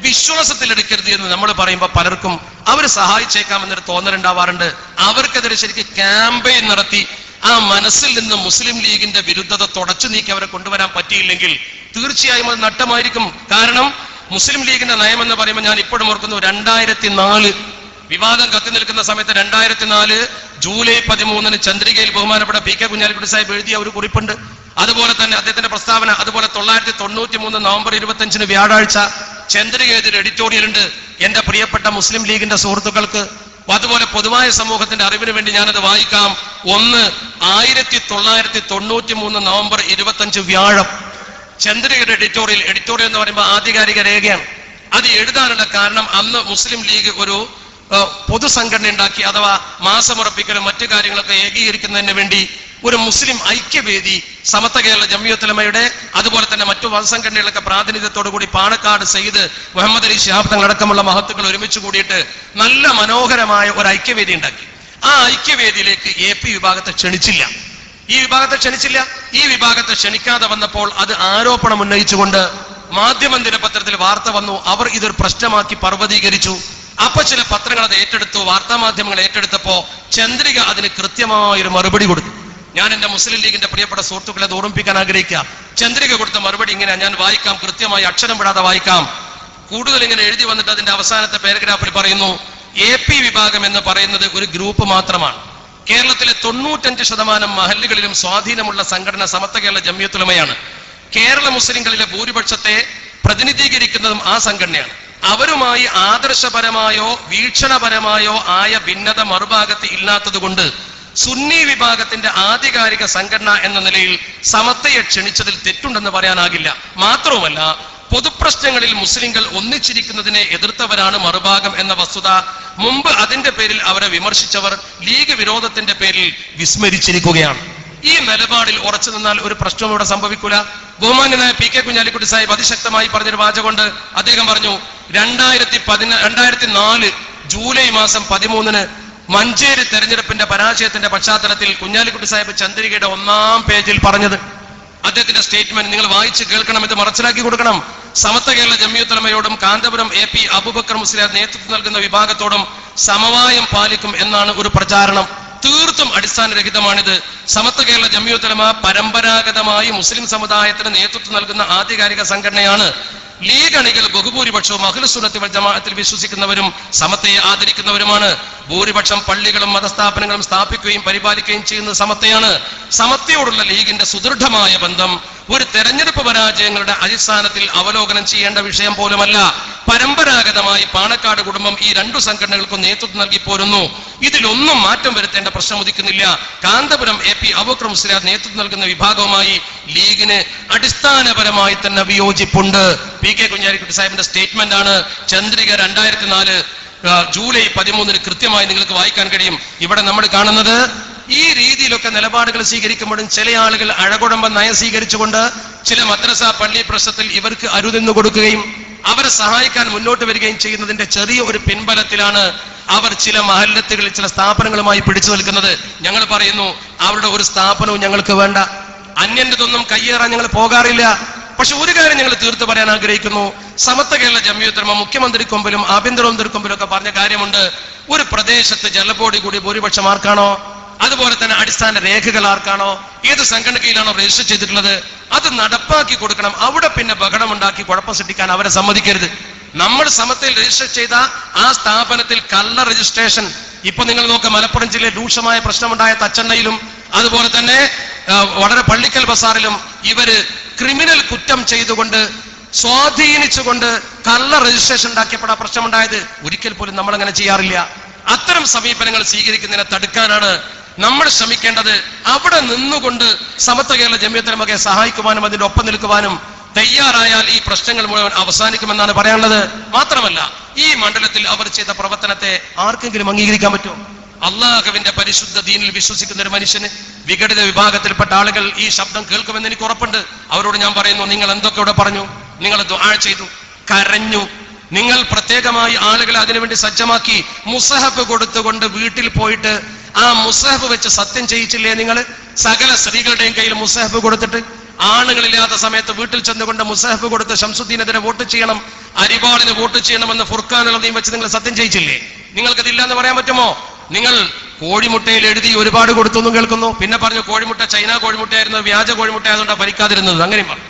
വിശ്വാസത്തിലെടുക്കരുത് എന്ന് നമ്മൾ പറയുമ്പോൾ പലർക്കും അവർ സഹായിച്ചേക്കാമെന്നൊരു തോന്നലുണ്ടാവാറുണ്ട്. അവർക്കെതിരെ ശരിക്കും ക്യാമ്പയിൻ നടത്തി ആ മനസ്സിൽ നിന്ന് മുസ്ലിം ലീഗിന്റെ വിരുദ്ധത തുടച്ചു നീക്കി അവരെ കൊണ്ടുവരാൻ പറ്റിയില്ലെങ്കിൽ തീർച്ചയായും അത് നഷ്ടമായിരിക്കും. കാരണം മുസ്ലിം ലീഗിന്റെ നയം എന്ന് പറയുമ്പോൾ ഞാൻ ഇപ്പോഴും ഓർക്കുന്നു, 2004 വിവാദം കത്തി നിൽക്കുന്ന സമയത്ത് 2004 ജൂലൈ 13 ചന്ദ്രികയിൽ ബഹുമാനപ്പെട്ട പി കെ കുഞ്ഞാലിക്കുട്ടി സാഹിബ് എഴുതിയ ഒരു കുറിപ്പുണ്ട്. അതുപോലെ തന്നെ അദ്ദേഹത്തിന്റെ പ്രസ്താവന. അതുപോലെ 1993 നവംബർ 25 വ്യാഴാഴ്ച ചന്ദ്രികയിൽ എഡിറ്റോറിയൽ ഉണ്ട്. എന്റെ പ്രിയപ്പെട്ട മുസ്ലിം ലീഗിന്റെ സുഹൃത്തുക്കൾക്ക്, അതുപോലെ പൊതുവായ സമൂഹത്തിന്റെ അറിവിന് വേണ്ടി ഞാനത് വായിക്കാം. 1993 നവംബർ 25 വ്യാഴം ചന്ദ്രികയുടെ എഡിറ്റോറിയൽ എന്ന് പറയുമ്പോൾ ആധികാരിക രേഖയാണ്. അത് എഴുതാനുള്ള കാരണം അന്ന് മുസ്ലിം ലീഗ് ഒരു പൊതുസംഘടന ഉണ്ടാക്കി, അഥവാ മാസമുറപ്പിക്കലും മറ്റു കാര്യങ്ങളൊക്കെ ഏകീകരിക്കുന്നതിന് വേണ്ടി ഒരു മുസ്ലിം ഐക്യവേദി സമത്വ കേരള ജംഇയ്യത്തുൽ ഉലമയുടെ അതുപോലെ തന്നെ മറ്റു മതസംഘടനകളൊക്കെ പ്രാതിനിധ്യത്തോടു കൂടി പാണക്കാട് സയ്യിദ് മുഹമ്മദ് അലി ശിഹാബ് തങ്ങളടക്കമുള്ള മഹത്തുക്കൾ ഒരുമിച്ച് കൂടിയിട്ട് നല്ല മനോഹരമായ ഒരു ഐക്യവേദി ഉണ്ടാക്കി. ആ ഐക്യവേദിയിലേക്ക് AP വിഭാഗത്തെ ക്ഷണിച്ചില്ല. ഈ വിഭാഗത്തെ ക്ഷണിക്കാതെ വന്നപ്പോൾ അത് ആരോപണം ഉന്നയിച്ചുകൊണ്ട് മാധ്യമ ദിനപത്രത്തിൽ വാർത്ത വന്നു. അവർ ഇതൊരു പ്രശ്നമാക്കി പർവ്വതീകരിച്ചു. അപ്പൊ ചില പത്രങ്ങൾ അത് ഏറ്റെടുത്തു, വാർത്താ മാധ്യമങ്ങൾ ഏറ്റെടുത്തപ്പോ ചന്ദ്രിക അതിന് കൃത്യമായൊരു മറുപടി കൊടുത്തു. ഞാൻ എന്റെ മുസ്ലിം ലീഗിന്റെ പ്രിയപ്പെട്ട സുഹൃത്തുക്കളെ അത് ഓർമ്മിപ്പിക്കാൻ ആഗ്രഹിക്കുക. ചന്ദ്രിക കൊടുത്ത മറുപടി ഇങ്ങനെ, ഞാൻ വായിക്കാം, കൃത്യമായി അക്ഷരം വിടാതെ വായിക്കാം. കൂടുതൽ ഇങ്ങനെ എഴുതി വന്നിട്ട് അതിന്റെ അവസാനത്തെ പാരഗ്രാഫിൽ പറയുന്നു, AP വിഭാഗം എന്ന് പറയുന്നത് ഒരു ഗ്രൂപ്പ് മാത്രമാണ്. കേരളത്തിലെ 95% മഹല്ലുകളിലും സ്വാധീനമുള്ള സംഘടന സമത്വ കേരള ജംഇയ്യത്തുൽ ഉലമയാണ്. കേരള മുസ്ലിംകളിലെ ഭൂരിപക്ഷത്തെ പ്രതിനിധീകരിക്കുന്നതും ആ സംഘടനയാണ്. അവരുമായി ആദർശപരമായോ വീക്ഷണപരമായോ ആയ ഭിന്നത മറുഭാഗത്ത് ഇല്ലാത്തത് കൊണ്ട് സുന്നി വിഭാഗത്തിന്റെ ആധികാരിക സംഘടന എന്ന നിലയിൽ സമത്വയെ ക്ഷണിച്ചതിൽ തെറ്റുണ്ടെന്ന് പറയാനാകില്ല. മാത്രവുമല്ല, പൊതുപ്രശ്നങ്ങളിൽ മുസ്ലിങ്ങൾ ഒന്നിച്ചിരിക്കുന്നതിനെ എതിർത്തവരാണ് മറുഭാഗം എന്ന വസ്തുത മുമ്പ് അതിന്റെ പേരിൽ അവരെ വിമർശിച്ചവർ ലീഗ് വിരോധത്തിന്റെ പേരിൽ വിസ്മരിച്ചിരിക്കുകയാണ്. ഈ നിലപാടിൽ ഉറച്ചു നിന്നാൽ ഒരു പ്രശ്നവും ഇവിടെ സംഭവിക്കൂല. ബഹുമാന്യനായ പി കെ കുഞ്ഞാലിക്കുട്ടി സാഹിബ് അതിശക്തമായി പറഞ്ഞൊരു വാചകമുണ്ട്. അദ്ദേഹം പറഞ്ഞു, 2004 ജൂലൈ മാസം 13 മഞ്ചേരി തെരഞ്ഞെടുപ്പിന്റെ പരാജയത്തിന്റെ പശ്ചാത്തലത്തിൽ കുഞ്ഞാലിക്കുട്ടി സാഹിബ് ചന്ദ്രികയുടെ 1-ാം പേജിൽ പറഞ്ഞത്, അദ്ദേഹത്തിന്റെ സ്റ്റേറ്റ്മെന്റ് നിങ്ങൾ വായിച്ച് കേൾക്കണം, ഇത് മറച്ചിലാക്കി കൊടുക്കണം. സമത്വ കേരള ജംഇയ്യത്തുൽ ഉലമയോടും കാന്തപുരം AP അബൂബക്കർ മുസ്ലിയാർ നേതൃത്വം നൽകുന്ന വിഭാഗത്തോടും സമവായം പാലിക്കും എന്നാണ് ഒരു പ്രചാരണം. തീർത്തും അടിസ്ഥാനരഹിതമാണിത്. സമത്വ കേരള ജംഇയ്യത്തുൽ ഉലമ പരമ്പരാഗതമായി മുസ്ലിം സമുദായത്തിന് നേതൃത്വം നൽകുന്ന ആധികാരിക സംഘടനയാണ്. ലീഗ് അണികൾ ബഹുഭൂരിപക്ഷവും അഹ്ലുസ് സുന്നത്തി വൽ ജമാഅത്തിൽ വിശ്വസിക്കുന്നവരും സമത്വയെ ആദരിക്കുന്നവരുമാണ്. ഭൂരിപക്ഷം പള്ളികളും മതസ്ഥാപനങ്ങളും സ്ഥാപിക്കുകയും പരിപാലിക്കുകയും ചെയ്യുന്നത് സമത്വയാണ്. സമത്വയോടുള്ള ലീഗിന്റെ സുദൃഢമായ ബന്ധം ഒരു തെരഞ്ഞെടുപ്പ് പരാജയങ്ങളുടെ അടിസ്ഥാനത്തിൽ അവലോകനം ചെയ്യേണ്ട വിഷയം പോലുമല്ല. പരമ്പരാഗതമായി പാണക്കാട് കുടുംബം ഈ 2 സംഘടനകൾക്കും നേതൃത്വം നൽകി പോരുന്നു. ഇതിലൊന്നും മാറ്റം വരുത്തേണ്ട പ്രശ്നം ഉദിക്കുന്നില്ല. കാന്തപുരം AP അബൂബക്കർ മുസ്ലിയാർ നേതൃത്വം നൽകുന്ന വിഭാഗവുമായി ലീഗിന് അടിസ്ഥാനപരമായി തന്നെ വിയോജിപ്പുണ്ട്. പി കെ കുഞ്ഞാലിക്കുട്ടി സാഹിബിന്റെ സ്റ്റേറ്റ്മെന്റ് ആണ്. ചന്ദ്രിക 2004 ജൂലൈ 13 കൃത്യമായി നിങ്ങൾക്ക് വായിക്കാൻ കഴിയും. ഇവിടെ നമ്മൾ കാണുന്നത് ഈ രീതിയിലൊക്കെ നിലപാടുകൾ സ്വീകരിക്കുമ്പോഴും ചില ആളുകൾ അഴകുടമ്പ നയം സ്വീകരിച്ചുകൊണ്ട് ചില മദ്രസ പള്ളി പ്രശ്നത്തിൽ ഇവർക്ക് അരുതെന്ന് കൊടുക്കുകയും അവരെ സഹായിക്കാൻ മുന്നോട്ട് വരികയും ചെയ്യുന്നതിന്റെ ചെറിയ ഒരു പിൻബലത്തിലാണ് അവർ ചില മഹല്ലത്തുകളിൽ ചില സ്ഥാപനങ്ങളുമായി പിടിച്ചു നിൽക്കുന്നത്. ഞങ്ങൾ പറയുന്നു, അവരുടെ ഒരു സ്ഥാപനവും ഞങ്ങൾക്ക് വേണ്ട, അന്യന്റെതൊന്നും കയ്യേറാൻ ഞങ്ങൾ പോകാറില്ല. പക്ഷെ ഒരു കാര്യം ഞങ്ങൾ തീർത്തു പറയാൻ ആഗ്രഹിക്കുന്നു. സമത്വ കേരള ജംഇയ്യത്തുൽ ഉലമ മുഖ്യമന്ത്രിക്ക് മുമ്പിലും ആഭ്യന്തരമന്ത്രിക്ക് മുമ്പിലും ഒക്കെ പറഞ്ഞ കാര്യമുണ്ട്. ഒരു പ്രദേശത്ത് ജലബോർഡ് കൂടി ഭൂരിപക്ഷം ആർക്കാണോ, അതുപോലെ തന്നെ അടിസ്ഥാന രേഖകൾ ആർക്കാണോ, ഏത് സംഘടനയിലാണോ രജിസ്റ്റർ ചെയ്തിട്ടുള്ളത്, അത് നടപ്പാക്കി കൊടുക്കണം. അവിടെ പിന്നെ ബഹളം ഉണ്ടാക്കി കുഴപ്പം സൃഷ്ടിക്കാൻ അവരെ സമ്മതിക്കരുത്. നമ്മൾ സമത്വയിൽ രജിസ്റ്റർ ചെയ്ത ആ സ്ഥാപനത്തിൽ കള്ള രജിസ്ട്രേഷൻ, ഇപ്പൊ നിങ്ങൾ നോക്കുക, മലപ്പുറം ജില്ലയിൽ രൂക്ഷമായ പ്രശ്നമുണ്ടായ തച്ചണ്ണയിലും അതുപോലെ തന്നെ വളരെ പള്ളിക്കൽ ബസാറിലും ഇവര് ക്രിമിനൽ കുറ്റം ചെയ്തുകൊണ്ട് സ്വാധീനിച്ചുകൊണ്ട് കള്ള രജിസ്ട്രേഷൻ ഉണ്ടാക്കിയപ്പോൾ ആ പ്രശ്നമുണ്ടായത്. ഒരിക്കൽ പോലും നമ്മൾ അങ്ങനെ ചെയ്യാറില്ല. അത്തരം സമീപനങ്ങൾ സ്വീകരിക്കുന്നതിനെ തടുക്കാനാണ് നമ്മൾ ശ്രമിക്കേണ്ടത്. അവിടെ നിന്നുകൊണ്ട് സമത്വ കേരള ജംഇയ്യത്തുൽ ഉലമയെ സഹായിക്കുവാനും അതിന്റെ ഒപ്പം നിൽക്കുവാനും തയ്യാറായാൽ ഈ പ്രശ്നങ്ങൾ മുഴുവൻ അവസാനിക്കുമെന്നാണ് പറയാനുള്ളത്. മാത്രമല്ല, ഈ മണ്ഡലത്തിൽ അവർ ചെയ്ത പ്രവർത്തനത്തെ ആർക്കെങ്കിലും അംഗീകരിക്കാൻ പറ്റുമോ? അള്ളാഹുവിന്റെ പരിശുദ്ധ ദീനിൽ വിശ്വസിക്കുന്ന ഒരു മനുഷ്യന് വിഘടിത വിഭാഗത്തിൽപ്പെട്ട ആളുകൾ ഈ ശബ്ദം കേൾക്കുമെന്ന് എനിക്ക് ഉറപ്പുണ്ട്. അവരോട് ഞാൻ പറയുന്നു, നിങ്ങൾ എന്തൊക്കെ ഇവിടെ പറഞ്ഞു, നിങ്ങൾ ദുആ ചെയ്തു, കരഞ്ഞു, നിങ്ങൾ പ്രത്യേകമായി ആളുകളെ അതിനുവേണ്ടി സജ്ജമാക്കി മുസഹഫ് കൊടുത്തുകൊണ്ട് വീട്ടിൽ പോയിട്ട് ആ മുസഹഫ് വെച്ച് സത്യം ചെയ്യിച്ചില്ലേ? നിങ്ങൾ സകല സ്ത്രീകളുടെയും കയ്യിൽ മുസഹഫ് കൊടുത്തിട്ട് ആണുങ്ങളില്ലാത്ത സമയത്ത് വീട്ടിൽ ചെന്നുകൊണ്ട് മുസഹഫ് കൊടുത്ത് ശംസുദ്ദീനെതിരെ വോട്ട് ചെയ്യണം, അരിവാളിന് വോട്ട് ചെയ്യണമെന്ന് ഫുർഖാനുൽ അദീം വെച്ച് നിങ്ങൾ സത്യം ചെയ്യിച്ചില്ലേ? നിങ്ങൾക്കതില്ല എന്ന് പറയാൻ പറ്റുമോ? നിങ്ങൾ കോഴിമുട്ടയിൽ എഴുതി ഒരുപാട് കൊടുത്തു കേൾക്കുന്നു. പിന്നെ പറഞ്ഞു കോഴിമുട്ട ചൈന കോഴിമുട്ടയായിരുന്നു, വ്യാജ കോഴിമുട്ട ആയതുകൊണ്ടാണ് ഭരിക്കാതിരുന്നത്. അങ്ങനെയും പറഞ്ഞു.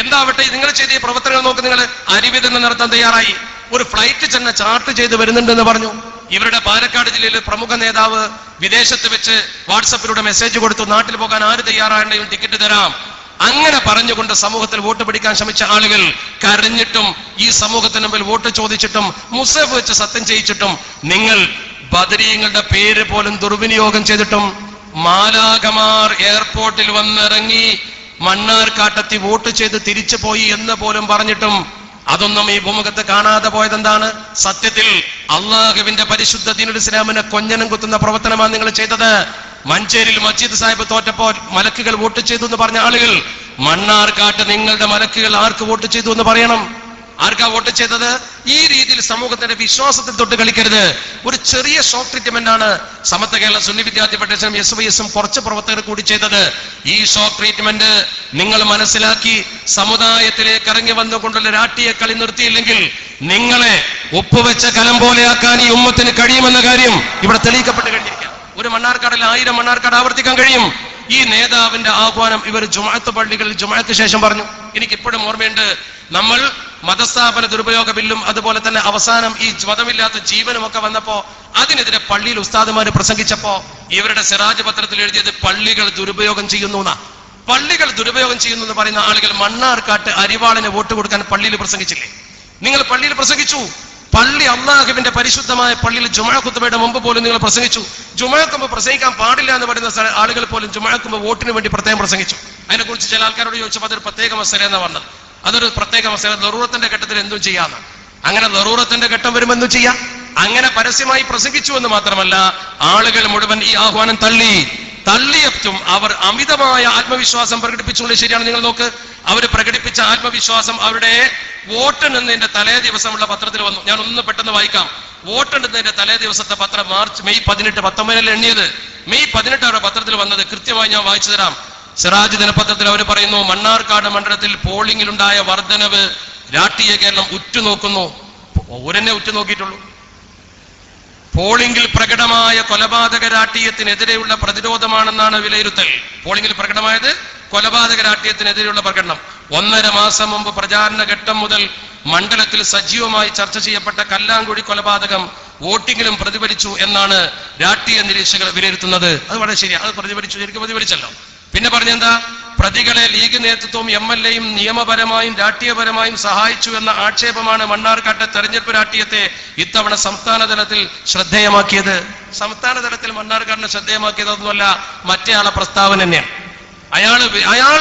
എന്താവട്ടെ, നിങ്ങൾ ചെയ്ത ഈ പ്രവർത്തനങ്ങൾ നോക്ക്. നിങ്ങൾ അരിവിതരണം നടത്താൻ തയ്യാറായി. ഒരു ഫ്ലൈറ്റ് തന്നെ ചാർട്ട് ചെയ്ത് വരുന്നുണ്ടെന്ന് പറഞ്ഞു. ഇവരുടെ പാലക്കാട് ജില്ലയിൽ പ്രമുഖ നേതാവ് വിദേശത്ത് വെച്ച് വാട്സപ്പിലൂടെ മെസ്സേജ് കൊടുത്തു, നാട്ടിൽ പോകാൻ ആര് തയ്യാറാണെങ്കിലും ടിക്കറ്റ് തരാം. അങ്ങനെ പറഞ്ഞുകൊണ്ട് സമൂഹത്തിൽ വോട്ട് പിടിക്കാൻ ശ്രമിച്ച ആളുകൾ കരഞ്ഞിട്ടും ഈ സമൂഹത്തിന് മുമ്പിൽ വോട്ട് ചോദിച്ചിട്ടും മുസഹഫ് വെച്ച് സത്യം ചെയ്യിച്ചിട്ടും നിങ്ങൾ ബദരീങ്ങളുടെ പേര് പോലും ദുർവിനിയോഗം ചെയ്തിട്ടും മാലാഖമാർ എയർപോർട്ടിൽ വന്നിറങ്ങി മണ്ണാർക്കാട്ടെത്തി വോട്ട് ചെയ്ത് തിരിച്ചു പോയി എന്ന് പോലും പറഞ്ഞിട്ടും അതൊന്നും ഈ ഭൂമുഖത്ത് കാണാതെ പോയതെന്താണ്? സത്യത്തിൽ അള്ളാഹുവിന്റെ പരിശുദ്ധ ദീനുൽ ഇസ്ലാമിനെ കൊഞ്ഞനം കുത്തുന്ന പ്രവർത്തനമാണ് നിങ്ങൾ ചെയ്തത്. മഞ്ചേരിയിൽ മസ്ജിദ് സാഹിബ് തോറ്റപ്പോൾ മലക്കുകൾ വോട്ട് ചെയ്തു എന്ന് പറഞ്ഞ ആളുകൾ മണ്ണാർക്കാട്ട് നിങ്ങളുടെ മലക്കുകൾ ആർക്ക് വോട്ട് ചെയ്തു എന്ന് പറയണം. ആർക്കാ വോട്ട് ചെയ്തത്? ഈ രീതിയിൽ സമൂഹത്തിന്റെ വിശ്വാസത്തിൽ തൊട്ട് കളിക്കരുത്. ഒരു ചെറിയ ഷോക്ക് ട്രീറ്റ്മെന്റ് ആണ് സമത്വ കേരള സുന്നി വിദ്യാർത്ഥി ഫെഡറേഷനും SYS കുറച്ച് പ്രവർത്തകർ കൂടി ചെയ്തത്. ഈ ഷോക്ക് ട്രീറ്റ്മെന്റ് നിങ്ങൾ മനസ്സിലാക്കി സമുദായത്തിലേക്ക് ഇറങ്ങി വന്നുകൊണ്ടുള്ള രാഷ്ട്രീയ കളി നിർത്തിയില്ലെങ്കിൽ നിങ്ങളെ ഒപ്പുവെച്ച കലം പോലെയാക്കാൻ ഈ ഉമ്മത്തിന് കഴിയുമെന്ന കാര്യം ഇവിടെ തെളിയിക്കപ്പെട്ട് കഴിഞ്ഞിരിക്കാം. ഒരു മണ്ണാർക്കാടിൽ 1000 മണ്ണാർക്കാട് ആവർത്തിക്കാൻ കഴിയും. ഈ നേതാവിന്റെ ആഹ്വാനം ഇവർ ജുമുഅത്ത് പള്ളികളിൽ ജുമുഅക്ക് ശേഷം പറഞ്ഞു. എനിക്കിപ്പോഴും ഓർമ്മയുണ്ട്, നമ്മൾ മതസ്ഥാപന ദുരുപയോഗ ബില്ലും അതുപോലെ തന്നെ അവസാനം ഈ മതമില്ലാത്ത ജീവനും ഒക്കെ വന്നപ്പോ അതിനെതിരെ പള്ളിയിൽ ഉസ്താദുമാര് പ്രസംഗിച്ചപ്പോ ഇവരുടെ സിറാജ് പത്രത്തിൽ എഴുതിയത് പള്ളികൾ ദുരുപയോഗം ചെയ്യുന്നു എന്നാ. പള്ളികൾ ദുരുപയോഗം ചെയ്യുന്നു എന്ന് പറയുന്ന ആളുകൾ മണ്ണാർക്കാട്ട് അരിവാളിന് വോട്ട് കൊടുക്കാൻ പള്ളിയിൽ പ്രസംഗിച്ചില്ലേ? നിങ്ങൾ പള്ളിയിൽ പ്രസംഗിച്ചു. പള്ളി അള്ളാഹുവിന്റെ പരിശുദ്ധമായ പള്ളിയിൽ ജുമുഅ ഖുത്ബയുടെ മുമ്പ് പോലും നിങ്ങൾ പ്രസംഗിച്ചു. ജുമുഅക്ക് മുമ്പ് പ്രസംഗിക്കാൻ പാടില്ല എന്ന് പറയുന്ന ആളുകൾ പോലും ജുമുഅക്ക് മുമ്പ് വോട്ടിന് വേണ്ടി പ്രത്യേകം പ്രസംഗിച്ചു. അതിനെക്കുറിച്ച് ചില ആൾക്കാരോട് ചോദിച്ചപ്പോൾ അതൊരു പ്രത്യേക മസല എന്ന് പറഞ്ഞത്. അതൊരു പ്രത്യേക മസല, ദറൂറത്തിന്റെ ഘട്ടത്തിൽ എന്തും ചെയ്യാന്ന്. അങ്ങനെ ദറൂറത്തിന്റെ ഘട്ടം വരുമെന്നും ചെയ്യാം. അങ്ങനെ പരസ്യമായി പ്രസംഗിച്ചു എന്ന് മാത്രമല്ല, ആളുകൾ മുഴുവൻ ഈ ആഹ്വാനം തള്ളിയറ്റും അവർ അമിതമായ ആത്മവിശ്വാസം പ്രകടിപ്പിച്ചുകൊണ്ട്. ശരിയാണ്, നിങ്ങൾ നോക്ക്, അവർ പ്രകടിപ്പിച്ച ആത്മവിശ്വാസം അവരുടെ വോട്ടെണ്ണുന്നതിന്റെ തലേ ദിവസമുള്ള പത്രത്തിൽ വന്നു. ഞാൻ ഒന്ന് പെട്ടെന്ന് വായിക്കാം. വോട്ടെണ്ണുന്നതിന്റെ തലേ ദിവസത്തെ പത്രം മെയ് 18, 19 എണ്ണിയത്. മെയ് 18 അവരുടെ പത്രത്തിൽ വന്നത് കൃത്യമായി ഞാൻ വായിച്ചു തരാം. സിറാജ് ദിനപത്രത്തിൽ അവർ പറയുന്നു, മണ്ണാർക്കാട് മണ്ഡലത്തിൽ പോളിംഗിലുണ്ടായ വർധനവ് രാഷ്ട്രീയ കേരളം ഉറ്റുനോക്കുന്നു. ഒരെന്നെ ഉറ്റുനോക്കിയിട്ടുള്ളൂ. പോളിംഗിൽ പ്രകടമായ കൊലപാതക രാഷ്ട്രീയത്തിനെതിരെയുള്ള പ്രതിരോധമാണെന്നാണ് വിലയിരുത്തൽ. പോളിംഗിൽ പ്രകടമായത് കൊലപാതക രാഷ്ട്രീയത്തിനെതിരെയുള്ള പ്രകടനം. 1.5 മാസം മുമ്പ് പ്രചാരണ ഘട്ടം മുതൽ മണ്ഡലത്തിൽ സജീവമായി ചർച്ച ചെയ്യപ്പെട്ട കല്ലാങ്കുഴി കൊലപാതകം വോട്ടിങ്ങിലും പ്രതിഫലിച്ചു എന്നാണ് രാഷ്ട്രീയ നിരീക്ഷകർ വിലയിരുത്തുന്നത്. അത് വളരെ ശരിയാണ്, അത് പ്രതിഫലിച്ചു, ശരിക്കും പ്രതിഫലിച്ചല്ലോ. പിന്നെ പറഞ്ഞെന്താ? പ്രതികളെ ലീഗ് നേതൃത്വവും MLAയും നിയമപരമായും രാഷ്ട്രീയപരമായും സഹായിച്ചു എന്ന ആക്ഷേപമാണ് മണ്ണാർക്കാട്ടെ തെരഞ്ഞെടുപ്പ് രാഷ്ട്രീയത്തെ ഇത്തവണ സംസ്ഥാന തലത്തിൽ ശ്രദ്ധേയമാക്കിയത്. സംസ്ഥാന തലത്തിൽ മണ്ണാർക്കാടിനെ ശ്രദ്ധേയമാക്കിയതൊന്നുമല്ല, മറ്റേ ആളെ പ്രസ്താവന തന്നെയാണ്. അയാൾ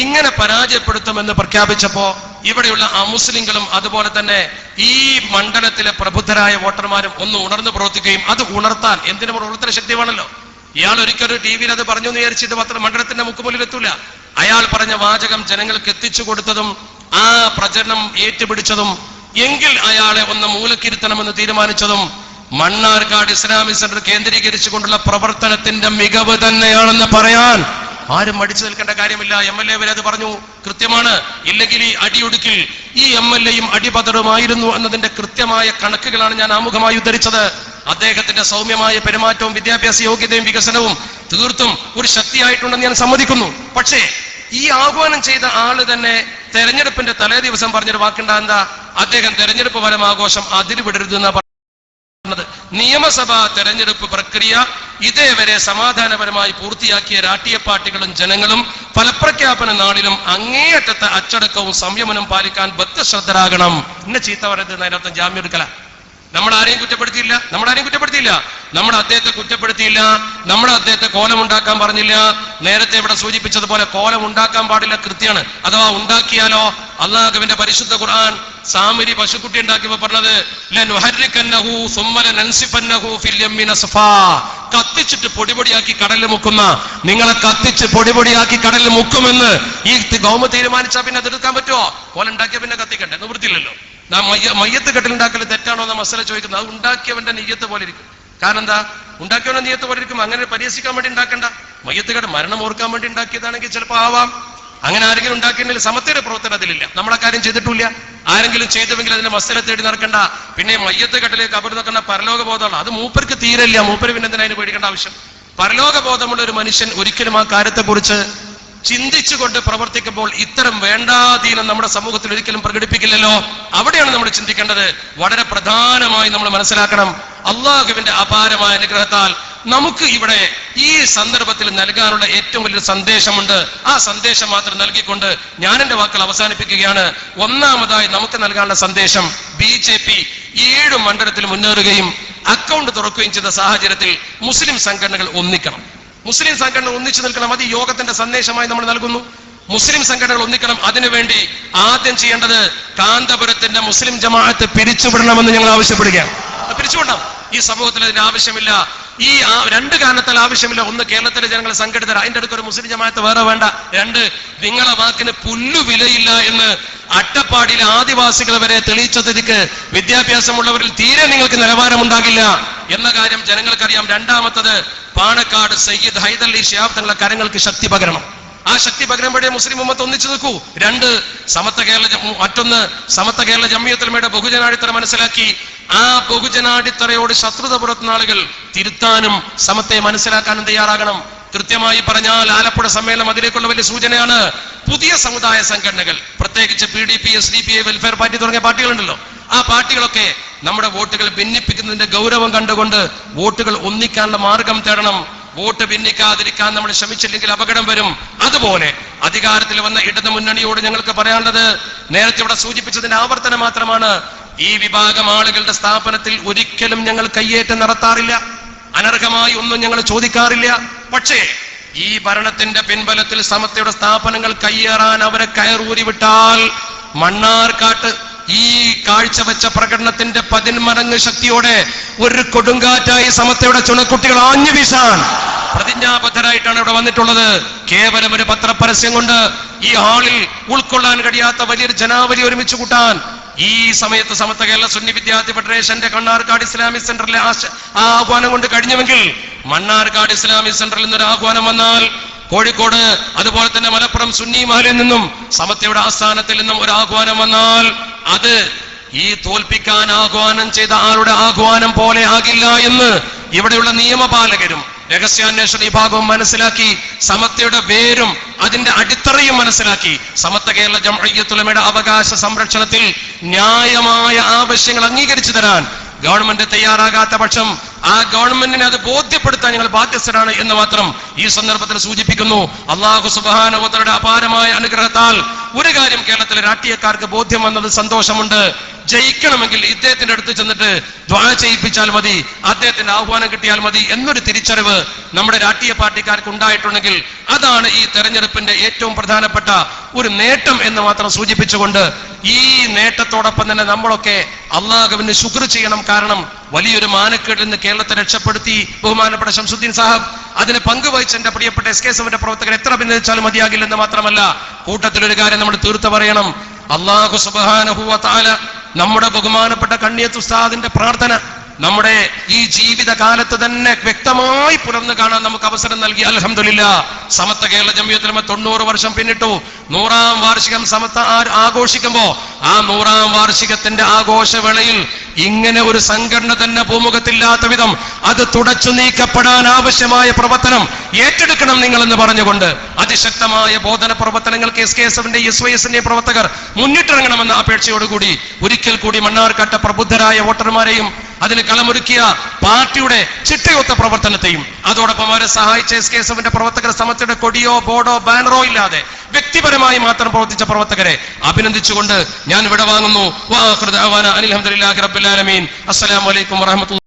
ഇങ്ങനെ പരാജയപ്പെടുത്തുമെന്ന് പ്രഖ്യാപിച്ചപ്പോ ഇവിടെയുള്ള അമുസ്ലിങ്ങളും അതുപോലെ തന്നെ ഈ മണ്ഡലത്തിലെ പ്രബുദ്ധരായ വോട്ടർമാരും ഒന്ന് ഉണർന്നു പ്രവർത്തിക്കുകയും അത് ഉണർത്താൻ എന്തിനും പ്രവർത്തന ശക്തിയാണല്ലോ. ഇയാൾ ഒരിക്കലും TV അത് പറഞ്ഞു എന്ന് വിചാരിച്ചിട്ട് മാത്രം മണ്ഡലത്തിന്റെ മുക്കുമുന്നിൽ എത്തൂല. അയാൾ പറഞ്ഞ വാചകം ജനങ്ങൾക്ക് എത്തിച്ചു കൊടുത്തതും ആ പ്രചരണം ഏറ്റുപിടിച്ചതും എങ്കിൽ അയാളെ ഒന്ന് മൂലക്കിരുത്തണമെന്ന് തീരുമാനിച്ചതും മണ്ണാർക്കാട് ഇസ്ലാമിക് സെന്റർ കേന്ദ്രീകരിച്ചുകൊണ്ടുള്ള പ്രവർത്തനത്തിന്റെ മികവ് തന്നെയാണെന്ന് പറയാൻ ആരും മടിച്ചു നിൽക്കേണ്ട കാര്യമില്ല. MLA വരെ അത് പറഞ്ഞു, കൃത്യമാണ്. ഇല്ലെങ്കിൽ ഈ അടിയൊടുക്കിൽ ഈ MLAയും അടിപതറുമായിരുന്നു എന്നതിന്റെ കൃത്യമായ കണക്കുകളാണ് ഞാൻ ആമുഖമായി ഉദ്ധരിച്ചത്. അദ്ദേഹത്തിന്റെ സൗമ്യമായ പെരുമാറ്റവും വിദ്യാഭ്യാസ യോഗ്യതയും വികസനവും തീർത്തും ഒരു ശക്തിയായിട്ടുണ്ടെന്ന് ഞാൻ സമ്മതിക്കുന്നു. പക്ഷേ ഈ ആഹ്വാനം ചെയ്ത ആള് തന്നെ തെരഞ്ഞെടുപ്പിന്റെ തലേ ദിവസം പറഞ്ഞൊരു വാക്കുണ്ടാ, എന്താ? അദ്ദേഹം തെരഞ്ഞെടുപ്പ് ഫലമാഘോഷം അതിരുവിടരുതെന്ന പറഞ്ഞത്. നിയമസഭാ തെരഞ്ഞെടുപ്പ് പ്രക്രിയ ഇതേവരെ സമാധാനപരമായി പൂർത്തിയാക്കിയ രാഷ്ട്രീയ പാർട്ടികളും ജനങ്ങളും ഫലപ്രഖ്യാപന നാളിലും അങ്ങേയറ്റത്തെ അച്ചടക്കവും സംയമനം പാലിക്കാൻ ബദ്ധശ്രദ്ധരാകണം. ഇന്ന ചീത്ത പറയുന്നത് അതിനർത്ഥം ജാമ്യം എടുക്കല. നമ്മൾ ആരെയും കുറ്റപ്പെടുത്തിയില്ല, നമ്മൾ അദ്ദേഹത്തെ കുറ്റപ്പെടുത്തിയില്ല, നമ്മൾ അദ്ദേഹത്തെ കോലമുണ്ടാക്കാൻ പറഞ്ഞില്ല. നേരത്തെ ഇവിടെ സൂചിപ്പിച്ചതുപോലെ കോലം ഉണ്ടാക്കാൻ പാടില്ല, കൃത്യമാണ്. അഥവാ ഉണ്ടാക്കിയാലോ അള്ളാഹുവിന്റെ പരിശുദ്ധ ഖുർആൻ സാമിരി പശുക്കുട്ടി ഉണ്ടാക്കിയപ്പോ പറഞ്ഞത് കത്തിച്ചിട്ട് പൊടിപൊടിയാക്കി കടലിൽ മുക്കുന്ന, നിങ്ങളെ കത്തിച്ച് പൊടിപൊടിയാക്കി കടലിൽ മുക്കുമെന്ന് ഈ ഗൗമ തീരുമാനിച്ചാൽ പിന്നെ അതെടുക്കാൻ പറ്റുമോ? കോലുണ്ടാക്കിയ പിന്നെ കത്തിക്കണ്ടേ? നിവൃത്തിയില്ലല്ലോ. മയ്യത്ത് കെട്ടിലുണ്ടാക്കൽ തെറ്റാണോ എന്ന മസല ചോദിക്കുന്നത്. അത് ഉണ്ടാക്കിയവന്റെ നിയ്യത്ത് പോലെ ഇരിക്കും. കാരണം എന്താ? ഉണ്ടാക്കിയവന്റെ നിയ്യത്ത് പോലെ ഇരിക്കും. അങ്ങനെ പരിഹസിക്കാൻ വേണ്ടി ഉണ്ടാക്കണ്ട. മയ്യത്ത് കെട്ട് മരണം ഓർക്കാൻ വേണ്ടി ഉണ്ടാക്കിയതാണെങ്കിൽ ചിലപ്പോൾ ആവാം. അങ്ങനെ ആരെങ്കിലും ഉണ്ടാക്കിയിട്ടുണ്ടെങ്കിൽ സമത്വയുടെ പ്രവർത്തനം അതിലില്ല. നമ്മളെ കാര്യം ചെയ്തിട്ടില്ല. ആരെങ്കിലും ചെയ്തുവെങ്കിൽ അതിന്റെ മസ്തല തേടി നടക്കണ്ട. പിന്നെ മയ്യത്ത് കട്ടിലേക്ക് കബർ നോക്കണ്ട പരലോക ബോധമുള്ള അത് മൂപ്പർക്ക് തീരല്ല. മൂപ്പര് പിന്നെ എന്തിനാ അതിന് പേടിക്കേണ്ട ആവശ്യം? പരലോക ബോധമുള്ള ഒരു മനുഷ്യൻ ഒരിക്കലും ആ കാര്യത്തെക്കുറിച്ച് ചിന്തിച്ചുകൊണ്ട് പ്രവർത്തിക്കുമ്പോൾ ഇത്തരം വേണ്ടാധീനം നമ്മുടെ സമൂഹത്തിൽ ഒരിക്കലും പ്രകടിപ്പിക്കില്ലല്ലോ. അവിടെയാണ് നമ്മൾ ചിന്തിക്കേണ്ടത്. വളരെ പ്രധാനമായി നമ്മൾ മനസ്സിലാക്കണം, അള്ളാഹുവിന്റെ അപാരമായ അനുഗ്രഹത്താൽ നമുക്ക് ഇവിടെ ഈ സന്ദർഭത്തിൽ നൽകാനുള്ള ഏറ്റവും വലിയൊരു സന്ദേശമുണ്ട്. ആ സന്ദേശം മാത്രം നൽകിക്കൊണ്ട് ഞാൻ എന്റെ വാക്കുകൾ അവസാനിപ്പിക്കുകയാണ്. ഒന്നാമതായി നമുക്ക് നൽകാനുള്ള സന്ദേശം, BJP 7 മണ്ഡലത്തിൽ മുന്നേറുകയും അക്കൗണ്ട് തുറക്കുകയും ചെയ്ത സാഹചര്യത്തിൽ മുസ്ലിം സംഘടനകൾ ഒന്നിക്കണം. മുസ്ലിം സംഘടനകൾ ഒന്നിച്ചു നിൽക്കണം. അത് ഈ യോഗത്തിന്റെ സന്ദേശമായി നമ്മൾ നൽകുന്നു. മുസ്ലിം സംഘടനകൾ ഒന്നിക്കണം. അതിനുവേണ്ടി ആദ്യം ചെയ്യേണ്ടത് കാന്തപുരത്തിന്റെ മുസ്ലിം ജമാഅത്ത് പിരിച്ചുവിടണമെന്ന് ഞങ്ങൾ ആവശ്യപ്പെടുകയാണ്. പിരിച്ചുവിടണം. ഈ സമൂഹത്തിൽ അതിന്റെ ആവശ്യമില്ല. ഈ 2 കാരണത്താൽ ആവശ്യമില്ല. ഒന്ന്, കേരളത്തിലെ ജനങ്ങൾ സംഘടിതർ, അതിന്റെ അടുത്ത് ഒരു മുസ്ലിം ജമാഅത്ത് വേറെ വേണ്ട. 2, നിങ്ങളെ വാക്കിന് പുല്ലുവിലയില്ല എന്ന് അട്ടപ്പാടിയിലെ ആദിവാസികൾ വരെ തെളിയിച്ചതിക്ക് വിദ്യാഭ്യാസമുള്ളവരിൽ തീരെ നിങ്ങൾക്ക് നിലവാരമുണ്ടാകില്ല എന്ന കാര്യം ജനങ്ങൾക്കറിയാം. രണ്ടാമത്തത്, പാണക്കാട് സയ്യിദ് ഹൈദരലി ശിഹാബ് തങ്ങളുടെ കരങ്ങൾക്ക് ശക്തി പകരണം. ആ ശക്തി പകരുമ്പോഴേ മുസ്ലിം ഉമ്മത്ത് ഒന്നിച്ചു നിൽക്കൂ. 2, മറ്റൊന്ന് സമത്വ കേരള ജംഇയ്യത്തുൽ ഉലമയുടെ ബഹുജനാടിത്തറ മനസ്സിലാക്കി ആ ബഹുജനാടിത്തറയോട് ശത്രുത പുലർത്തുന്ന ആളുകൾ തിരുത്താനും സമത്വയെ മനസ്സിലാക്കാനും തയ്യാറാകണം. കൃത്യമായി പറഞ്ഞാൽ ആലപ്പുഴ സമ്മേളനം അതിലേക്കുള്ള വലിയ സൂചനയാണ്. പുതിയ സമുദായ സംഘടനകൾ, പ്രത്യേകിച്ച് PDP, SDPI, വെൽഫെയർ പാർട്ടി തുടങ്ങിയ പാർട്ടികളുണ്ടല്ലോ, ആ പാർട്ടികളൊക്കെ നമ്മുടെ വോട്ടുകൾ ഭിന്നിപ്പിക്കുന്നതിന്റെ ഗൗരവം കണ്ടുകൊണ്ട് വോട്ടുകൾ ഒന്നിക്കാനുള്ള മാർഗം തേടണം. വോട്ട് ഭിന്നിക്കാതിരിക്കാൻ നമ്മൾ ശ്രമിച്ചില്ലെങ്കിൽ അപകടം വരും. അതുപോലെ അധികാരത്തിൽ വന്ന ഇടതു മുന്നണിയോട് ഞങ്ങൾക്ക് പറയാനുള്ളത്, നേരത്തെ ഇവിടെ സൂചിപ്പിച്ചതിന്റെ ആവർത്തനം മാത്രമാണ്. ഈ വിഭാഗം ആളുകളുടെ സ്ഥാപനത്തിൽ ഒരിക്കലും ഞങ്ങൾ കയ്യേറ്റം നടത്താറില്ല. അനർഹമായി ഒന്നും ഞങ്ങൾ ചോദിക്കാറില്ല. പക്ഷേ ഈ ഭരണത്തിന്റെ പിൻബലത്തിൽ സമത്വയുടെ സ്ഥാപനങ്ങൾ കയ്യേറാൻ അവരെ കയറൂരി വിട്ടാൽ മണ്ണാർക്കാട്ട് ഈ കാഴ്ചവെച്ച പ്രകടനത്തിന്റെ 10 മടങ്ങ് ശക്തിയോടെ ഒരു കൊടുങ്കാറ്റായി സമത്വയുടെ ചുണക്കുട്ടികൾ ആഞ്ഞു വീശാൻ പ്രതിജ്ഞാബദ്ധരായിട്ടാണ് ഇവിടെ വന്നിട്ടുള്ളത്. കേവലം ഒരു പത്രപരസ്യം കൊണ്ട് ഈ ഹാളിൽ ഉൾക്കൊള്ളാൻ കഴിയാത്ത വലിയൊരു ജനാവലി ഒരുമിച്ച് കൂട്ടാൻ ഈ സമയത്ത് സമത്വ കേരള സുന്നി വിദ്യാർത്ഥി ഫെഡറേഷന്റെ കണ്ണാർക്കാട് ഇസ്ലാമിക് സെന്ററിലെ ആ ആഹ്വാനം കൊണ്ട് കഴിഞ്ഞുവെങ്കിൽ, മണ്ണാർക്കാട് ഇസ്ലാമിക് സെന്ററിൽ നിന്നൊരു ആഹ്വാനം വന്നാൽ, കോഴിക്കോട് അതുപോലെ തന്നെ മലപ്പുറം സുന്നി മഹലിൽ നിന്നും സമത്വയുടെ ആസ്ഥാനത്തിൽ നിന്നും ഒരു ആഹ്വാനം വന്നാൽ, അത് ഈ തോൽപ്പിക്കാൻ ആഹ്വാനം ചെയ്ത ആളുടെ ആഹ്വാനം പോലെ ആകില്ല എന്ന് ഇവിടെയുള്ള നിയമപാലകരും രഹസ്യാന്വേഷണ വിഭാഗവും മനസ്സിലാക്കി, സമത്വയുടെ വേരും അതിന്റെ അടിത്തറയും മനസ്സിലാക്കി, സമത്വ കേരള ജംഇയ്യത്തുൽ ഉലമയുടെ അവകാശ സംരക്ഷണത്തിൽ ന്യായമായ ആവശ്യങ്ങൾ അംഗീകരിച്ചു തരാൻ ഗവൺമെന്റ് തയ്യാറാകാത്ത പക്ഷം ആ ഗവൺമെന്റിനെ അത് ബോധ്യപ്പെടുത്താൻ ഞങ്ങൾ ബാധ്യസ്ഥരാണ് എന്ന് മാത്രം ഈ സന്ദർഭത്തിൽ സൂചിപ്പിക്കുന്നു. അല്ലാഹു സുബ്ഹാനഹു വ തആലയുടെ അപാരമായ അനുഗ്രഹത്താൽ ഒരു കാര്യം കേരളത്തിലെ രാഷ്ട്രീയക്കാർക്ക് ബോധ്യം വന്നത് സന്തോഷമുണ്ട്. ജയിക്കണമെങ്കിൽ ഇദ്ദേഹത്തിന്റെ അടുത്ത് ചെന്നിട്ട് ദ്വാ ചെയ്യിപ്പിച്ചാൽ മതി, അദ്ദേഹത്തിന്റെ ആഹ്വാനം കിട്ടിയാൽ മതി എന്നൊരു തിരിച്ചറിവ് നമ്മുടെ രാഷ്ട്രീയ പാർട്ടിക്കാർക്ക് ഉണ്ടായിട്ടുണ്ടെങ്കിൽ അതാണ് ഈ തെരഞ്ഞെടുപ്പിന്റെ ഏറ്റവും പ്രധാനപ്പെട്ട ഒരു നേട്ടം എന്ന് മാത്രം സൂചിപ്പിച്ചുകൊണ്ട്, ഈ നേട്ടത്തോടൊപ്പം തന്നെ നമ്മളൊക്കെ അള്ളാഹുവിന് ശുക്ർ ചെയ്യണം. കാരണം വലിയൊരു മാനക്കേടിൽ നിന്ന് കേരളത്തെ രക്ഷപ്പെടുത്തി ബഹുമാനപ്പെട്ട ശംസുദ്ദീൻ സാഹബ്. അതിന് പങ്കുവഹിച്ച എന്റെ പ്രിയപ്പെട്ട SKSFന്റെ പ്രവർത്തകർ എത്ര ഭിന്നിച്ചാലും മതിയാകില്ലെന്ന് മാത്രമല്ല, കൂട്ടത്തിലൊരു കാര്യം നമ്മൾ തീർത്ത് പറയണം. അല്ലാഹു സുബ്ഹാനഹു വ തആല നമ്മുടെ ബഹുമാനപ്പെട്ട കണ്ണിയത്ത് ഉസ്താദിന്റെ പ്രാർത്ഥന നമ്മുടെ ഈ ജീവിതകാലത്ത് തന്നെ വ്യക്തമായി പുലർന്നു കാണാൻ നമുക്ക് അവസരം നൽകി. അൽഹംദുലില്ലാ, സമത്വ കേരള ജംഇയ്യത്തുൽ ഉലമ 90 വർഷം പിന്നിട്ടു. 100ാം വാർഷികം സമത്വ ആഘോഷിക്കുമ്പോ ആ 100ാം വാർഷികത്തിന്റെ ആഘോഷവേളയിൽ ഇങ്ങനെ ഒരു സംഘടന തന്നെ ഭൂമുഖത്തില്ലാത്ത വിധം അത് തുടച്ചു നീക്കപ്പെടാൻ ആവശ്യമായ പ്രവർത്തനം ഏറ്റെടുക്കണം നിങ്ങളെന്ന് പറഞ്ഞുകൊണ്ട് അതിശക്തമായ ബോധന പ്രവർത്തനങ്ങൾക്ക് SKSFന്റെ SYSന്റെ പ്രവർത്തകർ മുന്നിട്ടിറങ്ങണമെന്ന അപേക്ഷയോടുകൂടി ഒരിക്കൽ കൂടി മണ്ണാർക്കാട്ടെ പ്രബുദ്ധരായ വോട്ടർമാരെയും അതിന് കളമൊരുക്കിയ പാർട്ടിയുടെ ചിട്ടയൊത്ത പ്രവർത്തനത്തെയും അതോടൊപ്പം അവരെ സഹായിച്ച SKSFന്റെ പ്രവർത്തകർ സമത്വയുടെ കൊടിയോ ബോർഡോ ബാനറോ ഇല്ലാതെ വ്യക്തിപരമായി മാത്രം പ്രവർത്തിച്ച പ്രവർത്തകരെ അഭിനന്ദിച്ചുകൊണ്ട് ഞാൻ ഇവിടെ വാങ്ങുന്നു. അസ്സലാമു അലൈക്കും വറഹ്മത്തുള്ളാഹി